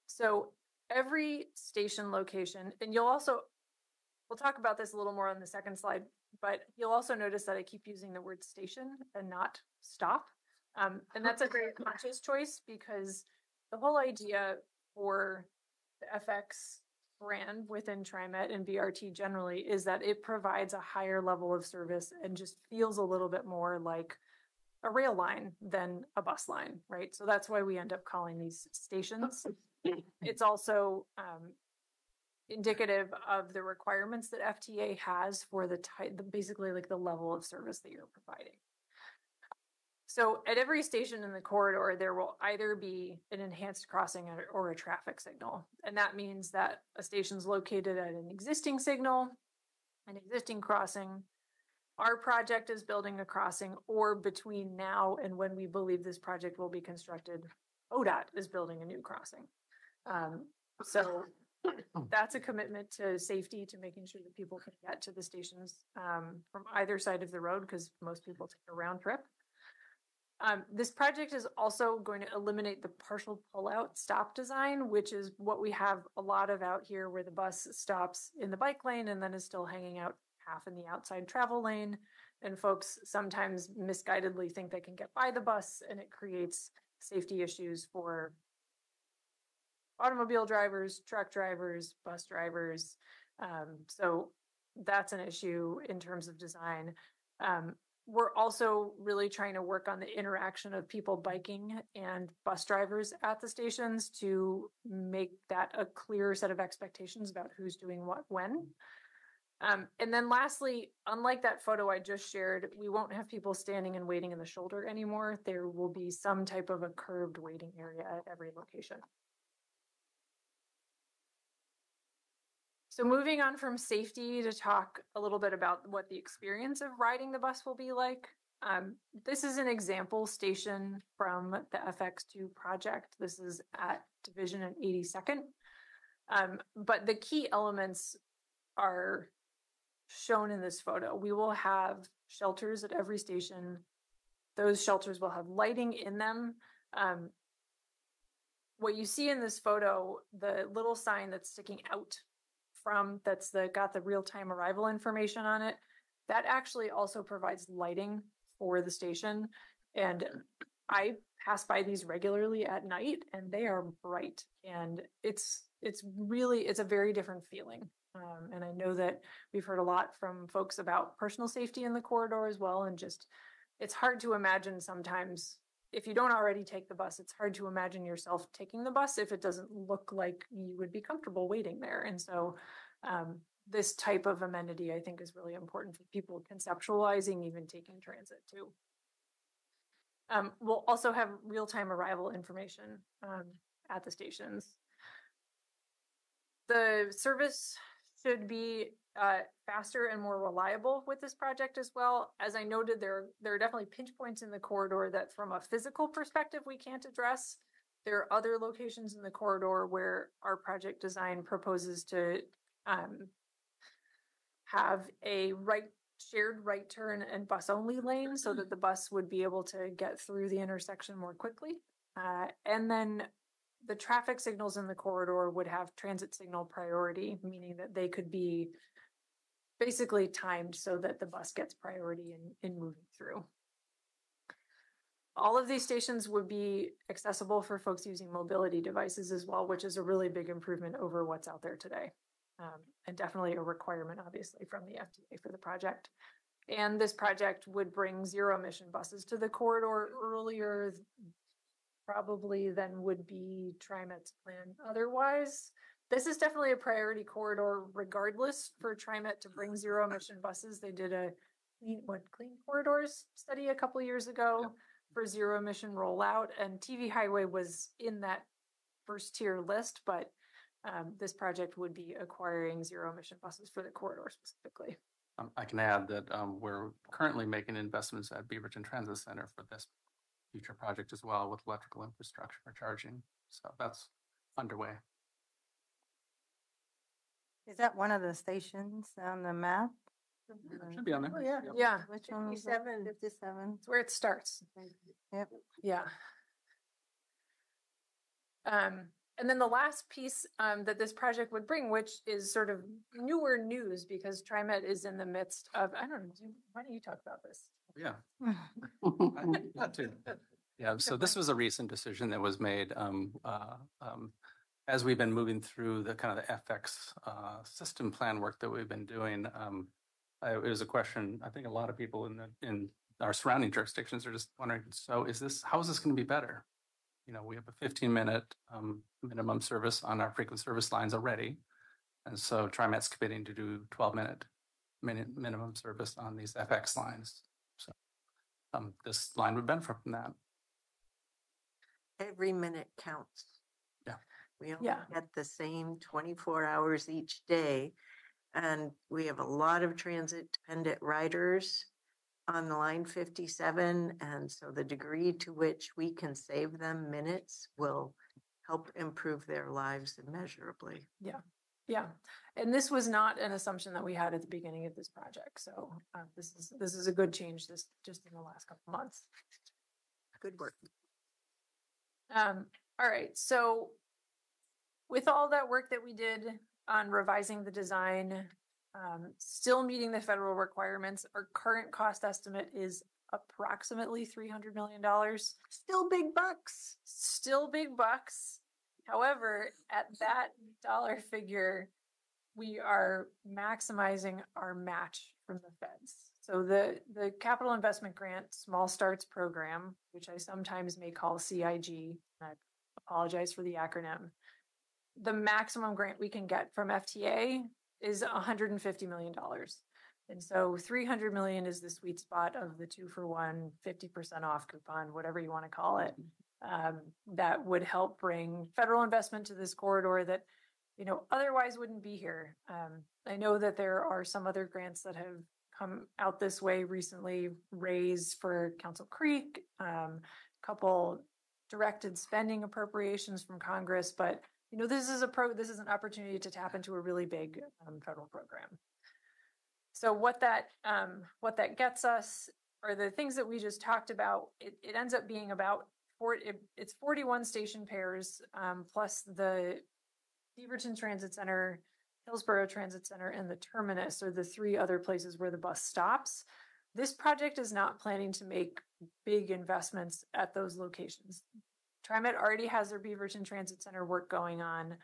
So every station location, and we'll talk about this a little more on the second slide, but you'll also notice that I keep using the word station and not stop. And that's a very conscious choice because the whole idea for the FX brand within TriMet and BRT generally is that it provides a higher level of service and just feels a little bit more like a rail line than a bus line, right? So that's why we end up calling these stations. It's also indicative of the requirements that FTA has for basically like the level of service that you're providing. So at every station in the corridor, there will either be an enhanced crossing or a traffic signal. And that means that a station's located at an existing signal, an existing crossing. Our project is building a crossing, or between now and when we believe this project will be constructed, ODOT is building a new crossing. So that's a commitment to safety, to making sure that people can get to the stations from either side of the road, because most people take a round trip. This project is also going to eliminate the partial pullout stop design, which is what we have a lot of out here, where the bus stops in the bike lane and then is still hanging out half in the outside travel lane. And folks sometimes misguidedly think they can get by the bus, and it creates safety issues for automobile drivers, truck drivers, bus drivers. So that's an issue in terms of design. We're also really trying to work on the interaction of people biking and bus drivers at the stations to make that a clear set of expectations about who's doing what when. And then lastly, unlike that photo I just shared, we won't have people standing and waiting in the shoulder anymore. There will be some type of a curved waiting area at every location. So moving on from safety to talk a little bit about what the experience of riding the bus will be like. This is an example station from the FX2 project. This is at Division and 82nd. But the key elements are shown in this photo. We will have shelters at every station. Those shelters will have lighting in them. What you see in this photo, the little sign that's sticking out that's got the real-time arrival information on it, that actually also provides lighting for the station. And I pass by these regularly at night, and they are bright, and it's a very different feeling. And I know that we've heard a lot from folks about personal safety in the corridor as well. And just, it's hard to imagine sometimes if you don't already take the bus, it's hard to imagine yourself taking the bus if it doesn't look like you would be comfortable waiting there. And so this type of amenity, I think, is really important for people conceptualizing even taking transit too. We'll also have real-time arrival information at the stations. The service should be faster and more reliable with this project as well. As I noted, there are definitely pinch points in the corridor that from a physical perspective we can't address. There are other locations in the corridor where our project design proposes to have a shared right turn and bus only lane so that the bus would be able to get through the intersection more quickly. And then the traffic signals in the corridor would have transit signal priority, meaning that they could be basically timed so that the bus gets priority in moving through. All of these stations would be accessible for folks using mobility devices as well, which is a really big improvement over what's out there today. And definitely a requirement, obviously, from the FDA for the project. And this project would bring zero emission buses to the corridor earlier, probably than would be TriMet's plan otherwise. This is definitely a priority corridor, regardless, for TriMet to bring zero emission buses. They did a Clean Corridors study a couple years ago for zero emission rollout, and TV Highway was in that first tier list, but this project would be acquiring zero emission buses for the corridor specifically. I can add that we're currently making investments at Beaverton Transit Center for this future project as well with electrical infrastructure for charging. So that's underway. Is that one of the stations on the map? It should be on there. Oh, yeah. Yep. Yeah, Which one was that? 57. it's where it starts. Yep. Yeah. And then the last piece that this project would bring, which is sort of newer news because TriMet is in the midst of, I don't know, why don't you talk about this? Yeah. That too. Yeah, so this was a recent decision that was made as we've been moving through the kind of the FX system plan work that we've been doing. It was a question, I think a lot of people in our surrounding jurisdictions are just wondering, so how is this going to be better? You know, we have a 15-minute minimum service on our frequent service lines already. And so TriMet's committing to do 12-minute minimum service on these FX lines. So this line would benefit from that. Every minute counts. Yeah. We only get the same 24 hours each day. And we have a lot of transit dependent riders on the line 57. And so the degree to which we can save them minutes will help improve their lives immeasurably. Yeah. Yeah. And this was not an assumption that we had at the beginning of this project. So this is a good change just in the last couple months. Good work. All right. So with all that work that we did on revising the design, still meeting the federal requirements, our current cost estimate is approximately $300 million. Still big bucks. Still big bucks. However, at that dollar figure, we are maximizing our match from the feds. So the Capital Investment Grant Small Starts Program, which I sometimes may call CIG, and I apologize for the acronym, the maximum grant we can get from FTA is $150 million. And so 300 million is the sweet spot of the 2-for-1, 50% off coupon, whatever you want to call it. That would help bring federal investment to this corridor that, you know, otherwise wouldn't be here. I know that there are some other grants that have come out this way recently, raised for Council Creek, couple directed spending appropriations from Congress, but you know, this is an opportunity to tap into a really big federal program. So what that gets us are the things that we just talked about. It ends up being about it's 41 station pairs plus the Beaverton Transit Center, Hillsborough Transit Center, and the terminus are the three other places where the bus stops. This project is not planning to make big investments at those locations. TriMet already has their Beaverton Transit Center work going on.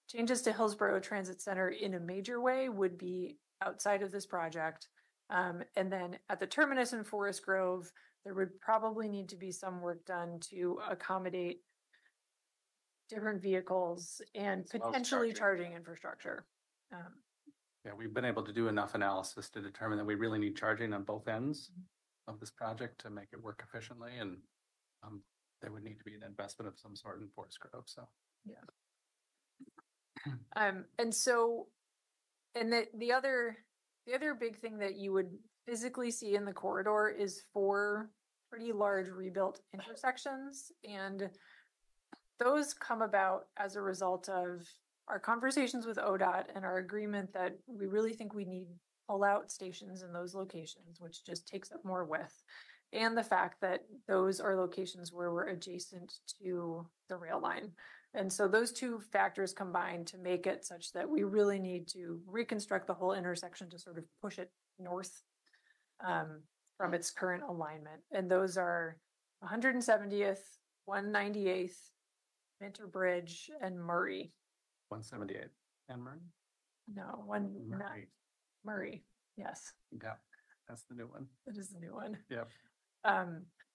changes to Hillsborough Transit Center in a major way would be outside of this project. And then at the terminus in Forest Grove, there would probably need to be some work done to accommodate different vehicles and As well as potentially charging. charging infrastructure. Yeah, we've been able to do enough analysis to determine that we really need charging on both ends of this project to make it work efficiently, and there would need to be an investment of some sort in Forest Grove, so. And so, and the other big thing that you would physically see in the corridor is 4 pretty large rebuilt intersections, and those come about as a result of our conversations with ODOT and our agreement that we really think we need pull-out stations in those locations, which just takes up more width, and the fact that those are locations where we're adjacent to the rail line. And so those two factors combine to make it such that we really need to reconstruct the whole intersection to sort of push it north from its current alignment. And those are 170th, 198th, Minter Bridge, and Murray. 178 and Murray? No, Murray. Murray. Yes, Yeah, that's the new one. that is the new one. Yep.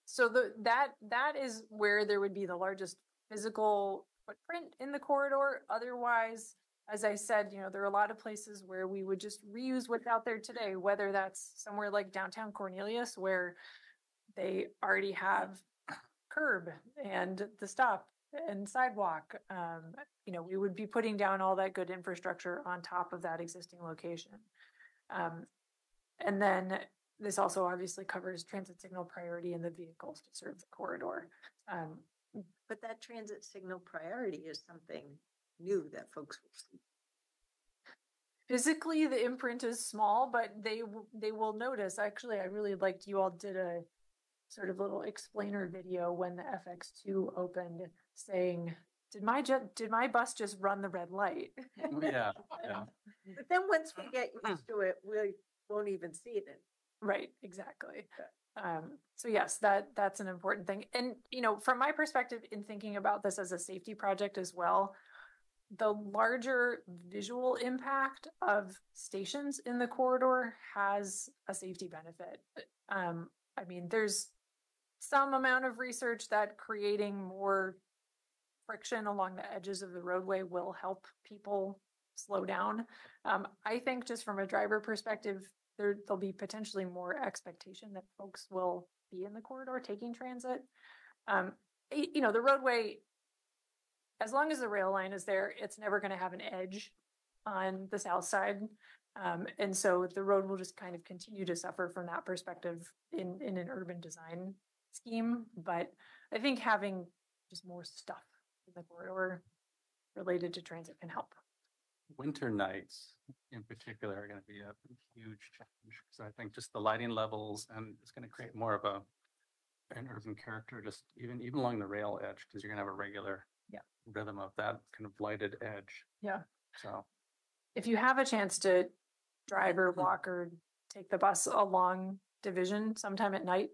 So that is where there would be the largest physical footprint in the corridor. Otherwise, as I said, there are a lot of places where we would just reuse what's out there today, whether that's somewhere like downtown Cornelius, where they already have curb and the stop and sidewalk. We would be putting down all that good infrastructure on top of that existing location. And then this also obviously covers transit signal priority and the vehicles to serve the corridor. But that transit signal priority is something new that folks will see. Physically, the imprint is small, but they will notice. Actually, I really liked you all did a sort of little explainer video when the FX2 opened, saying, "Did my bus just run the red light?" Yeah. But then once we get used to it, we won't even see it. Right, exactly. So yes, that's an important thing. And, from my perspective in thinking about this as a safety project as well, the larger visual impact of stations in the corridor has a safety benefit. There's some amount of research that creating more friction along the edges of the roadway will help people slow down. I think just from a driver perspective, there'll be potentially more expectation that folks will be in the corridor taking transit. The roadway, as long as the rail line is there, it's never going to have an edge on the south side. And so the road will just kind of continue to suffer from that perspective in an urban design scheme. But I think having just more stuff in the corridor related to transit can help. Winter nights in particular are going to be a huge challenge. So I think just the lighting levels, and it's going to create more of an urban character, just even along the rail edge, because you're going to have a regular rhythm of that kind of lighted edge. Yeah. So if you have a chance to drive or walk or take the bus along Division sometime at night,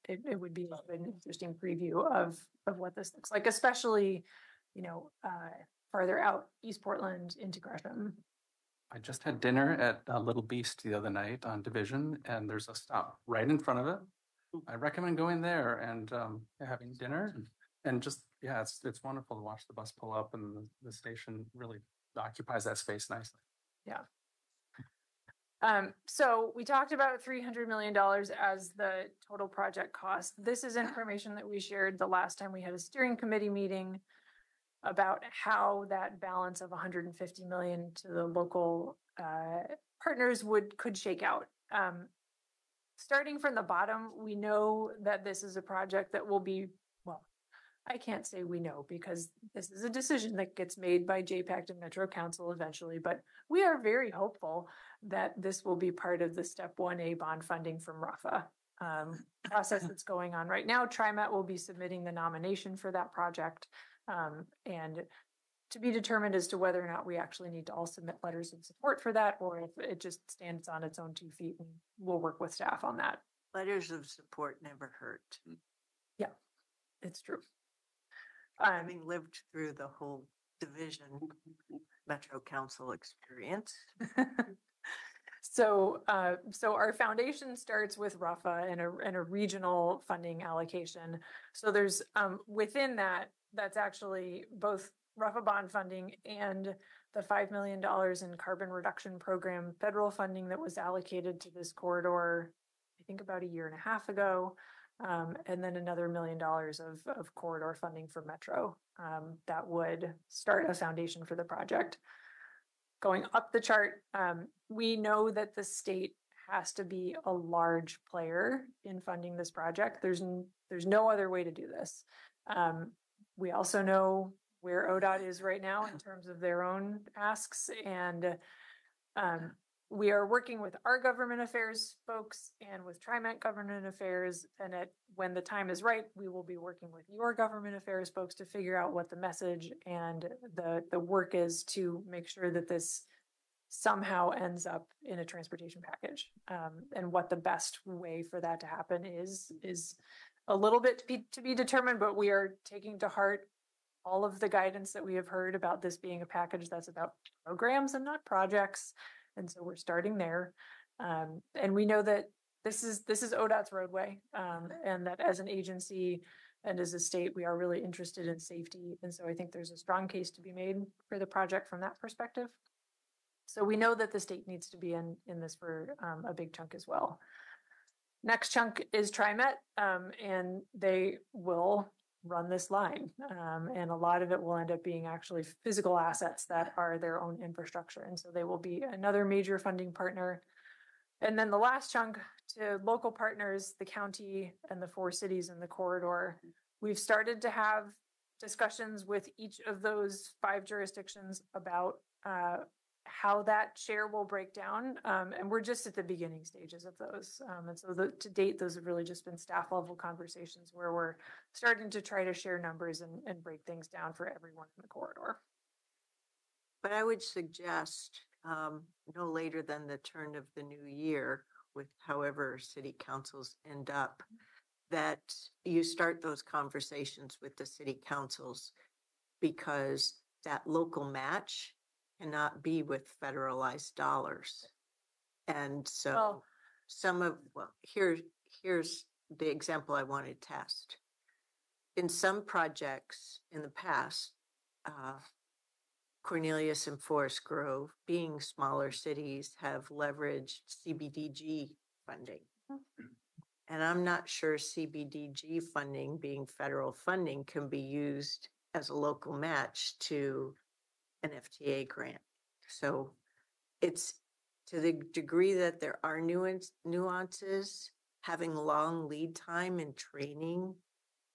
it would be an interesting preview of what this looks like, especially, farther out East Portland into Gresham. I just had dinner at Little Beast the other night on Division, and there's a stop right in front of it. I recommend going there and having dinner, and just it's wonderful to watch the bus pull up, and the station really occupies that space nicely. Yeah. So we talked about $300 million as the total project cost. This is information that we shared the last time we had a steering committee meeting about how that balance of 150 million to the local partners could shake out. Starting from the bottom, we know that this is a project that will be, well, I can't say we know because this is a decision that gets made by JPAC and Metro Council eventually, but we are very hopeful that this will be part of the Step 1A bond funding from RAFA process that's going on right now. TriMet will be submitting the nomination for that project. And to be determined as to whether or not we actually need to all submit letters of support for that, or if it just stands on its own 2 feet, and we'll work with staff on that. Letters of support never hurt. Yeah, it's true. Having lived through the whole division Metro Council experience. So our foundation starts with RUFA and a regional funding allocation. So there's within that, that's actually both RUFA bond funding and the $5 million in carbon reduction program federal funding that was allocated to this corridor, I think about a year and a half ago. And then another $1 million of corridor funding for Metro that would start a foundation for the project. Going up the chart, we know that the state has to be a large player in funding this project. There's no other way to do this. We also know where ODOT is right now in terms of their own asks, and we are working with our government affairs folks and with TriMet government affairs. And when the time is right, we will be working with your government affairs folks to figure out what the message and the work is to make sure that this somehow ends up in a transportation package. And what the best way for that to happen is a little bit to be determined, but we are taking to heart all of the guidance that we have heard about this being a package that's about programs and not projects. And so we're starting there. And we know that this is ODOT's roadway, and that as an agency and as a state, we are really interested in safety. And so I think there's a strong case to be made for the project from that perspective. So we know that the state needs to be in this for a big chunk as well. Next chunk is TriMet, and they will run this line. And a lot of it will end up being actually physical assets that are their own infrastructure. And so they will be another major funding partner. And then the last chunk to local partners, the county and the 4 cities in the corridor. We've started to have discussions with each of those 5 jurisdictions about how that share will break down. And we're just at the beginning stages of those. And so to date, those have really just been staff level conversations where we're starting to try to share numbers and break things down for everyone in the corridor. But I would suggest no later than the turn of the new year, with however city councils end up, that you start those conversations with the city councils, because that local match cannot be with federalized dollars. And so here's the example I want to test. In some projects in the past, Cornelius and Forest Grove, being smaller cities, have leveraged CBDG funding. And I'm not sure CBDG funding, being federal funding, can be used as a local match to an FTA grant. So it's, to the degree that there are nuances, having long lead time in training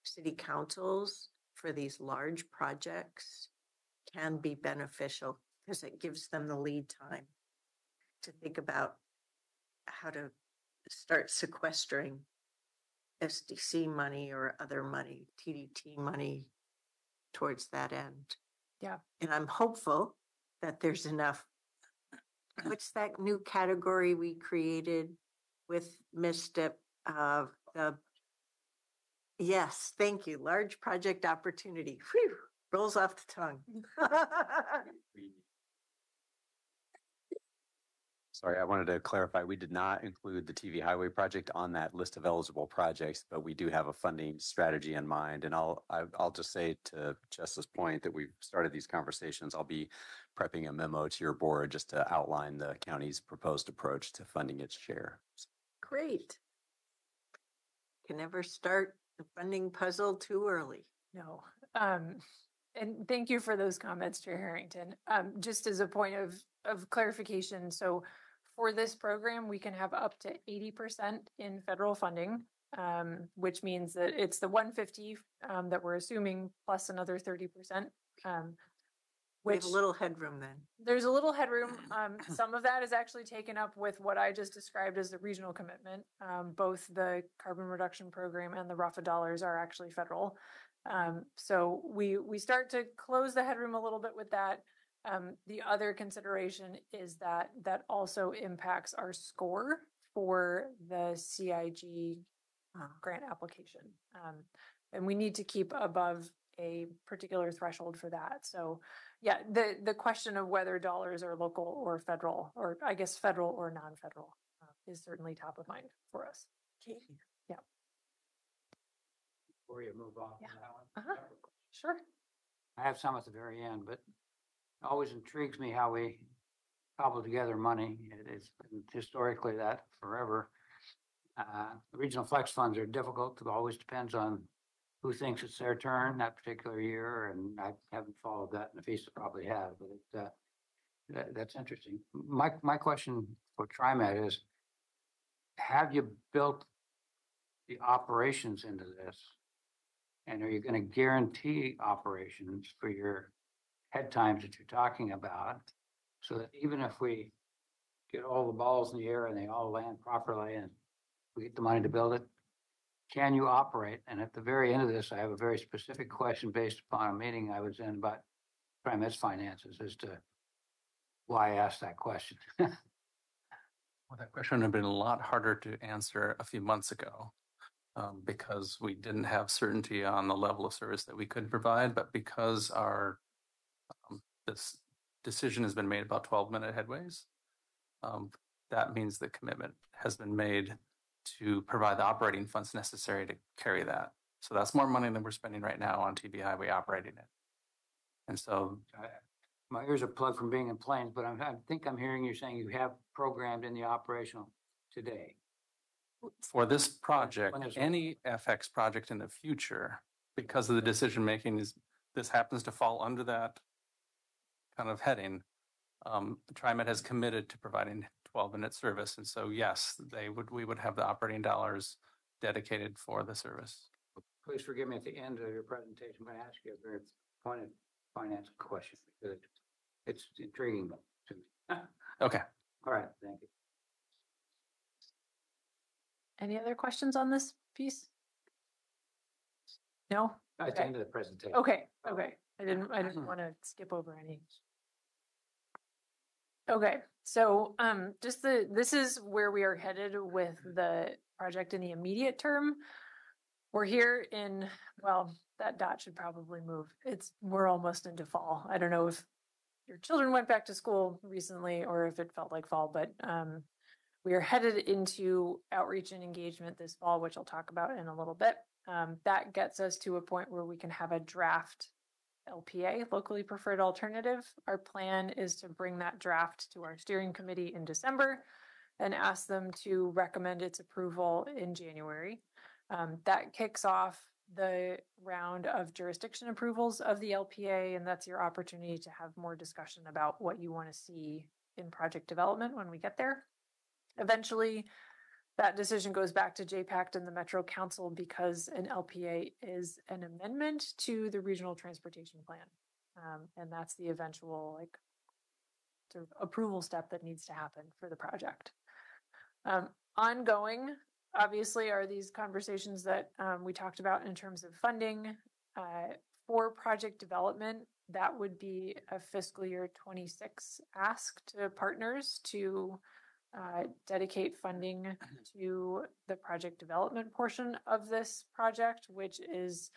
city councils for these large projects can be beneficial, because it gives them the lead time to think about how to start sequestering SDC money or other money, TDT money, towards that end. Yeah. And I'm hopeful that there's enough. What's that new category we created with MISTIP? Yes, thank you. Large project opportunity. Whew, rolls off the tongue. Sorry, I wanted to clarify, we did not include the TV highway project on that list of eligible projects, but we do have a funding strategy in mind. And I'll just say, to Jess's point, that we've started these conversations. I'll be prepping a memo to your board just to outline the county's proposed approach to funding its share. Great. Can never start the funding puzzle too early. No. And thank you for those comments, Chair Harrington. Just as a point of clarification, so for this program, we can have up to 80% in federal funding, which means that it's the 150 that we're assuming plus another 30%. We have a little headroom then. There's a little headroom. Some of that is actually taken up with what I just described as the regional commitment. Both the carbon reduction program and the RUFA dollars are actually federal. So we start to close the headroom a little bit with that. The other consideration is that also impacts our score for the CIG grant application. And we need to keep above a particular threshold for that. So yeah, the question of whether dollars are local or federal, or I guess federal or non-federal, is certainly top of mind for us. Okay. Yeah. Before you move on. Yeah. From that one, Sure. I have some at the very end, but it always intrigues me how we cobble together money. It's been historically that forever. Regional flex funds are difficult. It always depends on who thinks it's their turn that particular year, and I haven't followed that, and the FISA probably have, but that's interesting. My question for TriMet is, have you built the operations into this? And are you going to guarantee operations for your head times that you're talking about? So that even if we get all the balls in the air and they all land properly and we get the money to build it, can you operate? And at the very end of this, I have a very specific question based upon a meeting I was in about TriMet's finances as to why I asked that question. Well, that question would have been a lot harder to answer a few months ago. Because we didn't have certainty on the level of service that we could provide, but because our this decision has been made about 12-minute headways, that means the commitment has been made to provide the operating funds necessary to carry that. So that's more money than we're spending right now on TV Highway operating it. And so my ears are plugged from being in planes, but I think I'm hearing you saying you have programmed in the operational today. for this project, When is it? any FX project in the future, because of the decision making, is this happens to fall under that kind of heading. TriMet has committed to providing 12-minute service, and so yes, we would have the operating dollars dedicated for the service. Please forgive me at the end of your presentation, I'm going to ask you a very pointed finance question because it's intriguing to me. Okay. All right, thank you. Any other questions on this piece? No? At the Okay. end of the presentation. Okay, okay. I didn't want to skip over any. Okay, so this is where we are headed with the project in the immediate term. We're here in, well, that dot should probably move. We're almost into fall. I don't know if your children went back to school recently or if it felt like fall, but we are headed into outreach and engagement this fall, which I'll talk about in a little bit. That gets us to a point where we can have a draft LPA, locally preferred alternative. Our plan is to bring that draft to our steering committee in December and ask them to recommend its approval in January. That kicks off the round of jurisdiction approvals of the LPA, and that's your opportunity to have more discussion about what you want to see in project development when we get there. Eventually, that decision goes back to JPACT and the Metro Council because an LPA is an amendment to the regional transportation plan. And that's the eventual sort of approval step that needs to happen for the project. Ongoing, obviously, are these conversations that we talked about in terms of funding for project development. That would be a fiscal year 26 ask to partners to dedicate funding to the project development portion of this project, which is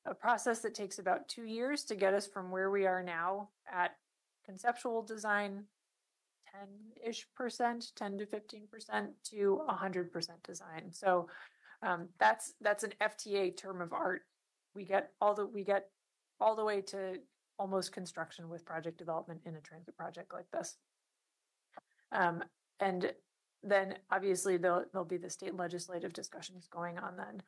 a process that takes about 2 years to get us from where we are now at conceptual design, 10-ish%, 10 to 15% to 100% design. So that's an FTA term of art. We get all the way to almost construction with project development in a transit project like this. And then obviously there'll be the state legislative discussions going on then.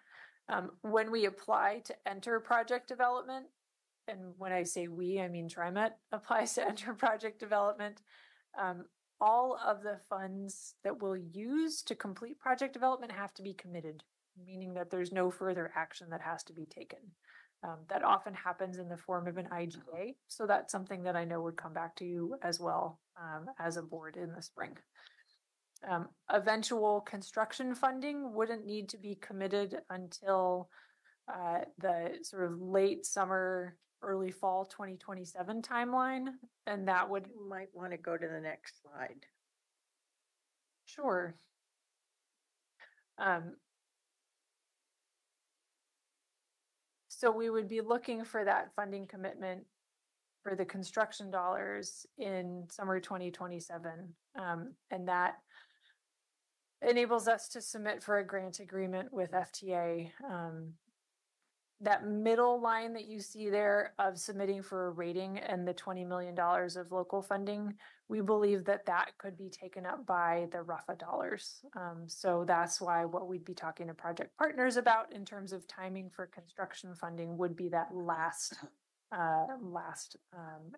When we apply to enter project development, and when I say we, I mean TriMet applies to enter project development, all of the funds that we'll use to complete project development have to be committed, meaning that there's no further action that has to be taken. That often happens in the form of an IGA. So that's something that I know would come back to you as well as a board in the spring. Eventual construction funding wouldn't need to be committed until the sort of late summer, early fall 2027 timeline. And that would... You might want to go to the next slide. Sure. So we would be looking for that funding commitment for the construction dollars in summer 2027. And that enables us to submit for a grant agreement with FTA. That middle line that you see there of submitting for a rating and the $20 million of local funding, we believe that that could be taken up by the RUFA dollars. So that's why what we'd be talking to project partners about in terms of timing for construction funding would be that last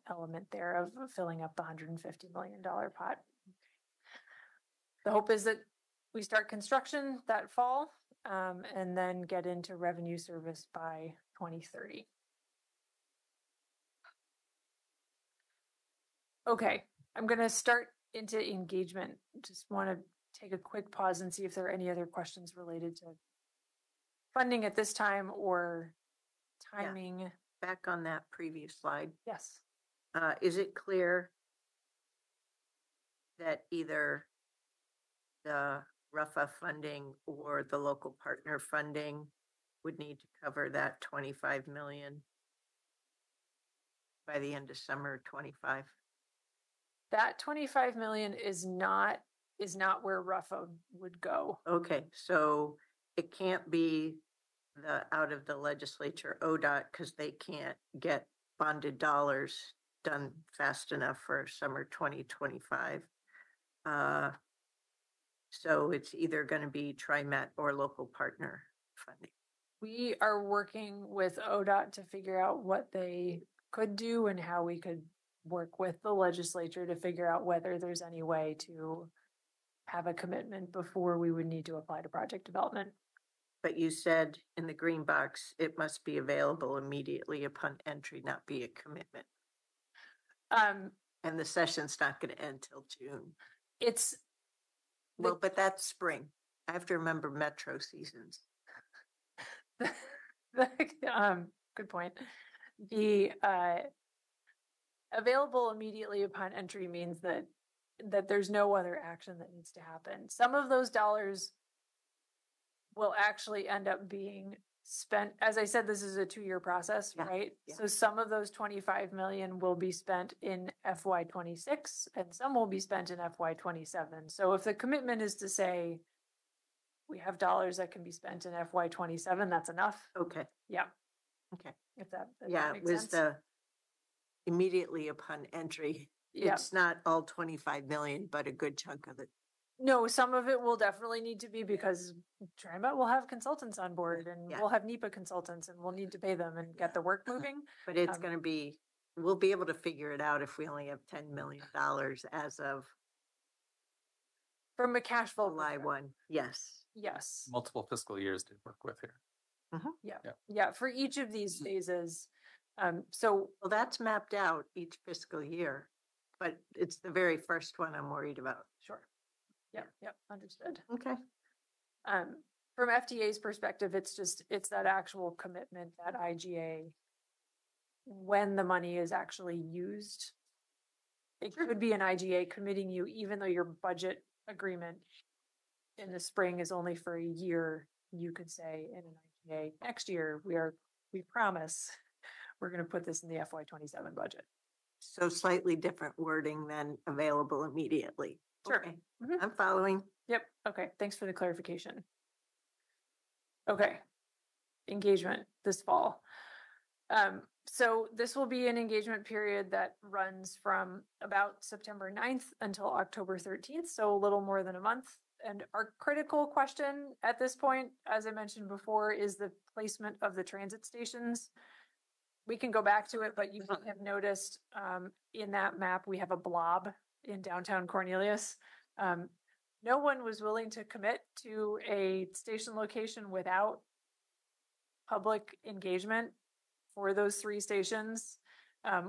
element there of filling up the $150 million pot. The hope is that we start construction that fall, and then get into revenue service by 2030. Okay, I'm going to start into engagement. Just want to take a quick pause and see if there are any other questions related to funding at this time or timing. Yeah. Back on that previous slide. Yes. Is it clear that either the RUFA funding or the local partner funding would need to cover that 25 million by the end of summer 25? That 25 million is not where RUFA would go. Okay, so it can't be the out of the legislature ODOT because they can't get bonded dollars done fast enough for summer 2025. So it's either going to be TriMet or local partner funding. We are working with ODOT to figure out what they could do and how we could work with the legislature to figure out whether there's any way to have a commitment before we would need to apply to project development. But you said in the green box, it must be available immediately upon entry, not be a commitment. And the session's not going to end till June. Well, but that's spring. I have to remember metro seasons. Good point. The available immediately upon entry means that there's no other action that needs to happen. Some of those dollars will actually end up being spent. As I said, this is a 2-year process, right? Yeah. So some of those 25 million will be spent in FY26 and some will be spent in FY27. So if the commitment is to say we have dollars that can be spent in FY27, that's enough. Okay. Yeah. Okay. If that it was sense. The immediately upon entry. Yeah. It's not all 25 million, but a good chunk of it. No, some of it will definitely need to be because TriMet will have consultants on board and we'll have NEPA consultants and we'll need to pay them and get the work moving. But it's going to be, we'll be able to figure it out if we only have $10 million as of from a cash flow July 1. Yes. Yes. Multiple fiscal years to work with here. Mm-hmm. Yeah. For each of these phases. So well, that's mapped out each fiscal year, but it's the very first one I'm worried about. Sure. Yep. Understood. Okay. From FDA's perspective, it's that actual commitment, that IGA, when the money is actually used. It could be an IGA committing you, even though your budget agreement in the spring is only for a year, you could say in an IGA, next year, we promise we're going to put this in the FY27 budget. So slightly different wording than available immediately. Sure. Okay. I'm following. Yep. Okay. Thanks for the clarification. Okay. Engagement this fall. So this will be an engagement period that runs from about September 9th until October 13th. So a little more than a month. And our critical question at this point, as I mentioned before, is the placement of the transit stations. We can go back to it, but you might have noticed in that map, we have a blob in downtown Cornelius. No one was willing to commit to a station location without public engagement for those 3 stations.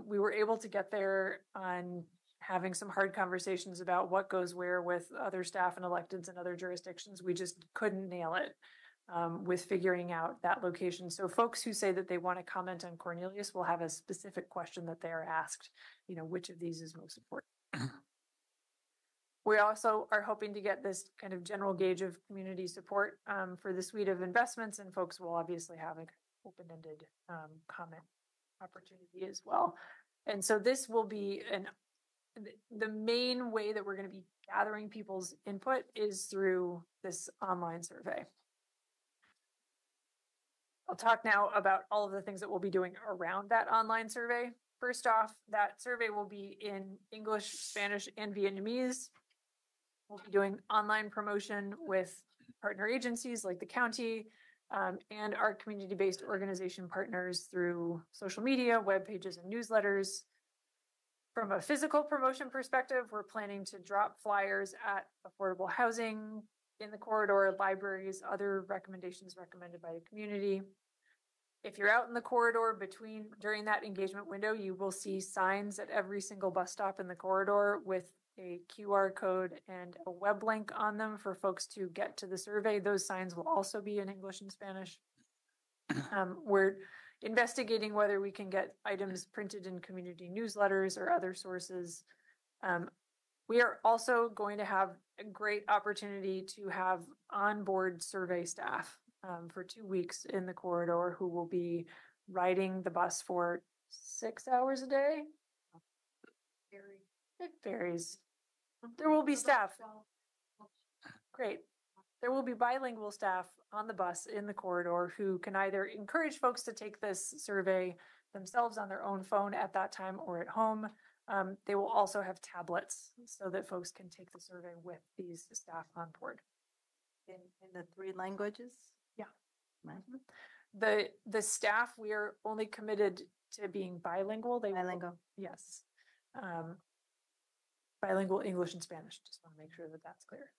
We were able to get there on having some hard conversations about what goes where with other staff and electeds in other jurisdictions. We just couldn't nail it with figuring out that location. So folks who say that they want to comment on Cornelius will have a specific question that they are asked, which of these is most important. We also are hoping to get this kind of general gauge of community support for the suite of investments, and folks will obviously have a open-ended comment opportunity as well. And so this will be the main way that we're going to be gathering people's input is through this online survey. I'll talk now about all of the things that we'll be doing around that online survey. First off, that survey will be in English, Spanish, and Vietnamese. We'll be doing online promotion with partner agencies like the county and our community-based organization partners through social media, web pages, and newsletters. From a physical promotion perspective, we're planning to drop flyers at affordable housing in the corridor, libraries, other recommendations recommended by the community. If you're out in the corridor during that engagement window, you will see signs at every single bus stop in the corridor with a QR code and a web link on them for folks to get to the survey. Those signs will also be in English and Spanish. We're investigating whether we can get items printed in community newsletters or other sources. We are also going to have a great opportunity to have onboard survey staff for 2 weeks in the corridor who will be riding the bus for 6 hours a day. It varies. There will be staff. Great. There will be bilingual staff on the bus in the corridor who can either encourage folks to take this survey themselves on their own phone at that time or at home. They will also have tablets so that folks can take the survey with these staff on board. In the 3 languages? Yeah. Right. The staff, we are only committed to being bilingual. Bilingual. Yes. Bilingual English and Spanish. Just want to make sure that that's clear.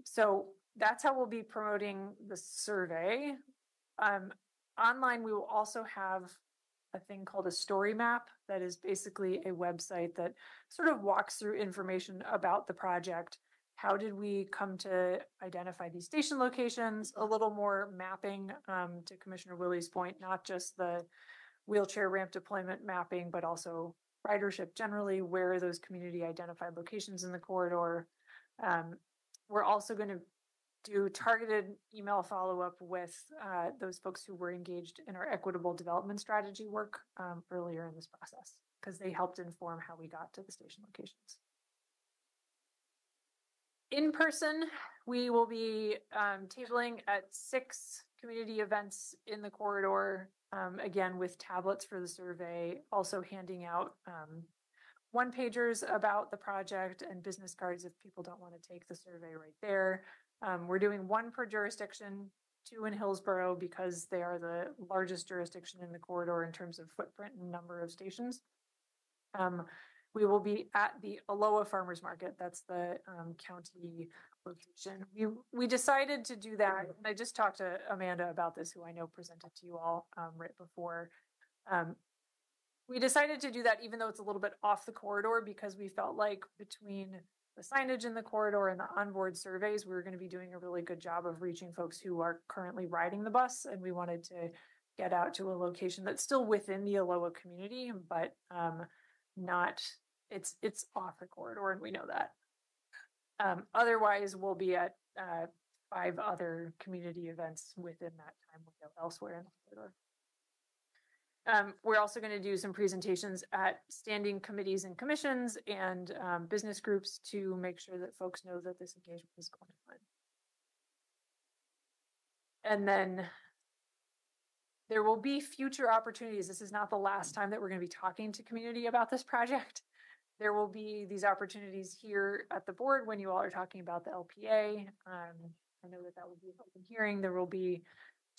So that's how we'll be promoting the survey. Online, we will also have a thing called a story map that is basically a website that sort of walks through information about the project. How did we come to identify these station locations? A little more mapping to Commissioner Willie's point, not just the wheelchair ramp deployment mapping, but also ridership generally, where are those community identified locations in the corridor. We're also going to do targeted email follow-up with those folks who were engaged in our equitable development strategy work earlier in this process, because they helped inform how we got to the station locations. In person, we will be tabling at 6 community events in the corridor, again, with tablets for the survey, also handing out one-pagers about the project and business cards if people don't want to take the survey right there. We're doing 1 per jurisdiction, 2 in Hillsborough because they are the largest jurisdiction in the corridor in terms of footprint and number of stations. We will be at the Aloha Farmers Market. That's the county location. We decided to do that. And I just talked to Amanda about this, who I know presented to you all right before. We decided to do that even though it's a little bit off the corridor, because we felt like between the signage in the corridor and the onboard surveys, we were going to be doing a really good job of reaching folks who are currently riding the bus. And we wanted to get out to a location that's still within the Aloha community, but it's off the corridor, and we know that. Otherwise, we'll be at 5 other community events within that time window elsewhere in the corridor. We're also going to do some presentations at standing committees and commissions and business groups to make sure that folks know that this engagement is going on. And then there will be future opportunities. This is not the last time that we're going to be talking to community about this project. There will be these opportunities here at the board when you all are talking about the LPA. I know that will be an open hearing. There will be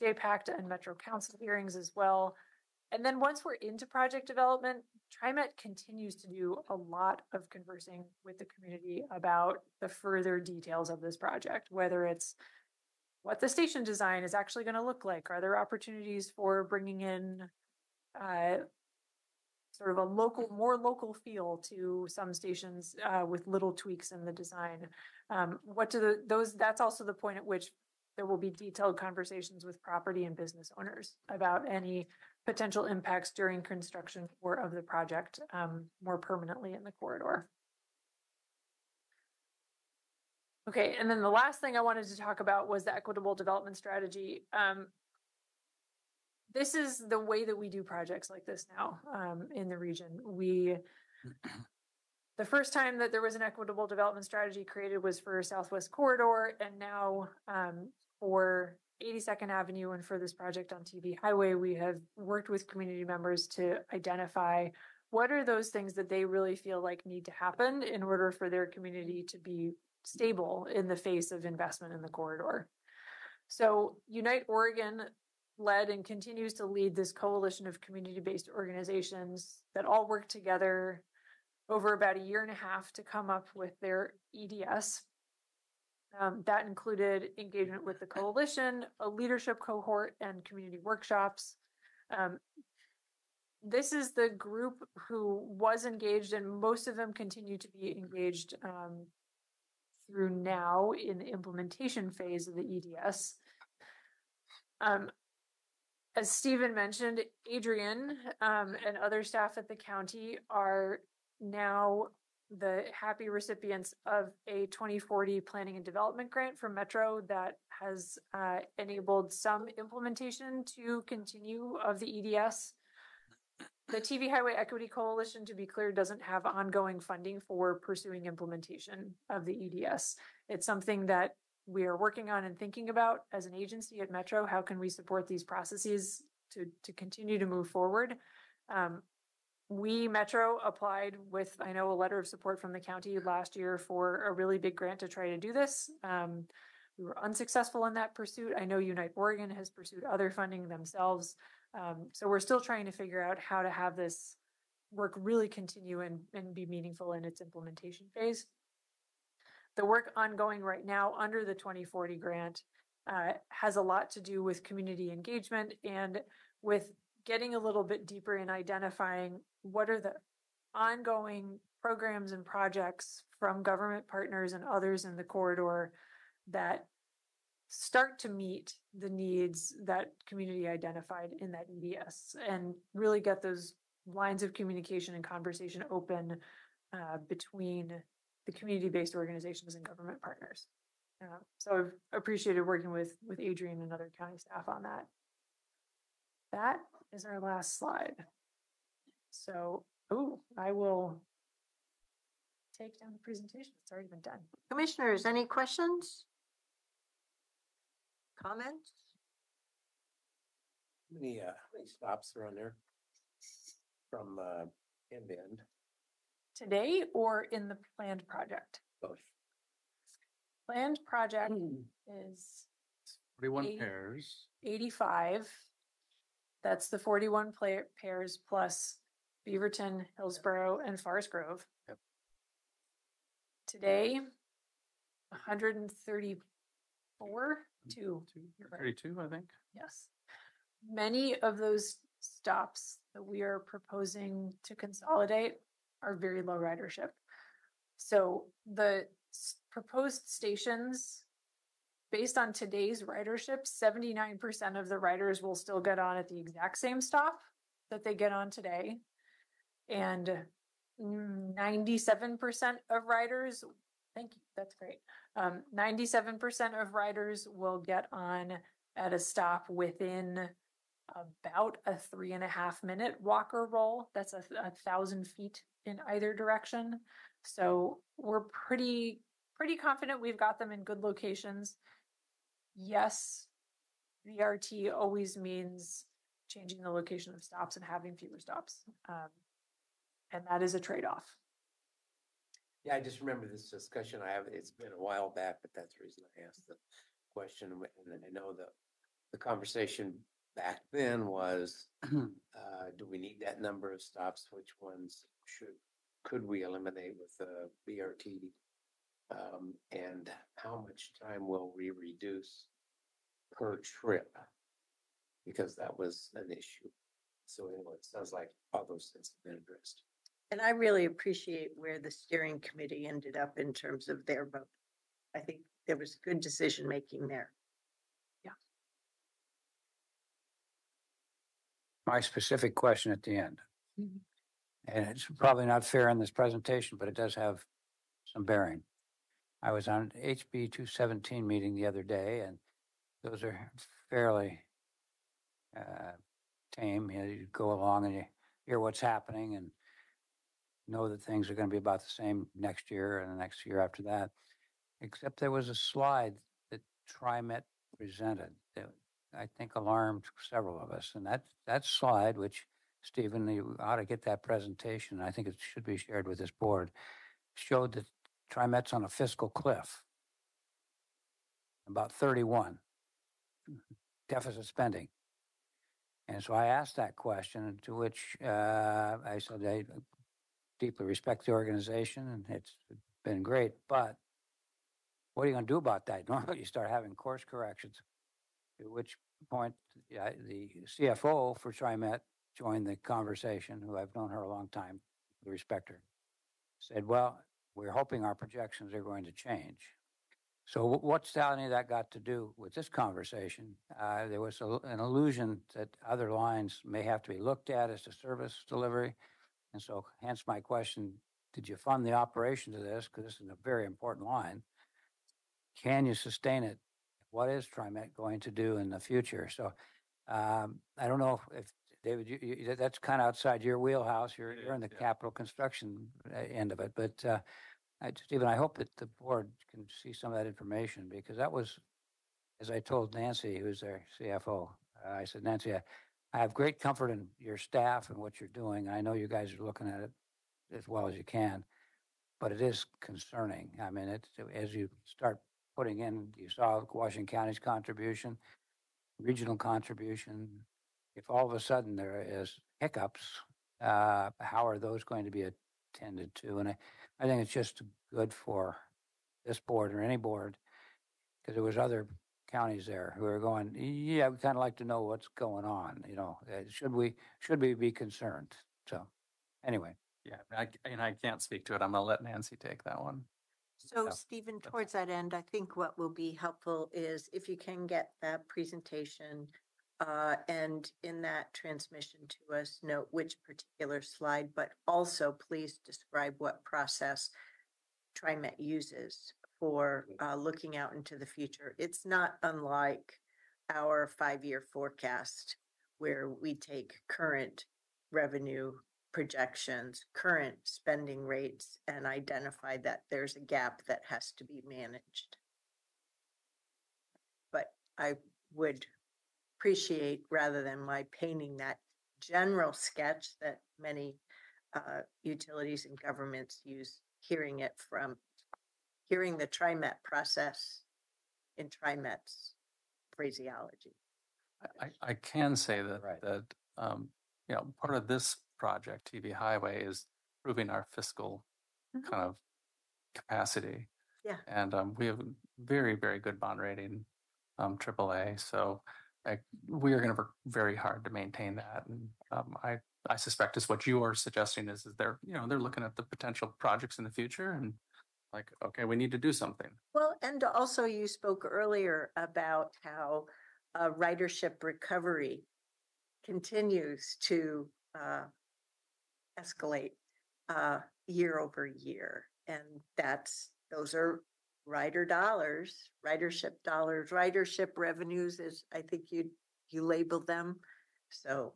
JPACT and Metro Council hearings as well. And then once we're into project development, TriMet continues to do a lot of conversing with the community about the further details of this project, whether it's what the station design is actually going to look like. Are there opportunities for bringing in sort of a more local feel to some stations with little tweaks in the design? That's also the point at which there will be detailed conversations with property and business owners about any potential impacts during construction or of the project more permanently in the corridor. Okay, and then the last thing I wanted to talk about was the equitable development strategy. this is the way that we do projects like this now in the region. The first time that there was an equitable development strategy created was for Southwest Corridor, and now for 82nd Avenue and for this project on TV Highway, we have worked with community members to identify what are those things that they really feel like need to happen in order for their community to be stable in the face of investment in the corridor. So Unite Oregon led and continues to lead this coalition of community-based organizations that all work together over about a year and a half to come up with their EDS. That included engagement with the coalition, a leadership cohort, and community workshops. This is the group who was engaged, and most of them continue to be engaged through now in the implementation phase of the EDS. As Stephen mentioned, Adrian and other staff at the county are now the happy recipients of a 2040 planning and development grant from Metro that has enabled some implementation to continue of the EDS. The TV Highway Equity Coalition, to be clear, doesn't have ongoing funding for pursuing implementation of the EDS. It's something that we are working on and thinking about as an agency at Metro. How can we support these processes to continue to move forward? We, Metro, applied with, I know, a letter of support from the county last year for a really big grant to try to do this. We were unsuccessful in that pursuit. I know Unite Oregon has pursued other funding themselves. So we're still trying to figure out how to have this work really continue and be meaningful in its implementation phase. The work ongoing right now under the 2040 grant has a lot to do with community engagement and with getting a little bit deeper in identifying what are the ongoing programs and projects from government partners and others in the corridor that start to meet the needs that community identified in that EDS, and really get those lines of communication and conversation open between the community-based organizations and government partners. So I've appreciated working with Adrian and other county staff on that. That is our last slide. So, I will take down the presentation. It's already been done. Commissioners, any questions? Comments? How many stops are on there from end to end? Today or in the planned project? Both. Planned project is 41 80. pairs. 85. That's the 41 pairs plus Beaverton, Hillsborough, and Forest Grove. Yep. Today, 134. Two. 32, I think. Yes. Many of those stops that we are proposing to consolidate are very low ridership. So the proposed stations, based on today's ridership, 79% of the riders will still get on at the exact same stop that they get on today. And 97% of riders, thank you, that's great. 97% of riders will get on at a stop within about a 3.5 minute walk or roll. That's 1,000 feet in either direction. So we're pretty confident we've got them in good locations. Yes, VRT always means changing the location of stops and having fewer stops. And that is a trade-off. Yeah, I just remember this discussion it's been a while back, but that's the reason I asked the question. And I know the conversation back then was, do we need that number of stops? Which ones could we eliminate with the BRT? And how much time will we reduce per trip? Because that was an issue. So anyway, it sounds like all those things have been addressed. And I really appreciate where the steering committee ended up in terms of their vote. I think there was good decision making there. Yeah. My specific question at the end, and it's probably not fair in this presentation, but it does have some bearing. I was on HB 217 meeting the other day, and those are fairly tame. You go along and you hear what's happening and know that things are going to be about the same next year and the next year after that. Except there was a slide that TriMet presented that I think alarmed several of us. And that slide, which Stephen, you ought to get that presentation. I think it should be shared with this board, showed that TriMet's on a fiscal cliff, about 31 deficit spending. And so I asked that question, to which I said, I deeply respect the organization and it's been great, but what are you going to do about that? Normally you start having course corrections, at which point the CFO for TriMet joined the conversation, who I've known her a long time, respect her, said, well, we're hoping our projections are going to change. So what's any of that got to do with this conversation? There was an allusion that other lines may have to be looked at as a service delivery. And so hence my question, did you fund the operation to this? Because this is a very important line. Can you sustain it? What is TriMet going to do in the future? So I don't know if David, that's kind of outside your wheelhouse. You're in the capital construction end of it. But Stephen, I hope that the board can see some of that information, because that was, as I told Nancy, who's their CFO, I said, Nancy, I have great comfort in your staff and what you're doing. I know you guys are looking at it as well as you can, but it is concerning. I mean, as you start putting in, you saw Washington County's contribution, regional contribution. If all of a sudden there is hiccups, how are those going to be attended to? And I think it's just good for this board or any board, because there was other counties there who are going, yeah, we kind of like to know what's going on. Should we be concerned? So anyway. Yeah, I can't speak to it. I'm going to let Nancy take that one. So Yeah. Stephen, towards that end, I think what will be helpful is if you can get that presentation and in that transmission to us, note which particular slide, but also please describe what process TriMet uses for looking out into the future. It's not unlike our 5-year forecast, where we take current revenue projections, current spending rates, and identify that there's a gap that has to be managed. But I would appreciate, rather than my painting that general sketch that many utilities and governments use, hearing the TriMet process in TriMet's phraseology. I can say that Right. that part of this project, TV Highway, is proving our fiscal kind of capacity. Yeah. And we have very, very good bond rating, AAA. So we are going to work very hard to maintain that. And I suspect is what you are suggesting is they're looking at the potential projects in the future and like, okay, we need to do something. Well, and also you spoke earlier about how ridership recovery continues to escalate year over year. And those are ridership dollars, ridership revenues, as I think you labeled them. So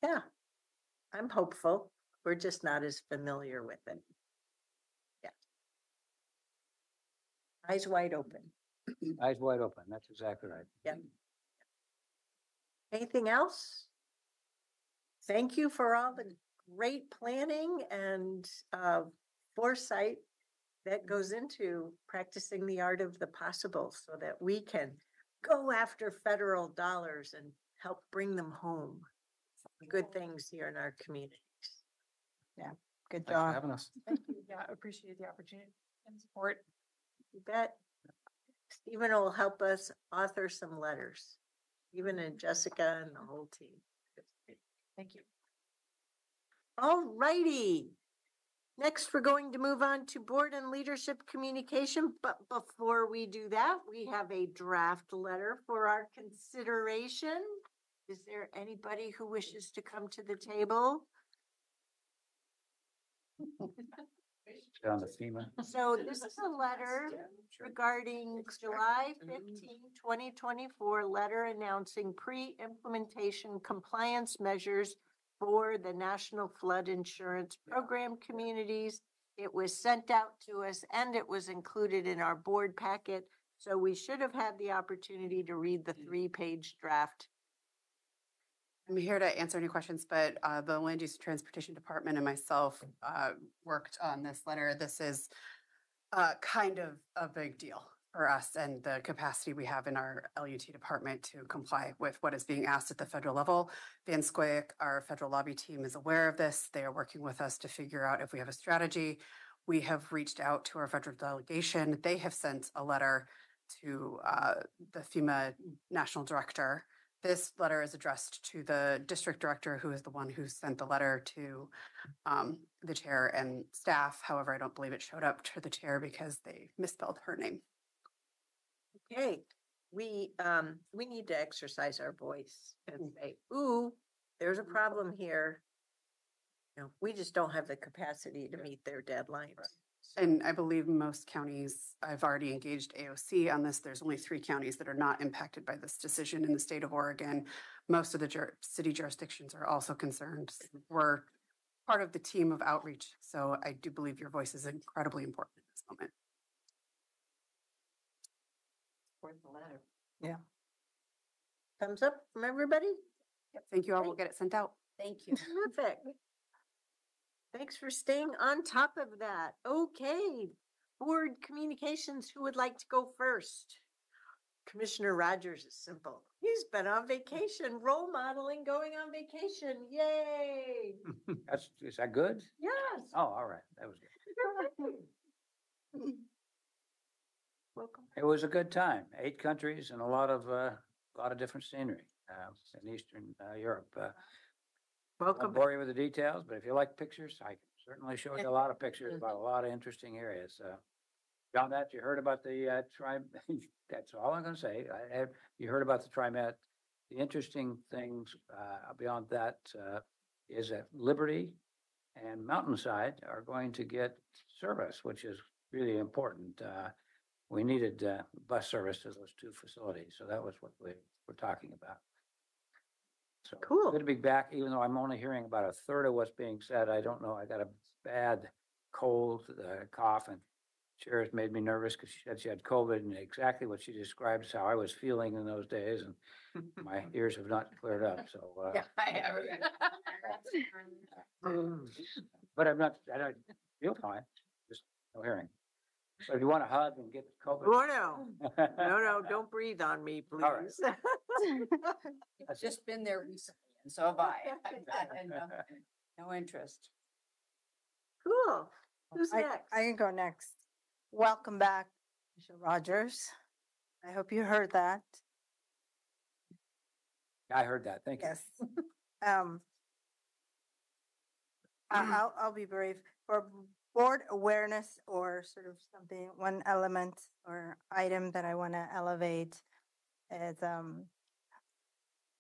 yeah, I'm hopeful. We're just not as familiar with it. Yeah. Eyes wide open. Eyes wide open. That's exactly right. Yeah. Anything else? Thank you for all the great planning and foresight that goes into practicing the art of the possible, so that we can go after federal dollars and help bring them home. Good things here in our communities. Yeah, good Thanks for job. having us. Thank you. Yeah, appreciate the opportunity and support. You bet. Stephen will help us author some letters, even and Jessica and the whole team. Thank you. All righty. Next, we're going to move on to board and leadership communication. But before we do that, we have a draft letter for our consideration. Is there anybody who wishes to come to the table? On the FEMA. So this is a letter regarding July 15, 2024, letter announcing pre-implementation compliance measures for the National Flood Insurance Program communities. It was sent out to us and it was included in our board packet. So we should have had the opportunity to read the 3-page draft. I'm here to answer any questions, but the Land Use and Transportation Department and myself worked on this letter. This is kind of a big deal for us and the capacity we have in our LUT department to comply with what is being asked at the federal level. Van Squik, our federal lobby team, is aware of this. They are working with us to figure out if we have a strategy. We have reached out to our federal delegation. They have sent a letter to the FEMA National Director. This letter is addressed to the district director, who is the one who sent the letter to the chair and staff. However, I don't believe it showed up to the chair because they misspelled her name. Okay, we need to exercise our voice and say, ooh, there's a problem here. You know, we just don't have the capacity to meet their deadlines. And I believe most counties, I've already engaged AOC on this. There's only 3 counties that are not impacted by this decision in the state of Oregon. Most of the city jurisdictions are also concerned. We're part of the team of outreach. So I do believe your voice is incredibly important in this moment. Support the letter. Yeah. Thumbs up from everybody? Yep, thank you all. We'll get it sent out. Thank you. Terrific. Thanks for staying on top of that. Okay, board communications, who would like to go first? Commissioner Rogers is simple. He's been on vacation, role modeling, going on vacation. Yay! Is that good? Yes. Oh, all right. That was good. Welcome. It was a good time. 8 countries and a lot of different scenery in Eastern Europe. I Welcome. won't bore you with the details, but if you like pictures, I can certainly show you a lot of pictures about a lot of interesting areas. Beyond that, you heard about the that's all I'm going to say. You heard about the TriMet. The interesting things beyond that is that Liberty and Mountainside are going to get service, which is really important. We needed bus service to those 2 facilities, so that was what we were talking about. So Cool. good to be back, even though I'm only hearing about a third of what's being said. I don't know. I got a bad cold, cough, and Sheriff made me nervous because she said she had COVID, and exactly what she described is how I was feeling in those days, and my ears have not cleared up. So, Yeah, I have. but I don't feel fine. Just no hearing. So if you want to hug and get COVID. Oh, no, don't breathe on me, please. All right. I've just been there recently, and so have I. And, no interest. Cool. Who's I next? can go next. Welcome back, Mr. Rogers. I hope you heard that. I heard that. Thank you. Yes. I'll be brief. For board awareness, or sort of something, one element or item that I want to elevate is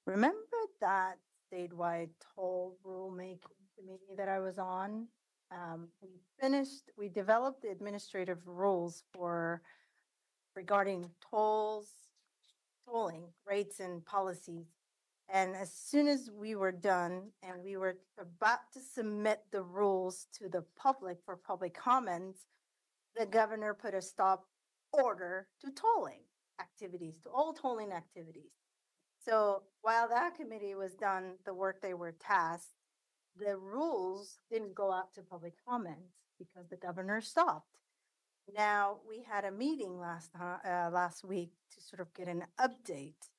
remember that statewide toll rulemaking committee that I was on? We developed the administrative rules regarding tolling rates and policies. And as soon as we were done and we were about to submit the rules to the public for public comments, the governor put a stop order to tolling activities, to all tolling activities. So while that committee was done, the work they were tasked, the rules didn't go out to public comments because the governor stopped. Now we had a meeting last week to sort of get an update.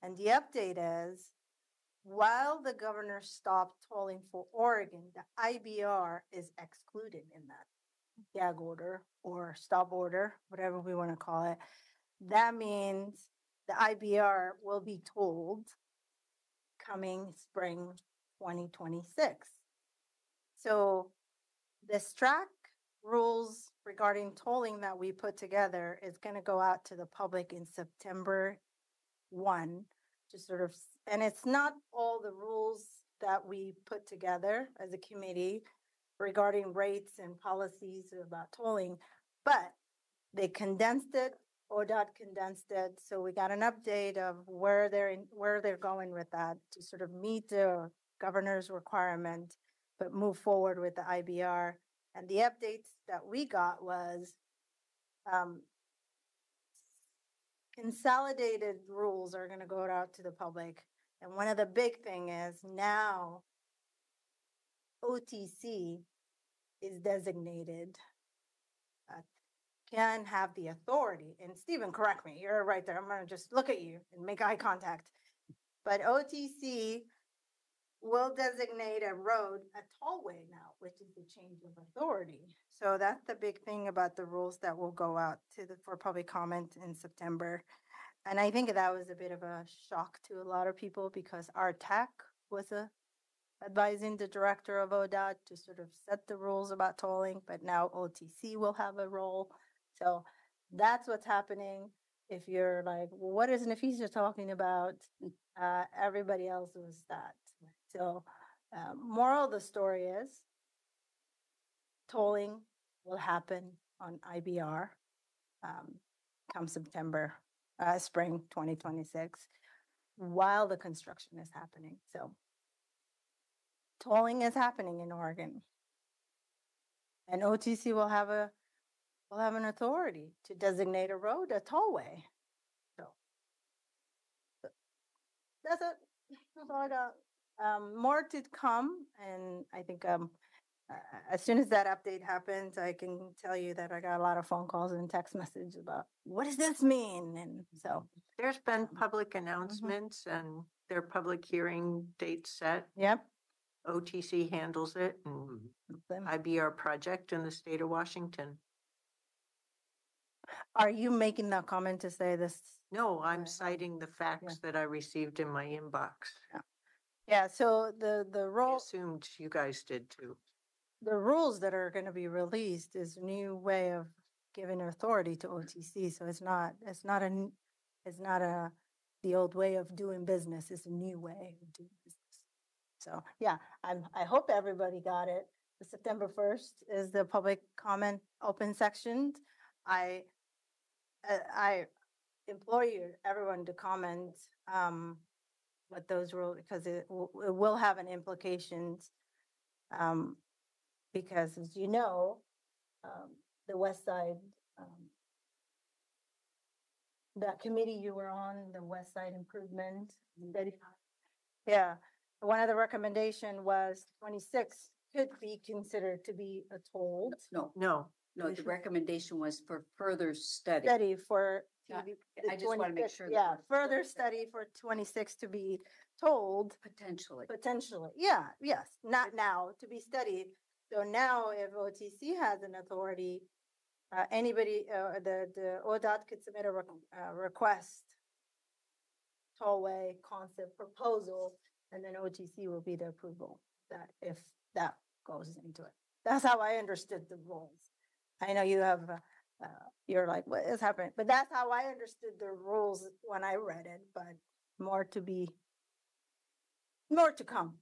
And the update is, while the governor stopped tolling for Oregon, the IBR is excluded in that gag order or stop order, whatever we want to call it. That means the IBR will be tolled coming spring 2026. So the STRAC rules regarding tolling that we put together is going to go out to the public in September 1 to sort of, and it's not all the rules that we put together as a committee. regarding rates and policies about tolling, but they condensed it. ODOT condensed it, so we got an update of where they're going with that to sort of meet the governor's requirement, but move forward with the IBR. And the updates that we got was consolidated rules are going to go out to the public. And one of the big thing is now OTC is designated, can have the authority. And Stephen, correct me, you're right there. I'm going to just look at you and make eye contact. But OTC will designate a road a tollway now, which is a change of authority. So that's the big thing about the rules that will go out for public comment in September. And I think that was a bit of a shock to a lot of people because our tech was advising the director of ODOT to sort of set the rules about tolling, but now OTC will have a role. So that's what's happening. If you're like, well, what is Nafisa talking about? Everybody else was that. So moral of the story is tolling will happen on IBR come September, spring 2026, while the construction is happening. So tolling is happening in Oregon, and OTC will have an authority to designate a road a tollway. So that's it. That's all I got. More to come, and I think as soon as that update happens, I can tell you that I got a lot of phone calls and text messages about what does this mean, and so There's been public announcements and their public hearing dates set. yep. OTC handles it and IBR project in the state of Washington. Are you making that comment to say this? No, I'm citing the facts that I received in my inbox. Yeah. So the I role, assumed you guys did too. the rules that are going to be released is a new way of giving authority to OTC. So it's not the old way of doing business. It's a new way of doing business. So yeah, I hope everybody got it. The September 1st is the public comment open section. I implore everyone to comment what those rules, because it will have an implications. Because as you know, the West Side, that committee you were on, the West Side Improvement. Yeah, one of the recommendation was 26 could be considered to be a toll. No, the recommendation was for further study. Study for Yeah, TV, I just want to make sure. yeah, further study for 26 to be told. Potentially. Yeah, yes, not now, to be studied. So now if OTC has an authority, anybody, the ODOT could submit a request, tollway concept proposal, and then OTC will be the approval that if that goes into it. That's how I understood the rules. I know you have, you're like, what is happening? But that's how I understood the rules when I read it, but more to come.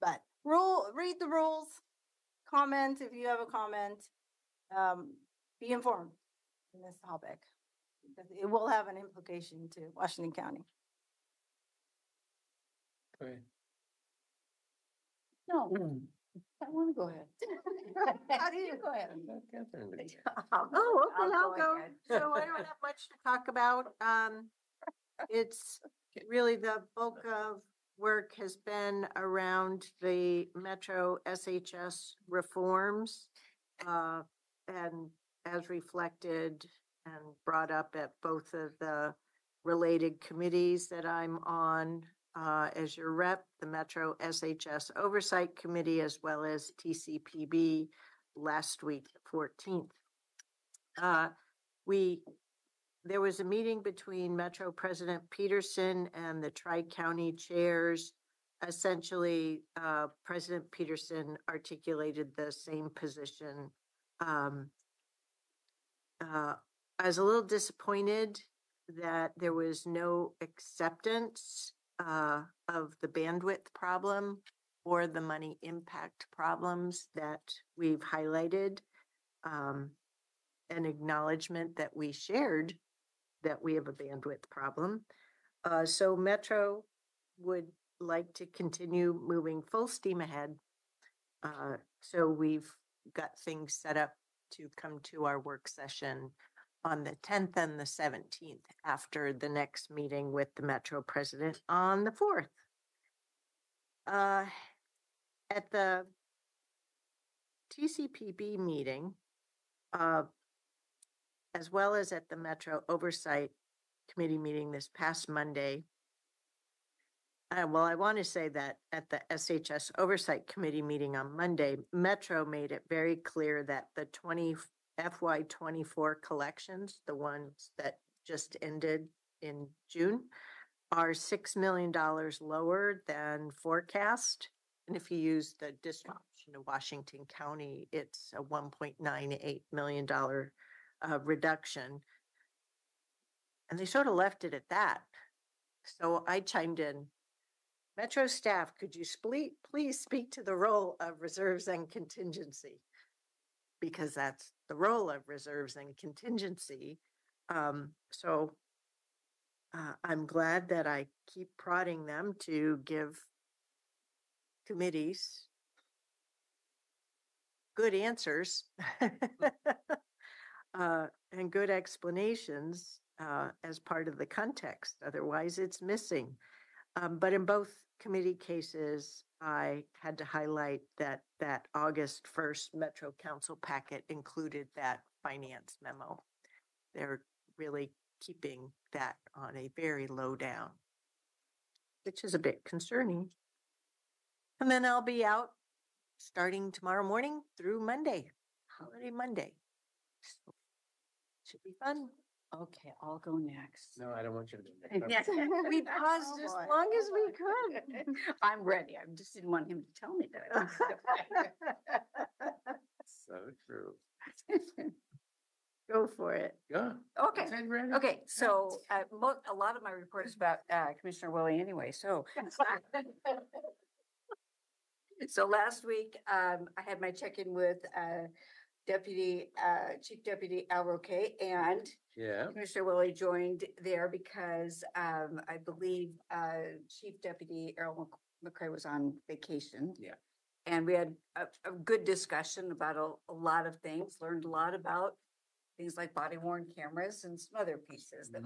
But read the rules, comment if you have a comment, be informed in this topic, because it will have an implication to Washington County. Okay. No, I want to go ahead. How do you go ahead? Oh, okay, I'll go. ahead. So I don't have much to talk about. It's really the bulk of work has been around the Metro SHS reforms, and as reflected and brought up at both of the related committees that I'm on, as your rep, the Metro SHS Oversight Committee, as well as TCPB last week, the 14th. There was a meeting between Metro President Peterson and the Tri-County chairs. Essentially, President Peterson articulated the same position. I was a little disappointed that there was no acceptance of the bandwidth problem or the money impact problems that we've highlighted. An acknowledgement that we shared that we have a bandwidth problem. So Metro would like to continue moving full steam ahead. So we've got things set up to come to our work session on the 10th and the 17th after the next meeting with the Metro president on the 4th. At the TCPB meeting, as well as at the Metro Oversight Committee meeting this past Monday. Well, I want to say that at the SHS Oversight Committee meeting on Monday, Metro made it very clear that the FY24 collections, the ones that just ended in June, are $6 million lower than forecast. And if you use the distribution of Washington County, it's a $1.98 million reduction. And they sort of left it at that. So I chimed in, Metro staff, could you please speak to the role of reserves and contingency? Because that's the role of reserves and contingency. So I'm glad that I keep prodding them to give committees good answers and good explanations as part of the context. Otherwise, it's missing. But in both committee cases, I had to highlight that August 1st Metro Council packet included that finance memo. They're really keeping that on a very low down, which is a bit concerning. And then I'll be out starting tomorrow morning through Monday, holiday Monday. So, should be fun. Okay, I'll go next. No, I don't want you to do Yeah, that. we paused as boy. long as we could. I'm ready. I just didn't want him to tell me that. So true. Go for it. Go. Okay. Okay. So a lot of my report is about Commissioner Willie anyway. So, so last week I had my check-in with Chief Deputy Al Roque, and Commissioner Willie joined there because I believe Chief Deputy Errol McCrae was on vacation. Yeah. And we had a good discussion about a lot of things, learned a lot about things like body worn cameras and some other pieces that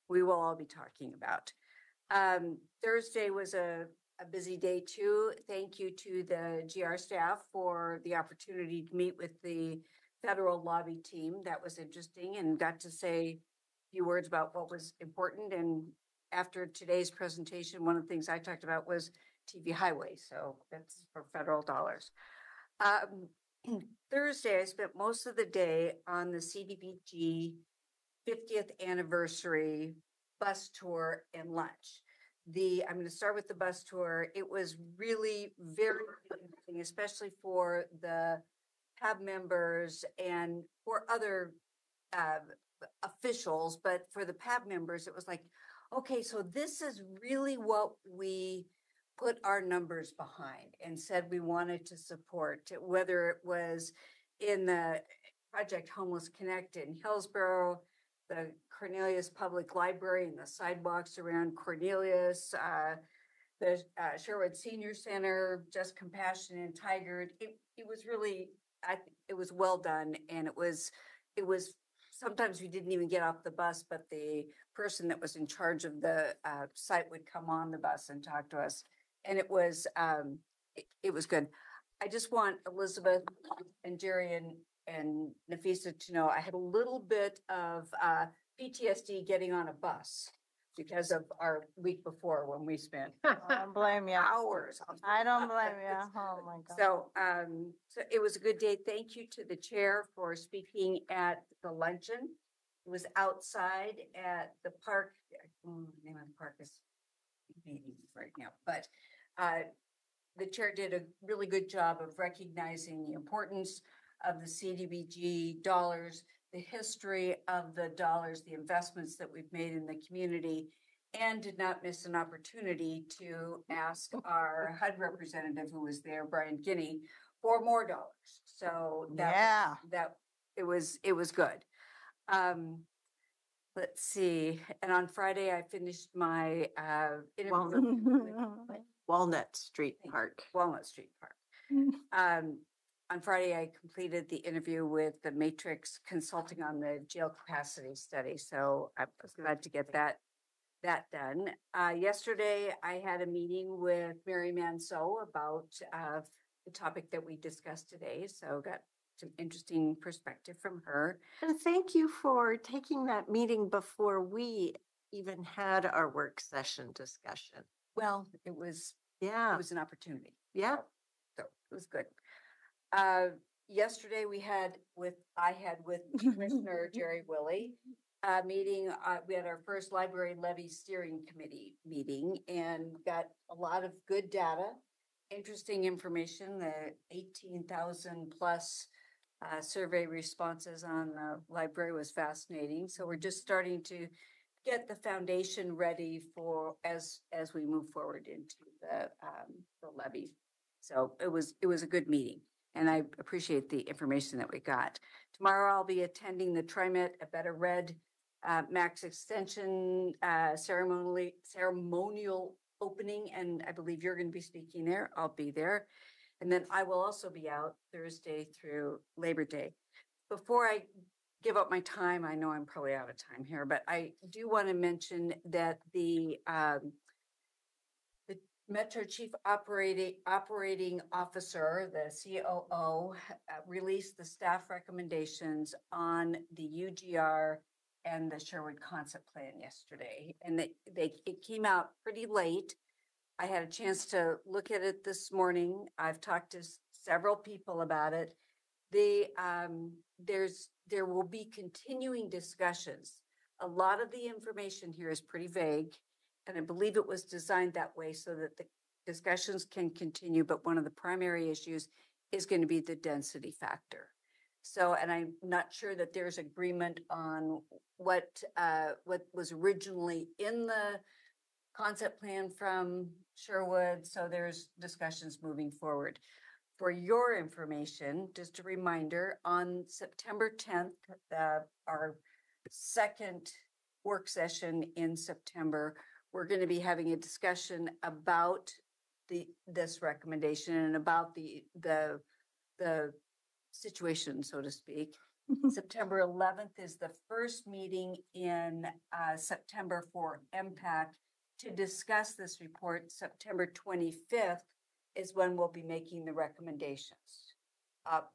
we will all be talking about. Thursday was a busy day too. Thank you to the GR staff for the opportunity to meet with the federal lobby team. That was interesting, and got to say a few words about what was important. And after today's presentation, one of the things I talked about was TV highway. So that's for federal dollars. Thursday, I spent most of the day on the CDBG 50th anniversary bus tour and lunch. I'm going to start with the bus tour. It was really very interesting, especially for the PAB members and for other officials. But for the PAB members, it was like, okay, so this is really what we put our numbers behind and said we wanted to support, whether it was in the Project Homeless Connect in Hillsborough, the Cornelius Public Library and the sidewalks around Cornelius, the Sherwood Senior Center, Just Compassion in Tigard. It was really, it was well done, and it was. Sometimes we didn't even get off the bus, but the person that was in charge of the site would come on the bus and talk to us, and it was good. I just want Elizabeth and Jerry and Nafisa to know I had a little bit of PTSD getting on a bus because of our week before when we spent I don't blame you. hours. I don't blame you. Oh my God. So it was a good day. Thank you to the chair for speaking at the luncheon. It was outside at the park. The name of the park is meeting right now, but the chair did a really good job of recognizing the importance of the CDBG dollars, the history of the dollars, the investments that we've made in the community, and did not miss an opportunity to ask our HUD representative who was there, Brian Guinea, for more dollars. So Yeah. that it was good. Let's see. And on Friday, I finished my interview with Walnut Street Park. Walnut Street Park. On Friday, I completed the interview with the Matrix Consulting on the jail capacity study. So I was glad to get that done. Yesterday, I had a meeting with Mary Manso about the topic that we discussed today. So got some interesting perspective from her. And thank you for taking that meeting before we even had our work session discussion. Well, it was Yeah. an opportunity. Yeah. So it was good. Yesterday I had with Commissioner Jerry Willie meeting. We had our first library levy steering committee meeting and got a lot of good data, interesting information. The 18,000 plus survey responses on the library was fascinating. So we're just starting to get the foundation ready for as we move forward into the levy. So it was a good meeting. And I appreciate the information that we got. Tomorrow I'll be attending the TriMet A Better Red Max Extension ceremonial opening, and I believe you're going to be speaking there. I'll be there. And then I will also be out Thursday through Labor Day. Before I give up my time, I know I'm probably out of time here, but I do want to mention that the Metro Chief Operating Officer, the COO, released the staff recommendations on the UGR and the Sherwood Concept Plan yesterday. And it came out pretty late. I had a chance to look at it this morning. I've talked to several people about it. There will be continuing discussions. A lot of the information here is pretty vague. And I believe it was designed that way so that the discussions can continue. But one of the primary issues is going to be the density factor. So, and I'm not sure that there's agreement on what was originally in the concept plan from Sherwood. So there's discussions moving forward. For your information, just a reminder, on September 10th, our second work session in September, we're going to be having a discussion about this recommendation and about the situation, so to speak. September 11th is the first meeting in September for MPAC to discuss this report. September 25th is when we'll be making the recommendations at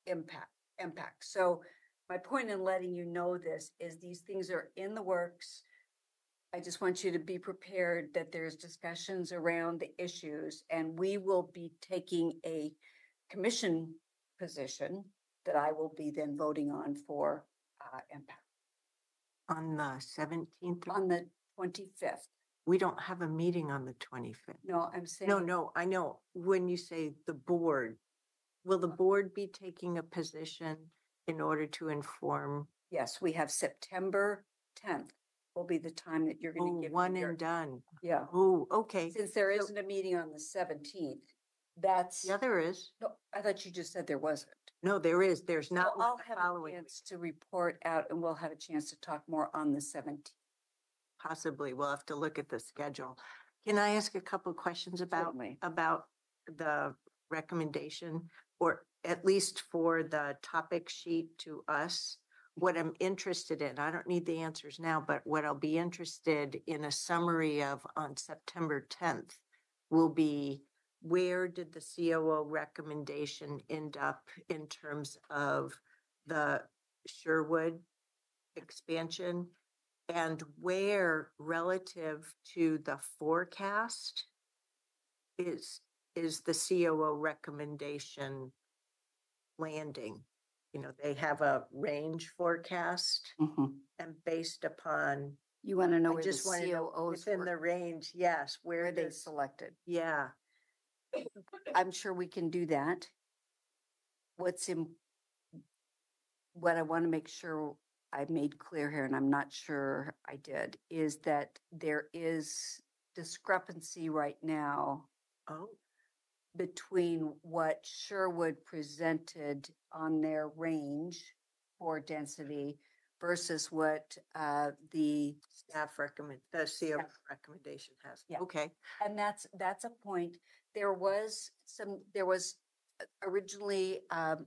MPAC. So my point in letting you know this is these things are in the works. I just want you to be prepared that there's discussions around the issues, and we will be taking a commission position that I will be then voting on for MPAC. On the 17th? On the 25th. We don't have a meeting on the 25th. No, I'm saying. No, I know. When you say the board, will the board be taking a position in order to inform? Yes, we have September 10th will be the time that you're going to give one and done. Yeah. Oh, okay. Since there isn't a meeting on the 17th, that's. Yeah, there is. No, I thought you just said there wasn't. No, there is. There's not. So I'll have a chance to report out, and we'll have a chance to talk more on the 17th. Possibly. We'll have to look at the schedule. Can I ask a couple of questions about the recommendation, or at least for the topic sheet to us? What I'm interested in, I don't need the answers now, but what I'll be interested in a summary of on September 10th will be, where did the COO recommendation end up in terms of the Sherwood expansion, and where relative to the forecast is the COO recommendation landing? You know, they have a range forecast, and based upon. You want to know I where just the want to know COOs within the range, yes, where they selected. Yeah. I'm sure we can do that. What I want to make sure I made clear here, and I'm not sure I did, is that there is discrepancy right now Oh, between what Sherwood presented on their range for density versus what the staff recommend, the CO Staff. recommendation has. Yeah. Okay. and that's a point. There was originally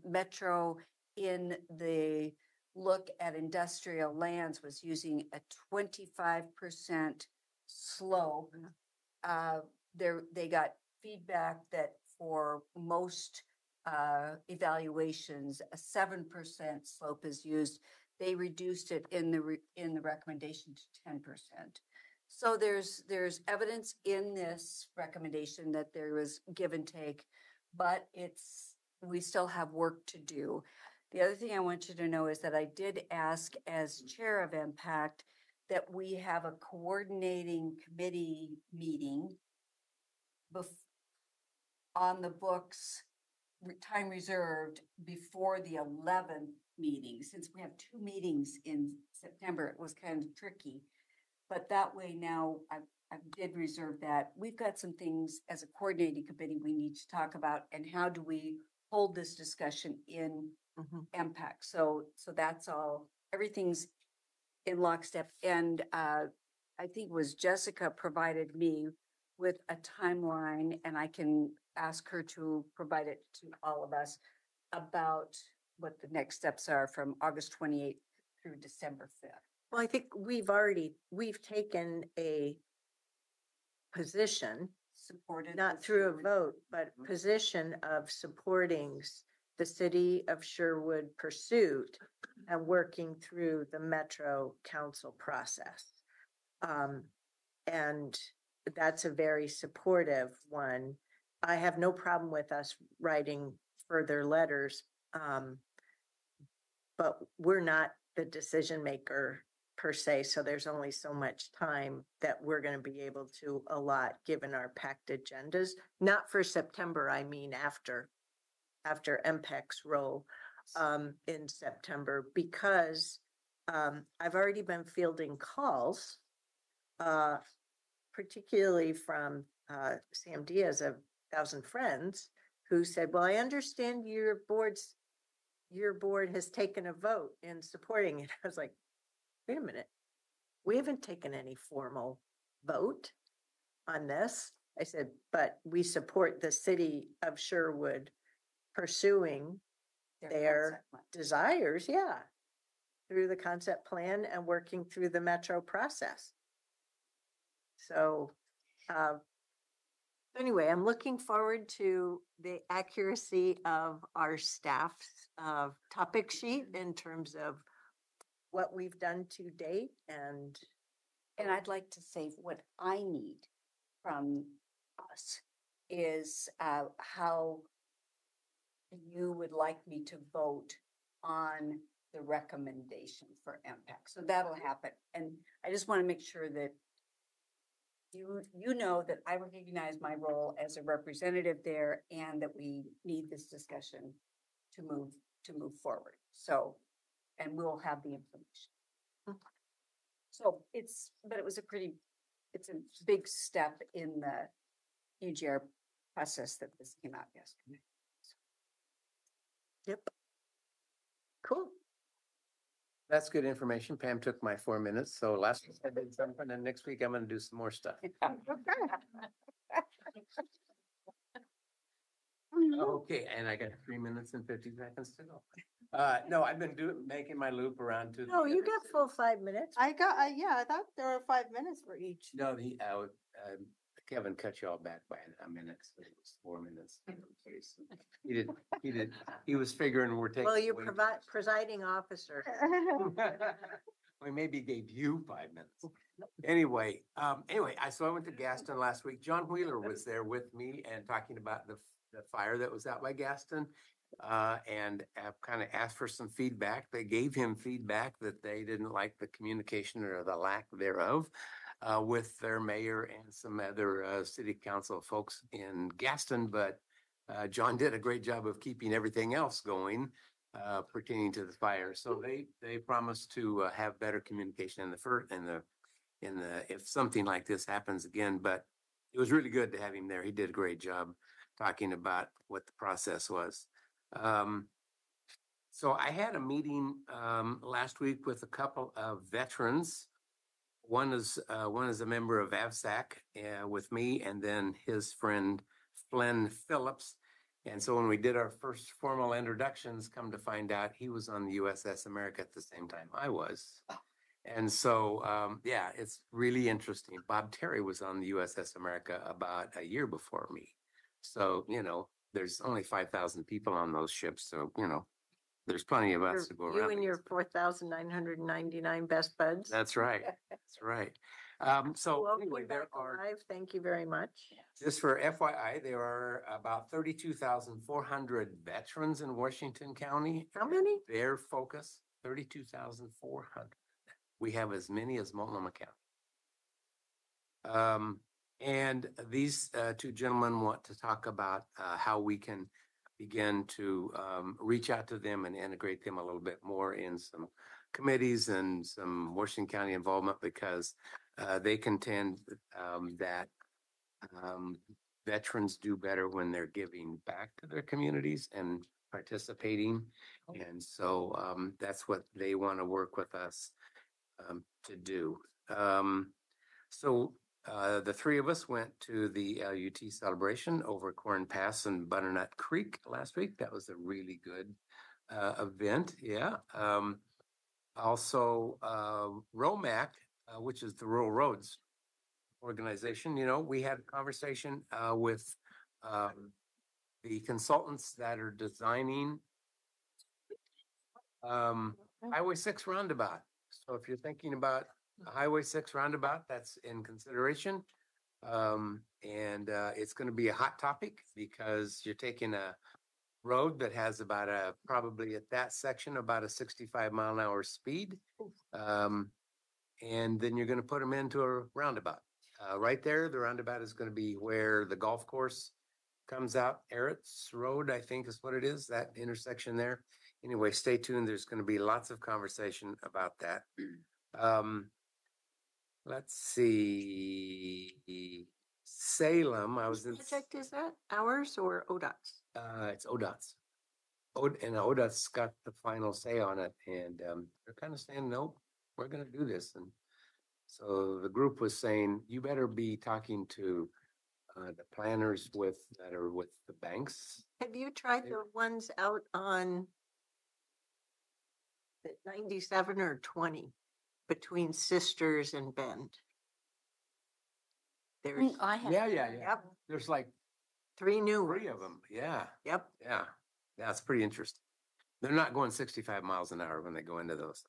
Metro in the look at industrial lands was using a 25% slope. They got feedback that for most evaluations, a 7% slope is used. They reduced it in the recommendation to 10%. So there's evidence in this recommendation that there was give and take, but we still have work to do. The other thing I want you to know is that I did ask as chair of Impact that we have a coordinating committee meeting on the books, time reserved before the 11th meeting. Since we have 2 meetings in September, it was kind of tricky. But that way now I did reserve that. We've got some things as a coordinating committee we need to talk about, and how do we hold this discussion in impact. So that's all, everything's in lockstep. And I think it was Jessica provided me with a timeline, and I can ask her to provide it to all of us about what the next steps are from August 28th through December 5th. Well, I think we've taken a position, Supported. not through a vote, but position of supporting the city of Sherwood pursuit and working through the Metro Council process. And that's a very supportive one. I have no problem with us writing further letters, but we're not the decision maker per se, so there's only so much time that we're going to be able to allot given our packed agendas. Not for September, I mean after MPEC's role in September, because I've already been fielding calls, particularly from Sam Diaz of Thousand Friends, who said, well, I understand your board has taken a vote in supporting it. I was like, wait a minute, we haven't taken any formal vote on this. I said, but we support the city of Sherwood pursuing their desires, yeah, through the concept plan and working through the Metro process. So anyway, I'm looking forward to the accuracy of our staff's topic sheet in terms of what we've done to date. And I'd like to say what I need from us is how you would like me to vote on the recommendation for impact. So that'll happen. And I just want to make sure that you know that I recognize my role as a representative there, and that we need this discussion to move forward. So, and we'll have the information. So it was it's a big step in the UGR process that this came out yesterday. Yep. Cool. That's good information. Pam took my 4 minutes. So last week I did something, and next week I'm going to do some more stuff. Okay, and I got 3 minutes and 50 seconds to go. No, I've been making my loop around to. No, you got full 5 minutes. I thought there were 5 minutes for each. No, Kevin cut you all back by a minute, so it was 4 minutes. He was figuring we're taking. Well, you're presiding officer. We maybe gave you 5 minutes. Anyway, so I went to Gaston last week. John Wheeler was there with me and talking about the fire that was out by Gaston, and kind of asked for some feedback. They gave him feedback that they didn't like the communication or the lack thereof with their mayor and some other city council folks in Gaston. But John did a great job of keeping everything else going. pertaining to the fire. So they promised to have better communication in the first if something like this happens again. But it was really good to have him there. He did a great job talking about what the process was. So I had a meeting last week with a couple of veterans. One is a member of AVSAC with me, and then his friend Flynn Phillips. And so when we did our first formal introductions, come to find out he was on the USS America at the same time I was. And so, yeah, it's really interesting. Bob Terry was on the USS America about a year before me. So, there's only 5,000 people on those ships. So, there's plenty of us to go around. You and your 4,999 best buds. That's right. That's right. So anyway, there are, live. Thank you very much. just for FYI, there are about 32,400 veterans in Washington County. How many? Their focus, 32,400. We have as many as Multnomah County. And these two gentlemen want to talk about how we can begin to reach out to them and integrate them a little bit more in some committees and some Washington County involvement, because they contend that veterans do better when they're giving back to their communities and participating. And so that's what they want to work with us to do. So the three of us went to the LUT celebration over Corn Pass and Butternut Creek last week. That was a really good event. Yeah. Also, ROMAC, which is the Rural Roads organization, we had a conversation with the consultants that are designing Highway 6 roundabout. So if you're thinking about a Highway 6 roundabout, that's in consideration. And it's going to be a hot topic because you're taking a road that has about probably at that section, about a 65-mile-an-hour speed. And then you're going to put them into a roundabout. Right there, the roundabout is going to be where the golf course comes out. Erritz Road, I think is what it is, that intersection there. Anyway, stay tuned. There's going to be lots of conversation about that. Let's see. Salem, I was in. Which project is that? Ours or ODOT's? It's ODOT's. And ODOT's got the final say on it. And they're kind of saying, no, we're going to do this. And so the group was saying, you better be talking to the planners that are with the banks. Have you tried the ones out on 97 or 20 between Sisters and Bend? There's I have. Yeah. Yep. There's like three new three ones. of them. Yeah. Yep. Yeah. That's pretty interesting. They're not going 65 miles an hour when they go into those.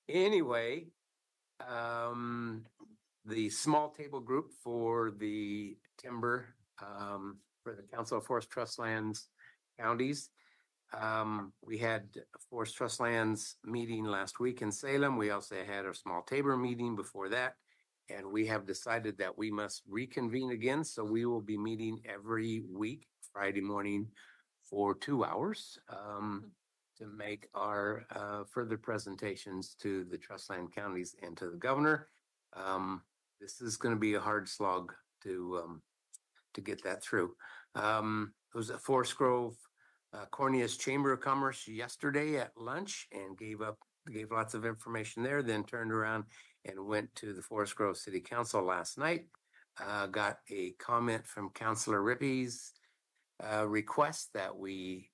Anyway, the small table group for the timber, for the Council of Forest Trust Lands counties. We had a Forest Trust Lands meeting last week in Salem. We also had a small table meeting before that. And we have decided that we must reconvene again. So we will be meeting every week, Friday morning, for 2 hours to make our further presentations to the trust land counties and to the governor. This is going to be a hard slog to get that through. It was at Forest Grove Cornea's Chamber of Commerce yesterday at lunch and gave lots of information there, then turned around and went to the Forest Grove City Council last night. Got a comment from Councilor Rippe's request that we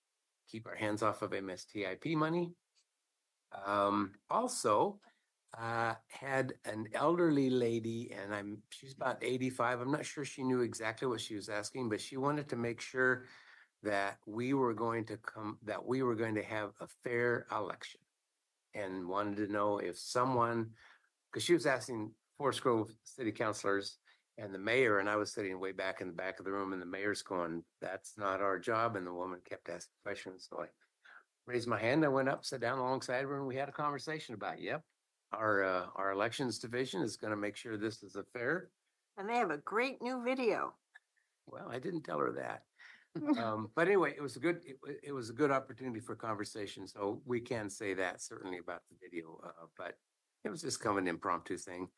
keep our hands off of MSTIP money. Also, had an elderly lady, and she's about 85. I'm not sure she knew exactly what she was asking, but she wanted to make sure that we were going to have a fair election, and wanted to know if someone, because she was asking Forest Grove city councilors and the mayor, and I was sitting way back in the back of the room, and the mayor's going, "That's not our job." And the woman kept asking questions. So I raised my hand. I went up, sat down alongside her, and we had a conversation about, yep, our elections division is going to make sure this is a fair. And they have a great new video. Well, I didn't tell her that. But anyway, it was a good opportunity for conversation. So we can say that certainly about the video, but it was just kind of an impromptu thing.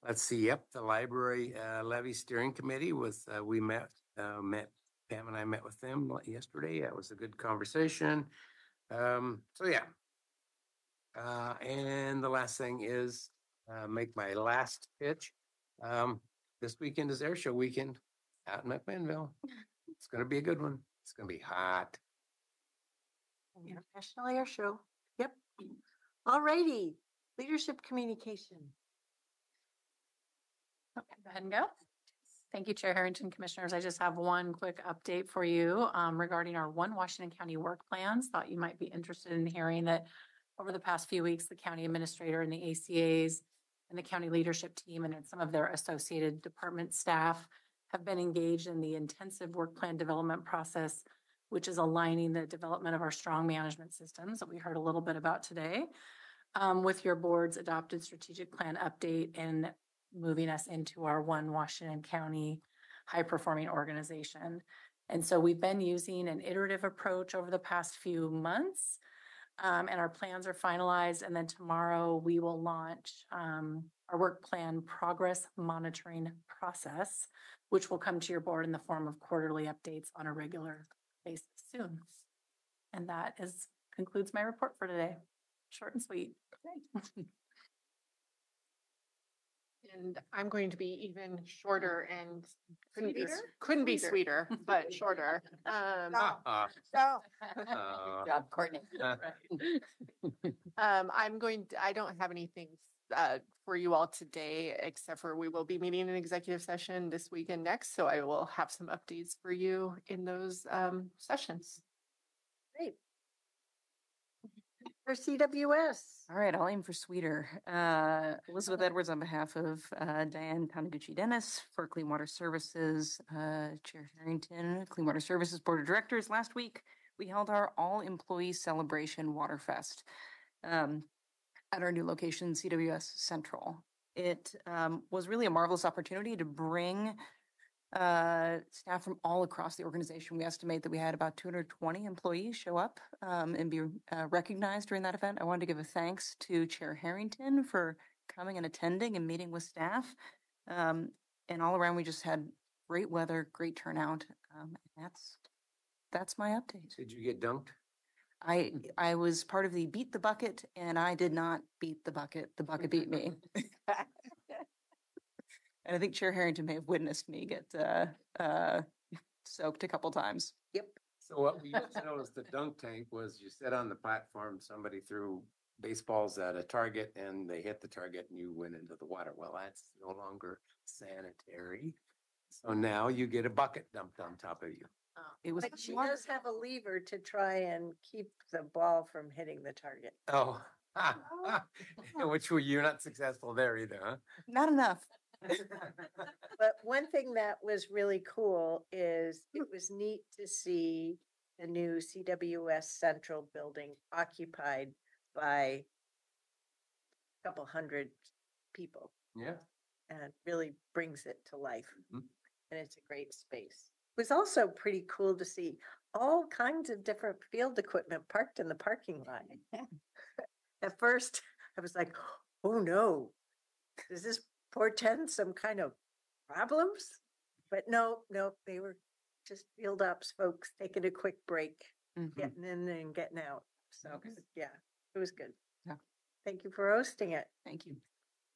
Let's see. Yep. The library, levy steering committee we met, Pam and I met with them yesterday. That was a good conversation. So yeah. And the last thing is, make my last pitch. This weekend is air show weekend out in McMinnville. It's going to be a good one. It's going to be hot. International Air Show. Yep. All righty. Leadership communication. Okay, go ahead and go. Thank you, Chair Harrington, Commissioners. I just have one quick update for you regarding our One Washington County work plans. Thought you might be interested in hearing that over the past few weeks, the county administrator and the ACAs and the county leadership team and some of their associated department staff have been engaged in the intensive work plan development process, which is aligning the development of our strong management systems that we heard a little bit about today with your board's adopted strategic plan update and moving us into our One Washington County high-performing organization. And so we've been using an iterative approach over the past few months, and our plans are finalized. And then tomorrow we will launch our work plan progress monitoring process, which will come to your board in the form of quarterly updates on a regular basis soon. And that concludes my report for today. Short and sweet. And I'm going to be even shorter and couldn't be sweeter, but shorter. Good job, Courtney. I don't have anything for you all today, except for we will be meeting an executive session this week and next. So I will have some updates for you in those sessions. Great. For CWS. All right, I'll aim for sweeter. Elizabeth Edwards on behalf of Diane Taniguchi-Dennis for Clean Water Services, Chair Harrington, Clean Water Services Board of Directors. Last week, we held our all-employee celebration Waterfest at our new location, CWS Central. It was really a marvelous opportunity to bring staff from all across the organization. We estimate that we had about 220 employees show up and be recognized during that event. I wanted to give a thanks to Chair Harrington for coming and attending and meeting with staff. And all around, we just had great weather, great turnout. That's my update. Did you get dunked? I was part of the beat the bucket, and I did not beat the bucket. The bucket beat me. And I think Chair Harrington may have witnessed me get soaked a couple times. Yep. So what we used to know as the dunk tank was you sit on the platform, somebody threw baseballs at a target and they hit the target and you went into the water. Well, that's no longer sanitary. So now you get a bucket dumped on top of you. It was. But she does have a lever to try and keep the ball from hitting the target. Oh, which you're not successful there either, huh? Not enough. But one thing that was really cool is it was neat to see the new CWS Central building occupied by a couple hundred people. Yeah. And it really brings it to life. Mhm. And it's a great space. It was also pretty cool to see all kinds of different field equipment parked in the parking lot. At first, I was like, oh no, does this portend some kind of problems? But no, they were just field ops folks taking a quick break, getting in and getting out. So yeah, it was good. Yeah. Thank you for hosting it. Thank you.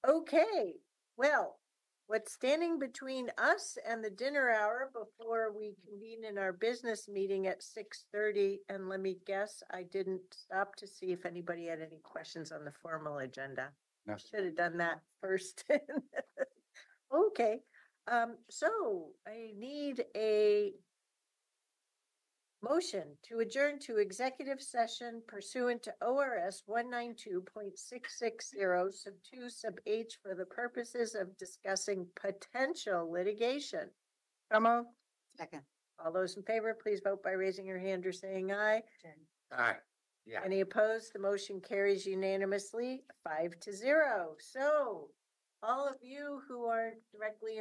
Okay, well, what's standing between us and the dinner hour before we convene in our business meeting at 6:30? And let me guess, I didn't stop to see if anybody had any questions on the formal agenda. No. Should have done that first. Okay, so I need a motion to adjourn to executive session pursuant to ORS 192.660 sub 2 sub H for the purposes of discussing potential litigation. Come on. Second. All those in favor, please vote by raising your hand or saying aye. Aye. Yeah. Any opposed? The motion carries unanimously 5-0. So all of you who are directly